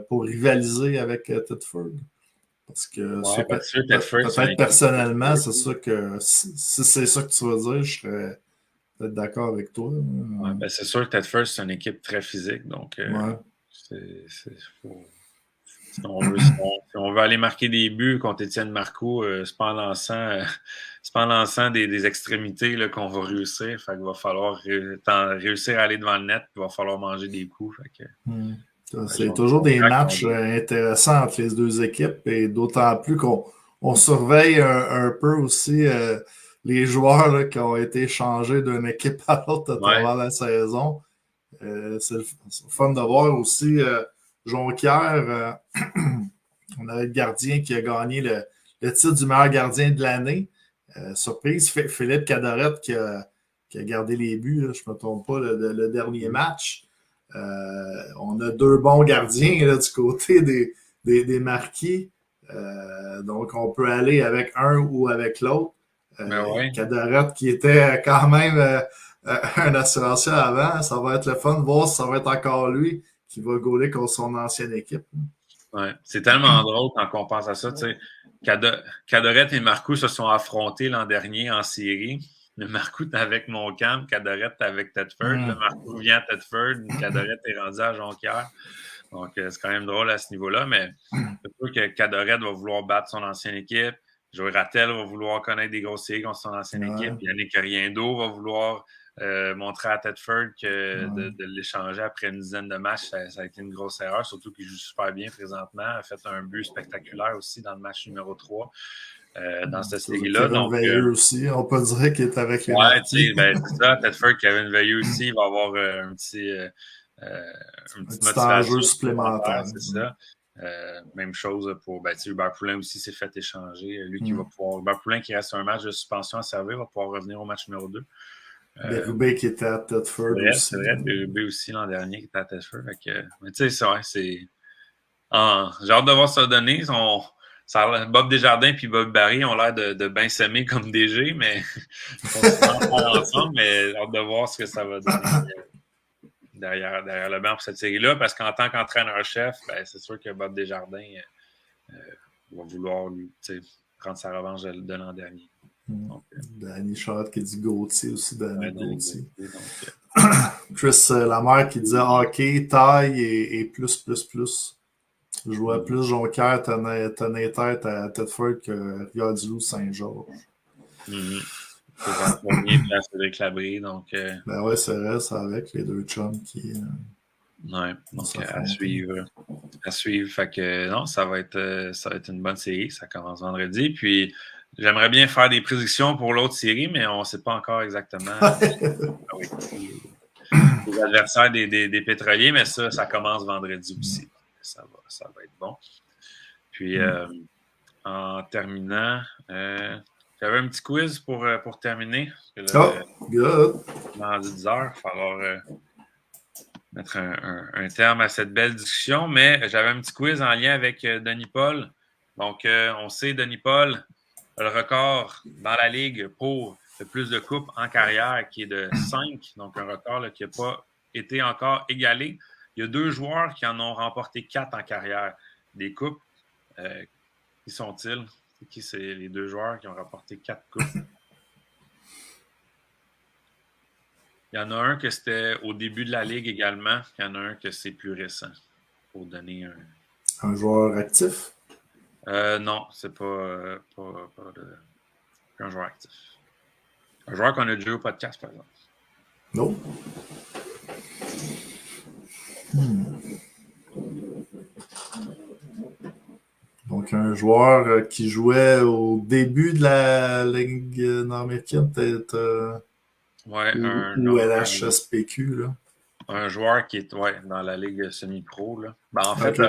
pour rivaliser avec Tedford? Parce que peut-être personnellement, c'est sûr que si c'est ça que tu veux dire, je serais peut-être d'accord avec toi. Ouais, ben c'est sûr que Tedford, c'est une équipe très physique. Donc, si on veut aller marquer des buts contre Étienne Marcoux, c'est pas en lançant des extrémités là, qu'on va réussir. Fait qu'il va falloir réussir à aller devant le net, puis il va falloir manger des coups. Fait que, c'est toujours des matchs intéressants entre les deux équipes, et d'autant plus qu'on surveille un peu aussi les joueurs là, qui ont été changés d'une équipe à l'autre à travers la saison. C'est le fun de voir aussi Jonquière. On avait le gardien qui a gagné le titre du meilleur gardien de l'année. Surprise, Philippe Cadorette qui a gardé les buts, là, je ne me trompe pas, le dernier match. On a 2 bons gardiens là, du côté des marquis. Donc, on peut aller avec un ou avec l'autre. Cadorette qui était quand même un assurantiel avant. Ça va être le fun de voir si ça va être encore lui qui va gauler contre son ancienne équipe. Ouais. C'est tellement drôle quand on pense à ça. Cadorette et Marcoux se sont affrontés l'an dernier en série. Le Marcoux est avec Montcalm, Cadorette est avec Thetford. Le Marcoux vient à Thetford, Cadorette est rendu à Jonquière. Donc, c'est quand même drôle à ce niveau-là, mais c'est sûr que Cadorette va vouloir battre son ancienne équipe. Joey Rattel va vouloir connaître des grosses séries contre son ancienne équipe. Yannick Riendo va vouloir montrer à Thetford que de l'échanger après une dizaine de matchs, ça a été une grosse erreur, surtout qu'il joue super bien présentement. Il a fait un but spectaculaire aussi dans le match numéro 3 dans cette série-là. Kevin Veilleux aussi, on peut dire qu'il est avec les Marquis. C'est ça. Thetford, Kevin Veilleux aussi, il va avoir un petit enjeu supplémentaire. C'est ça. Même chose pour Hubert Poulain aussi s'est fait échanger. Lui qui va pouvoir. Hubert Poulain qui reste un match de suspension à servir va pouvoir revenir au match numéro 2. Bérubé qui était à Thetford aussi. C'est vrai, Bérubé aussi l'an dernier qui était à Thetford. Mais tu sais, c'est. J'ai hâte de voir ça donner. Bob Desjardins et Bob Barry ont l'air de bien s'aimer comme DG, mais ils sont souvent ensemble, mais j'ai hâte de voir ce que ça va donner derrière le banc pour cette série-là, parce qu'en tant qu'entraîneur-chef, c'est sûr que Bob Desjardins va vouloir prendre sa revanche de l'an dernier. Donc, Danny Schott qui dit Gauthier aussi, Danny Gauthier. Donc, Chris Lamère qui disait hockey, taille et plus. Je jouais plus Jonquière, tenait tête à Thetford que Rivière-du-Loup, Saint-Georges. C'est le premier de la Cédric Labrie, donc... Ben ouais, c'est vrai, c'est avec les deux chums qui... ouais, donc à suivre. Fait que non, ça va être une bonne série. Ça commence vendredi. Puis j'aimerais bien faire des prédictions pour l'autre série, mais on ne sait pas encore exactement les adversaires des pétroliers, mais ça commence vendredi aussi. Ça va être bon. Puis en terminant, j'avais un petit quiz pour terminer. Good. Dans 10 heures, il va falloir mettre un terme à cette belle discussion, mais j'avais un petit quiz en lien avec Denis Paul. Donc, on sait, Denis Paul, le record dans la Ligue pour le plus de coupes en carrière, qui est de 5, donc un record là, qui n'a pas été encore égalé. Il y a 2 joueurs qui en ont remporté 4 en carrière. Des coupes, qui sont-ils? C'est qui c'est les 2 joueurs qui ont remporté 4 coupes? Il y en a un que c'était au début de la Ligue également. Il y en a un que c'est plus récent. Pour donner un joueur actif? Non, c'est pas un joueur actif. Un joueur qu'on a déjà au podcast, par exemple. Non. Donc, un joueur qui jouait au début de la Ligue nord-américaine, peut-être. Ou LHSPQ, là. Un joueur qui est dans la Ligue semi-pro. Là. En fait, il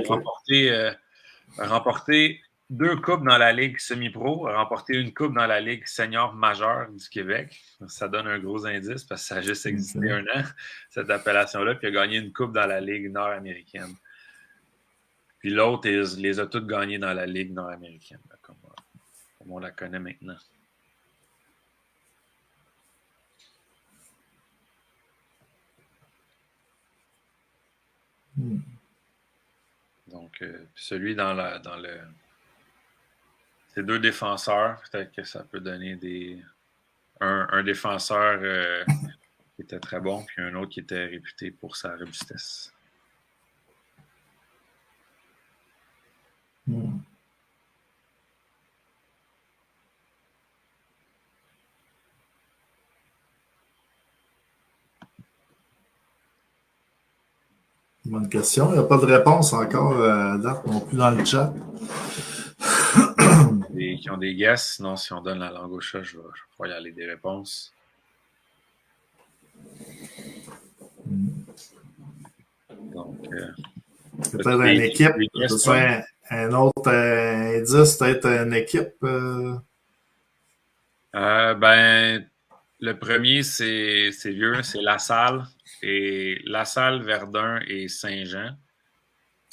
a remporté 2 coupes dans la Ligue semi-pro, a remporté une coupe dans la Ligue senior majeure du Québec. Ça donne un gros indice parce que ça a juste existé un an, cette appellation-là, puis il a gagné une coupe dans la Ligue nord-américaine. Puis l'autre, il les a toutes gagnées dans la Ligue nord-américaine, là, comme on la connaît maintenant. Donc, celui dans le... Ces 2 défenseurs, peut-être que ça peut donner un défenseur qui était très bon, puis un autre qui était réputé pour sa robustesse. Bonne question. Il n'y a pas de réponse encore à date non plus dans le chat. Qui ont des guesses, sinon si on donne la langue au chat, je vais pouvoir y aller des réponses. Donc, peut-être une équipe, un autre indice, peut-être une équipe. Le premier, c'est vieux, c'est LaSalle. Et LaSalle, Verdun et Saint-Jean.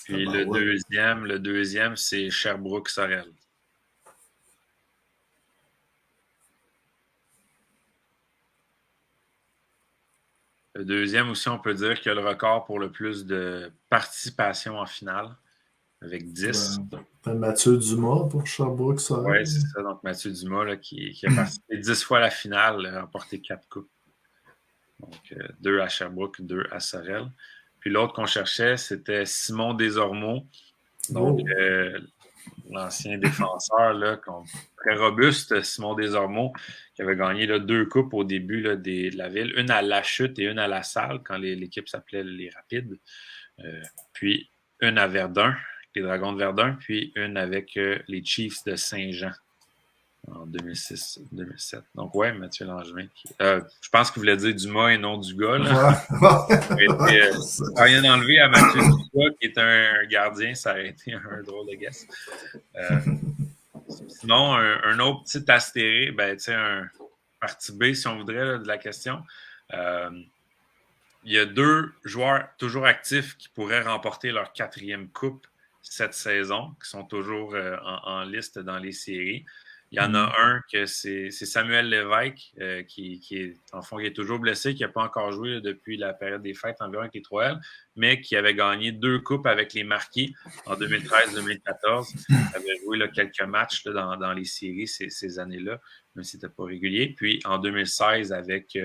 Puis le deuxième, c'est Sherbrooke-Sorel. Le deuxième aussi, on peut dire qu'il a le record pour le plus de participation en finale. avec 10. Mathieu Dumas pour Sherbrooke, ça. Oui, c'est ça. Donc, Mathieu Dumas, là, qui a participé 10 fois à la finale, a remporté 4 coupes. Donc, 2 à Sherbrooke, 2 à Sorel. Puis l'autre qu'on cherchait, c'était Simon Desormeaux. Donc, l'ancien défenseur, là, très robuste, Simon Desormeaux, qui avait gagné là, 2 coupes au début là, de la ville. Une à La Chute et une à La Salle, quand l'équipe s'appelait les Rapides. Puis une à Verdun, les Dragons de Verdun, puis une avec les Chiefs de Saint-Jean en 2006-2007. Donc, ouais, Mathieu Langevin. Je pense qu'il voulait dire Dumas et non Dugas. Rien enlevé à Mathieu Dugas, qui est un gardien, ça aurait été un drôle de guess. Sinon, un autre petit astéré, un partie B, si on voudrait, là, de la question. Il y a 2 joueurs toujours actifs qui pourraient remporter leur 4e coupe cette saison, qui sont toujours en liste dans les séries. Il y en a un que c'est Samuel Lévesque, qui est, en fond, qui est toujours blessé, qui n'a pas encore joué là, depuis la période des fêtes environ avec les 3L, mais qui avait gagné 2 coupes avec les Marquis en 2013-2014. Il avait joué là, quelques matchs là, dans les séries ces années-là, même si c'était pas régulier. Puis en 2016 avec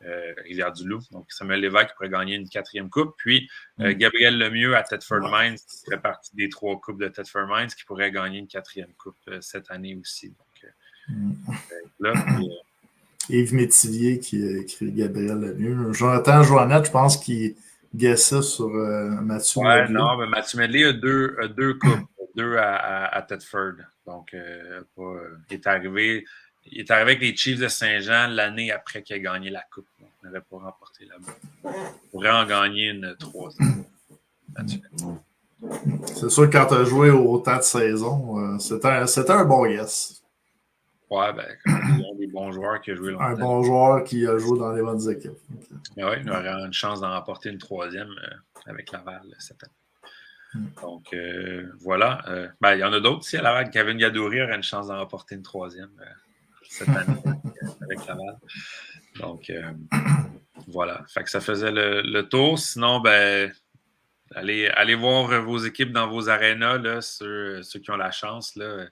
Rivière-du-Loup. Donc Samuel Lévesque pourrait gagner une 4e coupe. Puis Gabriel Lemieux à Thetford Mines, qui ferait partie des 3 coupes de Thetford Mines, qui pourrait gagner une 4e coupe cette année aussi. Donc, Yves Métivier qui a écrit Gabriel Lemieux. Jonathan Joannette, je pense qu'il guessait sur Mathieu Medley. Non, mais Mathieu Medley a 2 coupes, 2 à Thetford. Donc, il est arrivé avec les Chiefs de Saint-Jean l'année après qu'il a gagné la coupe. Donc, il n'avait pas remporté la coupe. Il pourrait en gagner une 3e. C'est sûr que quand tu as joué autant de saisons, c'était un bon guess. Ouais, il y a des bons joueurs qui ont joué longtemps. Un bon joueur qui a joué dans les bonnes équipes. Okay. Mais oui, il aurait une chance d'en remporter une 3e avec Laval cette année. Donc, voilà. Il y en a d'autres aussi à Laval. Kevin Gadouri aurait une chance d'en remporter une 3e cette année avec Laval. Donc, voilà. Fait que ça faisait le tour. Sinon, allez voir vos équipes dans vos arénas, là, ceux qui ont la chance, là.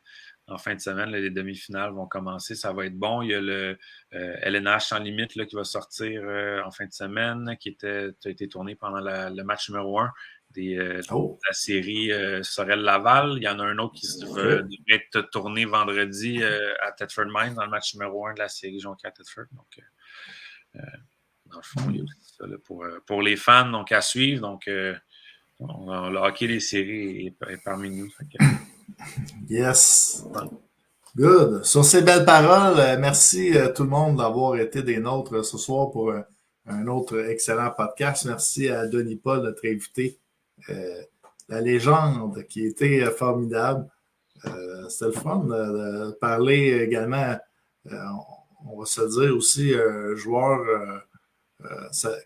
En fin de semaine, là, les demi-finales vont commencer. Ça va être bon. Il y a le LNH sans limite là, qui va sortir en fin de semaine, qui a été tourné pendant le match numéro 1 de la série Sorel-Laval. Il y en a un autre qui devrait être tourné vendredi à Thetford Mines dans le match numéro 1 de la série Jonquière-Thetford. Donc, dans le fond, il y a aussi ça là, pour les fans donc, à suivre. Donc, le hockey des séries est parmi nous. Yes. Good. Sur ces belles paroles, merci tout le monde d'avoir été des nôtres ce soir pour un autre excellent podcast. Merci à Denis Paul, notre invité, la légende qui était formidable. C'était le fun de parler également, on va se dire aussi, joueur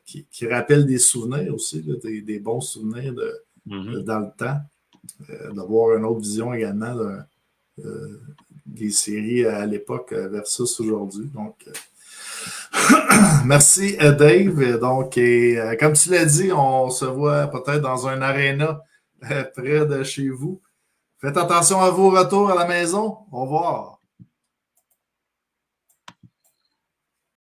qui rappelle des souvenirs aussi, là, des bons souvenirs dans le temps. D'avoir une autre vision également des séries à l'époque versus aujourd'hui. Donc, merci Dave. Donc, comme tu l'as dit, on se voit peut-être dans un aréna près de chez vous. Faites attention à vos retours à la maison. Au revoir.